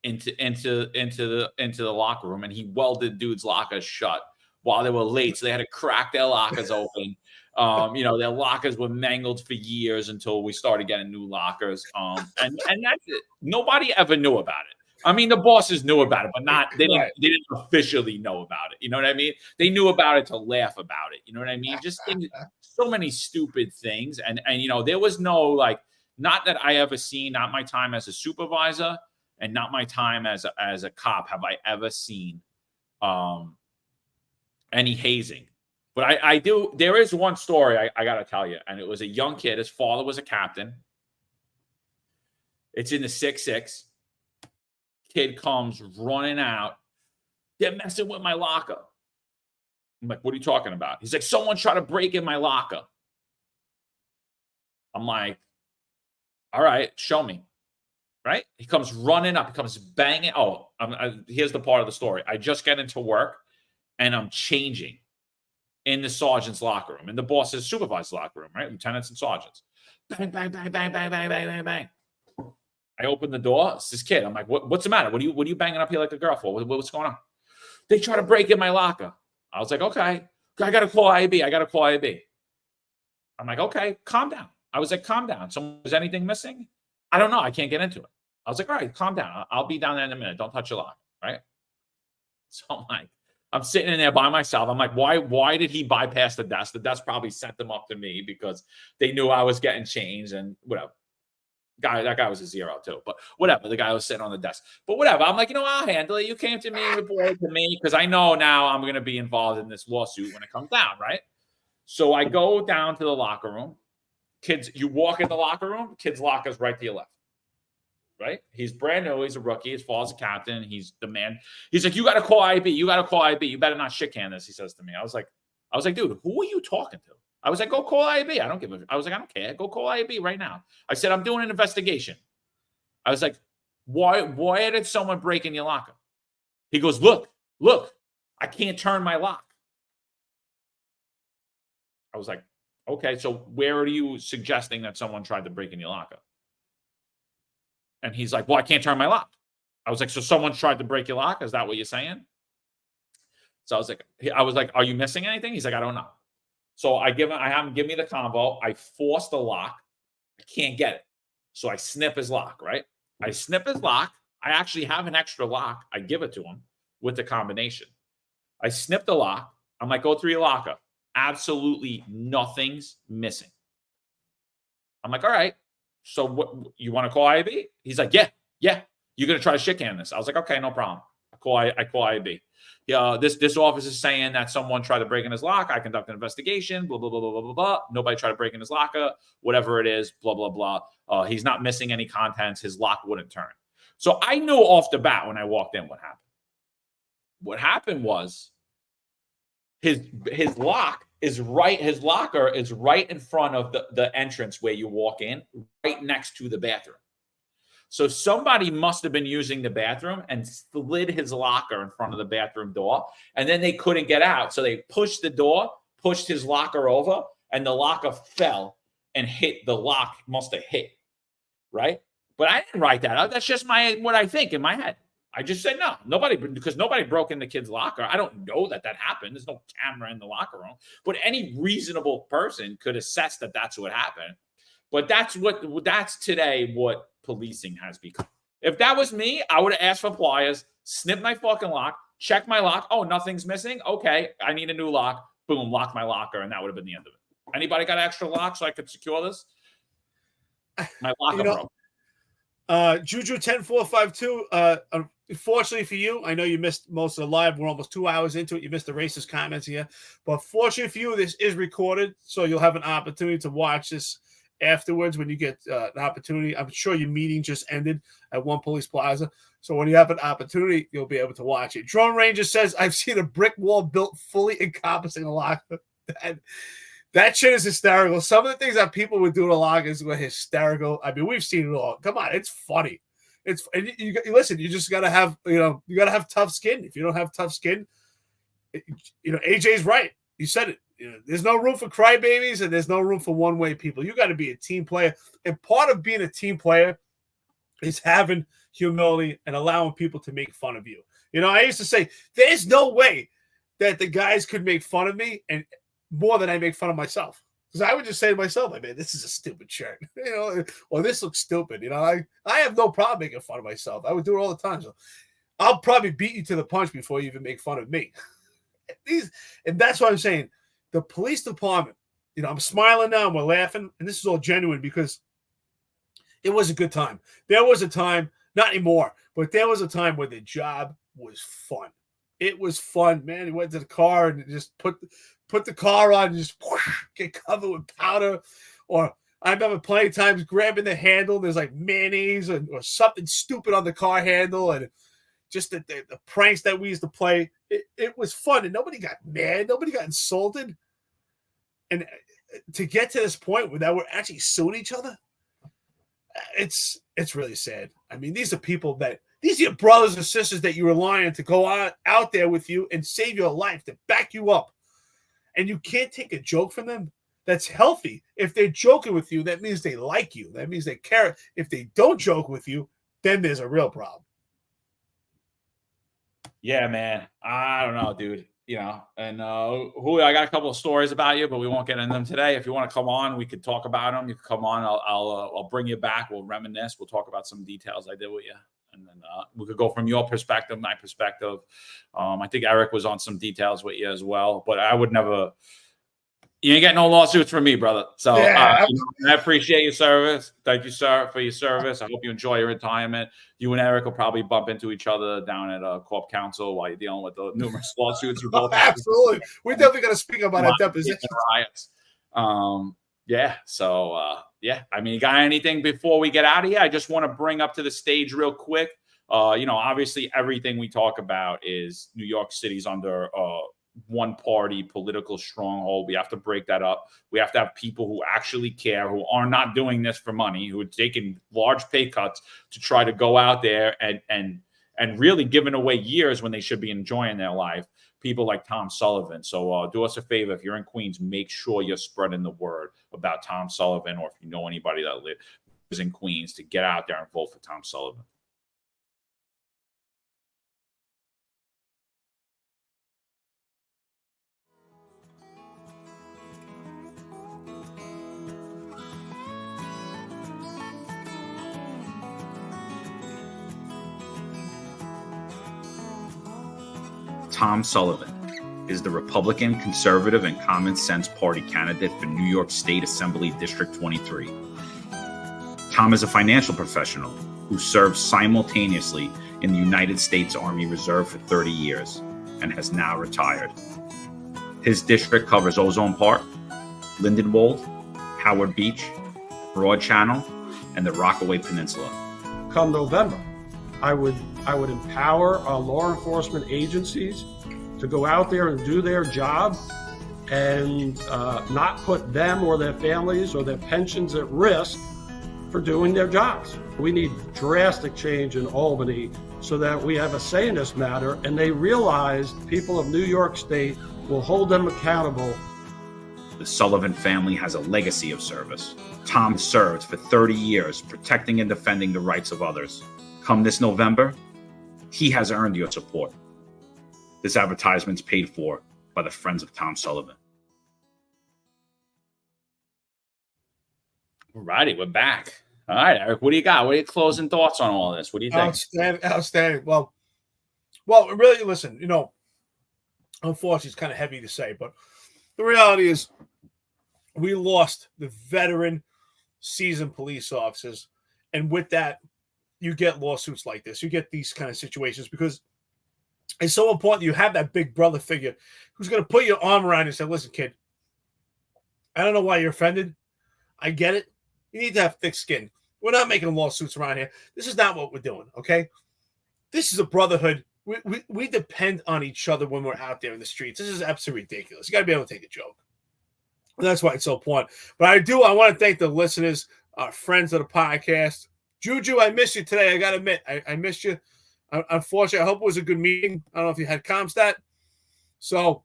into the locker room, and he welded dude's locker shut while they were late. So they had to crack their lockers open. Their lockers were mangled for years until we started getting new lockers. And that's it. Nobody ever knew about it. I mean, the bosses knew about it, but they didn't officially know about it. You know what I mean? They knew about it to laugh about it. You know what I mean? Just so many stupid things. And there was no, not that I ever seen, not my time as a supervisor and not my time as a cop have I ever seen any hazing. But I do. There is one story I got to tell you, and it was a young kid. His father was a captain. It's in the 6-6. Kid comes running out. They're messing with my locker. I'm like, what are you talking about? He's like, someone tried to break in my locker. I'm like, all right, show me. Right? He comes running up. He comes banging. Oh, here's the part of the story. I just get into work and I'm changing in the sergeant's locker room, in the boss's supervisor's locker room, right? Lieutenants and sergeants. Bang, bang, bang, bang, bang, bang, bang, bang, bang. I open the door. It's this kid. I'm like, what's the matter? What are you banging up here like a girl for? What's going on? They try to break in my locker. I was like, okay. I got to call IAB. I'm like, okay, calm down. I was like, calm down. Is anything missing? I don't know. I can't get into it. I was like, all right, calm down. I'll be down there in a minute. Don't touch your locker, right? So I'm sitting in there by myself. I'm like, why did he bypass the desk? The desk probably sent them up to me because they knew I was getting changed and whatever. That guy was a zero too, but whatever. The guy was sitting on the desk, but whatever. I'm like, I'll handle it. You came to me, reported to me because I know now I'm going to be involved in this lawsuit when it comes down, right? So I go down to the locker room. Kids, you walk in the locker room, kid's locker's right to your left. Right? He's brand new. He's a rookie. His father's a captain. He's the man. He's like, you got to call IB. You better not shit can this, he says to me. I was like, dude, who are you talking to? I was like, go call IB. I don't care. Go call IB right now. I said, I'm doing an investigation. I was like, why did someone break in your locker? He goes, look, I can't turn my lock. I was like, okay, so where are you suggesting that someone tried to break in your locker? And he's like, well, I can't turn my lock. I was like, so someone tried to break your lock? Is that what you're saying? So I was like, are you missing anything? He's like, I don't know. So I have him give me the convo. I force the lock. I can't get it. So I snip his lock, right? I snip his lock. I actually have an extra lock. I give it to him with the combination. I snip the lock. I'm like, go through your locker. Absolutely nothing's missing. I'm like, all right. So what, you want to call IAB? He's like, yeah. You're going to try to shit can this. I was like, okay, no problem. I call IAB. Yeah, this officer is saying that someone tried to break in his lock. I conduct an investigation, blah, blah, blah, blah, blah, blah. Nobody tried to break in his locker, whatever it is, blah, blah, blah. He's not missing any contents. His lock wouldn't turn. So I knew off the bat when I walked in what happened. What happened was his lock is right. His locker is right in front of the entrance where you walk in, right next to the bathroom. So somebody must have been using the bathroom and slid his locker in front of the bathroom door, and then they couldn't get out. So they pushed the door, pushed his locker over, and the locker fell and hit the lock. Must have hit, right? But I didn't write that out. That's just what I think in my head. I just said because nobody broke in the kid's locker. I don't know that happened. There's no camera in the locker room, but any reasonable person could assess that that's what happened. But that's today what policing has become. If that was me, I would have asked for pliers, snip my fucking lock, check my lock. Oh, nothing's missing. Okay, I need a new lock. Boom, lock my locker, and that would have been the end of it. Anybody got an extra lock so I could secure this? My locker broke. Juju 10452. Unfortunately for you, I know you missed most of the live. We're almost 2 hours into it. You missed the racist comments here, but fortunately for you, this is recorded, so you'll have an opportunity to watch this afterwards when you get an opportunity. I'm sure your meeting just ended at One Police Plaza, so when you have an opportunity, you'll be able to watch it. Drone Ranger says, I've seen a brick wall built fully encompassing a locker. That shit is hysterical. Some of the things that people would do to lockers were hysterical. I mean, we've seen it all. Come on, it's funny. Listen, you just gotta have, you gotta have tough skin. If you don't have tough skin, AJ's right. You said it. There's no room for crybabies and there's no room for one-way people. You got to be a team player. And part of being a team player is having humility and allowing people to make fun of you. I used to say, there's no way that the guys could make fun of me and more than I make fun of myself. Because I would just say to myself, man, this is a stupid shirt. Or this looks stupid. I have no problem making fun of myself. I would do it all the time. So I'll probably beat you to the punch before you even make fun of me. And that's what I'm saying. The police department, I'm smiling now and we're laughing, and this is all genuine because it was a good time. There was a time, not anymore, but there was a time where the job was fun. It was fun, man. He went to the car and just put the car on and just get covered with powder, or I remember plenty of times grabbing the handle. There's like mayonnaise or something stupid on the car handle, and just the pranks that we used to play. It was fun, and nobody got mad. Nobody got insulted. And to get to this point where that we're actually suing each other, it's really sad. I mean, these are your brothers and sisters that you rely on to go out there with you and save your life, to back you up. And you can't take a joke from them. That's healthy. If they're joking with you, that means they like you. That means they care. If they don't joke with you, then there's a real problem. Yeah, man. I don't know, dude. And Julio, I got a couple of stories about you, but we won't get into them today. If you want to come on, we could talk about them. You can come on. I'll bring you back. We'll reminisce. We'll talk about some details I did with you, and then we could go from your perspective, my perspective. I think Eric was on some details with you as well, but I would never. You ain't getting no lawsuits from me, brother. So I appreciate your service. Thank you, sir, for your service. I hope you enjoy your retirement. You and Eric will probably bump into each other down at Corp Council while you're dealing with the numerous lawsuits you both have. Absolutely. We're definitely going to speak about our deposition. Riots. Yeah. So, I mean, you got anything before we get out of here? I just want to bring up to the stage real quick. Obviously everything we talk about is New York City's under one party political stronghold. We have to break that up. We have to have people who actually care, who are not doing this for money, who are taking large pay cuts to try to go out there and really giving away years when they should be enjoying their life. People like Tom Sullivan. So do us a favor. If you're in Queens, make sure you're spreading the word about Tom Sullivan, or if you know anybody that lives in Queens, to get out there and vote for Tom Sullivan. Tom Sullivan is the Republican, Conservative, and Common Sense Party candidate for New York State Assembly District 23. Tom is a financial professional who served simultaneously in the United States Army Reserve for 30 years and has now retired. His district covers Ozone Park, Lindenwold, Howard Beach, Broad Channel, and the Rockaway Peninsula. Come November, I would empower our law enforcement agencies to go out there and do their job and not put them or their families or their pensions at risk for doing their jobs. We need drastic change in Albany so that we have a say in this matter, and they realize people of New York State will hold them accountable. The Sullivan family has a legacy of service. Tom served for 30 years protecting and defending the rights of others. Come this November, he has earned your support. This advertisement's paid for by the Friends of Tom Sullivan. All righty, we're back. All right, Eric, what do you got? What are your closing thoughts on all this? What do you think? Outstanding. Well, really, listen, unfortunately, it's kind of heavy to say, but the reality is we lost the veteran, seasoned police officers. And with that, you get lawsuits like this. You get these kind of situations because it's so important you have that big brother figure who's going to put your arm around you and say, listen, kid, I don't know why you're offended. I get it. You need to have thick skin. We're not making lawsuits around here. This is not what we're doing, okay? This is a brotherhood. We depend on each other when we're out there in the streets. This is absolutely ridiculous. You got to be able to take a joke. And that's why it's so important. But I want to thank the listeners, our friends of the podcast. Juju, I missed you today. I got to admit, I missed you. Unfortunately, I hope it was a good meeting. I don't know if you had Comstat. So,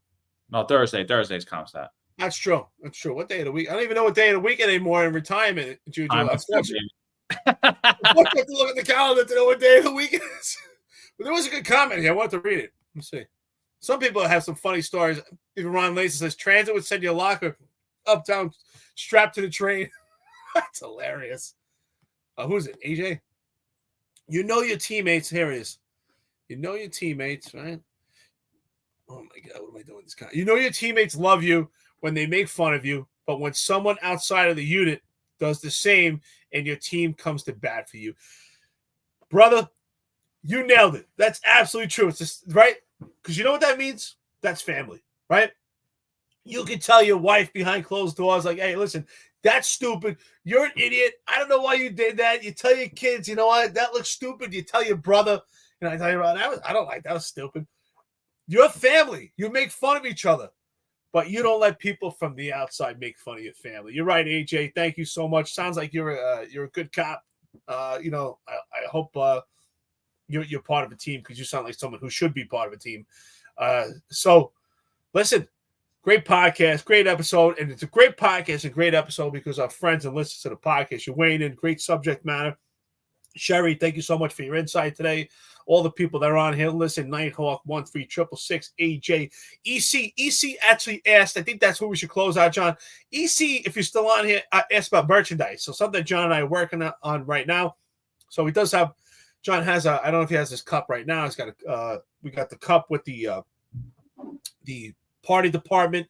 No, Thursday's Comstat. That's true. What day of the week? I don't even know what day of the week anymore in retirement, Juju. I have to look at the calendar to know what day of the week it is. But there was a good comment here. I want to read it. Let's see. Some people have some funny stories. Even Ron Lacy says, transit would send your locker uptown strapped to the train. That's hilarious. Who's it? AJ? You know your teammates. Here it is. You know your teammates, right? Oh, my God. What am I doing this guy? You know your teammates love you when they make fun of you, but when someone outside of the unit does the same and your team comes to bat for you. Brother, you nailed it. That's absolutely true. It's just, right? Because you know what that means? That's family, right? You can tell your wife behind closed doors, like, hey, listen, That's stupid. You're an idiot. I don't know why you did that. You tell your kids, you know what? That looks stupid. You tell your brother, I tell your brother, I don't like that. Was stupid. You're family. You make fun of each other, but you don't let people from the outside make fun of your family. You're right, AJ. Thank you so much. Sounds like you're a good cop. I hope you're part of a team, because you sound like someone who should be part of a team. So listen, great podcast, great episode. And it's a great podcast and great episode because our friends and listeners to the podcast, you're weighing in, great subject matter. Sherry, thank you so much for your insight today. All the people that are on here, listen, Nighthawk, 13666, AJ, EC actually asked, I think that's where we should close out, John. EC, if you're still on here, asked about merchandise. So something John and I are working on right now. So he does have, John has I don't know if he has his cup right now. He's got we got the cup with the party department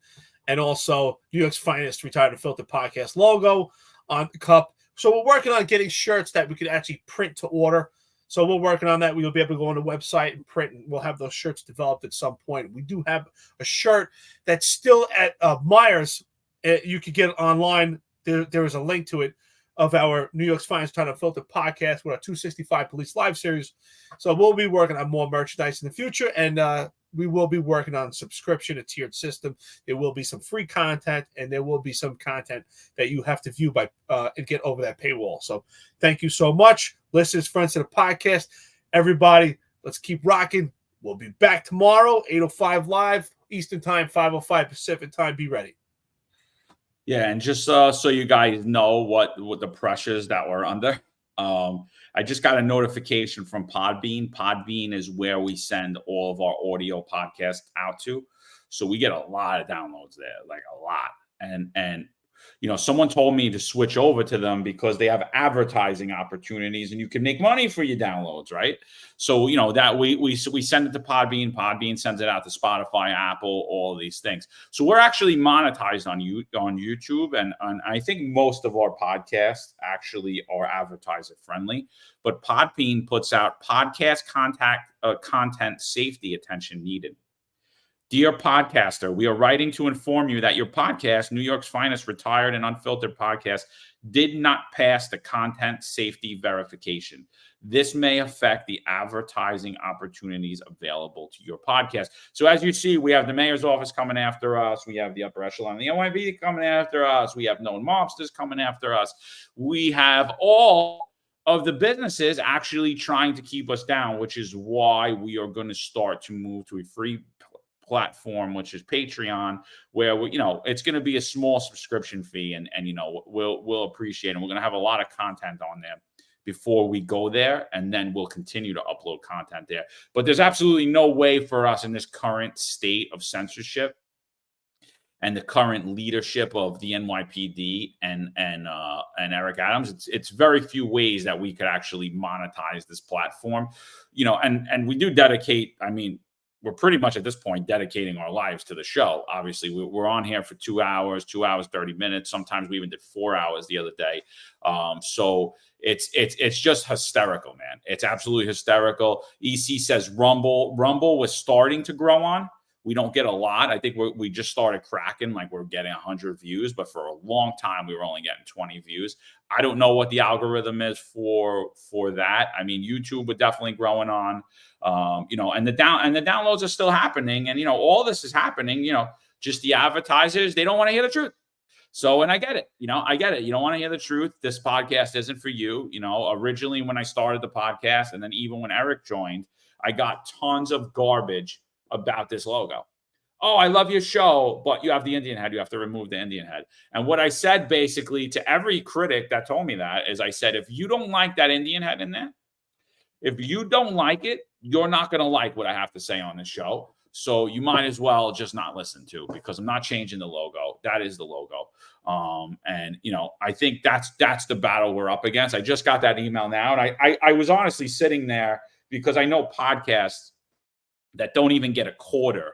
and also New York's Finest Retired Unfiltered Podcast logo on the cup. So we're working on getting shirts that we could actually print to order. So we're working on that. We'll be able to go on the website and print, and we'll have those shirts developed at some point. We do have a shirt that's still at Myers. You could get it online. There is a link to it of our New York's Finest Retired Unfiltered Podcast with our 265 Police Live series. So we'll be working on more merchandise in the future, and we will be working on subscription, a tiered system. There will be some free content, and there will be some content that you have to view by and get over that paywall. So thank you so much, listeners, friends to the podcast. Everybody, let's keep rocking. We'll be back tomorrow, 8:05 live, Eastern Time, 5:05 Pacific Time. Be ready. Yeah, and just so you guys know what the pressures that we're under, I just got a notification from Podbean. Podbean is where we send all of our audio podcasts out to. So we get a lot of downloads there, like a lot. And someone told me to switch over to them because they have advertising opportunities and you can make money for your downloads, right? So, that we send it to Podbean. Podbean sends it out to Spotify, Apple, all of these things. So we're actually monetized on YouTube. And I think most of our podcasts actually are advertiser friendly. But Podbean puts out podcast content safety attention needed. Dear podcaster, we are writing to inform you that your podcast, New York's Finest Retired and Unfiltered Podcast, did not pass the content safety verification. This may affect the advertising opportunities available to your podcast. So as you see, we have the mayor's office coming after us. We have the upper echelon of the NYPD coming after us. We have known mobsters coming after us. We have all of the businesses actually trying to keep us down, which is why we are going to start to move to a free platform, which is Patreon, where it's going to be a small subscription fee, and we'll appreciate it. We're going to have a lot of content on there before we go there, and then we'll continue to upload content there. But there's absolutely no way for us in this current state of censorship and the current leadership of the NYPD and Eric Adams, it's very few ways that we could actually monetize this platform, and we do dedicate. I mean, we're pretty much at this point dedicating our lives to the show. Obviously, we're on here for 2 hours, 30 minutes. Sometimes we even did 4 hours the other day. So it's just hysterical, man. It's absolutely hysterical. EC says Rumble was starting to grow on. We don't get a lot. I think we just started cracking, like we're getting 100 views, but for a long time we were only getting 20 views. I don't know what the algorithm is for that. I mean, YouTube we're definitely growing on, and the downloads are still happening, and all this is happening. Just the advertisers, they don't want to hear the truth. So, and I get it. I get it. You don't want to hear the truth. This podcast isn't for you. Originally when I started the podcast, and then even when Eric joined, I got tons of garbage about this logo. Oh, I love your show, but you have the Indian head. You have to remove the Indian head. And what I said basically to every critic that told me that is I said, if you don't like that Indian head in there, if you don't like it, you're not going to like what I have to say on this show. So you might as well just not listen to, because I'm not changing the logo. That is the logo. And I think that's the battle we're up against. I just got that email now. And I was honestly sitting there because I know podcasts that don't even get a quarter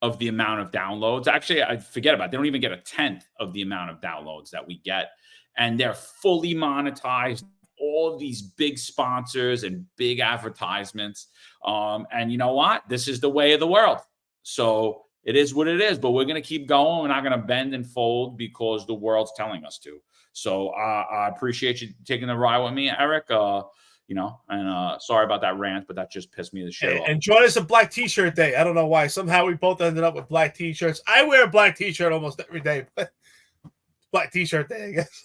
of the amount of downloads. Actually, I forget about it. They don't even get a tenth of the amount of downloads that we get. And they're fully monetized, all of these big sponsors and big advertisements. And you know what? This is the way of the world. So It is what it is, but we're going to keep going. We're not going to bend and fold because the world's telling us to. So I appreciate you taking the ride with me, Eric. And sorry about that rant, but that just pissed me the shit off. And join us at Black T-Shirt Day. I don't know why. Somehow we both ended up with black T-shirts. I wear a black T-shirt almost every day. But Black T-Shirt Day, I guess.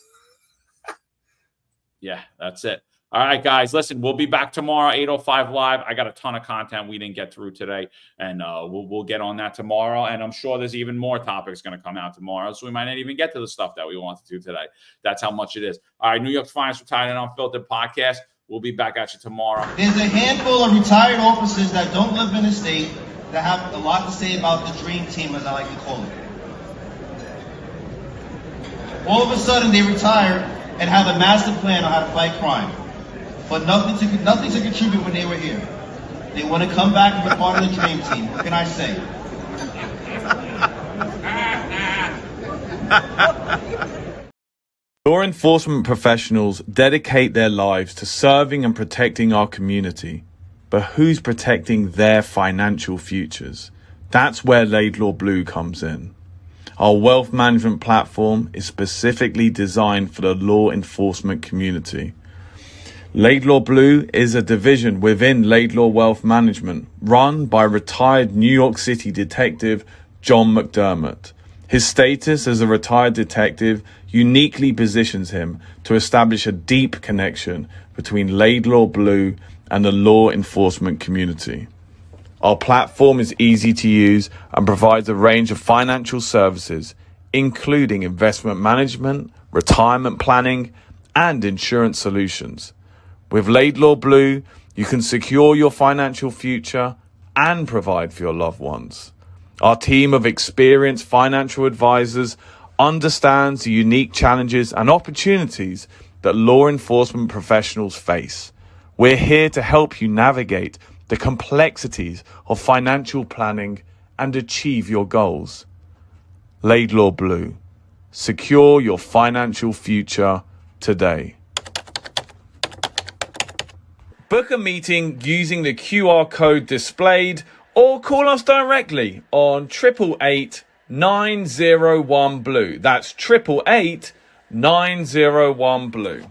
Yeah, that's it. All right, guys, listen, we'll be back tomorrow, 8:05 live. I got a ton of content we didn't get through today, and we'll get on that tomorrow. And I'm sure there's even more topics going to come out tomorrow, so we might not even get to the stuff that we want to do today. That's how much it is. All right, New York's Finest Retired and Unfiltered podcast. We'll be back at you tomorrow. There's a handful of retired officers that don't live in the state that have a lot to say about the dream team, as I like to call it. All of a sudden, they retire and have a master plan on how to fight crime. But nothing to contribute when they were here. They want to come back and be part of the dream team. What can I say? Law enforcement professionals dedicate their lives to serving and protecting our community. But who's protecting their financial futures? That's where Laidlaw Blue comes in. Our wealth management platform is specifically designed for the law enforcement community. Laidlaw Blue is a division within Laidlaw Wealth Management, run by retired New York City detective John McDermott. His status as a retired detective uniquely positions him to establish a deep connection between Laidlaw Blue and the law enforcement community. Our platform is easy to use and provides a range of financial services, including investment management, retirement planning, and insurance solutions. With Laidlaw Blue, you can secure your financial future and provide for your loved ones. Our team of experienced financial advisors understands the unique challenges and opportunities that law enforcement professionals face. We're here to help you navigate the complexities of financial planning and achieve your goals. Laidlaw Blue. Secure your financial future today. Book a meeting using the QR code displayed or call us directly on 888 901 Blue. That's 888 901 Blue.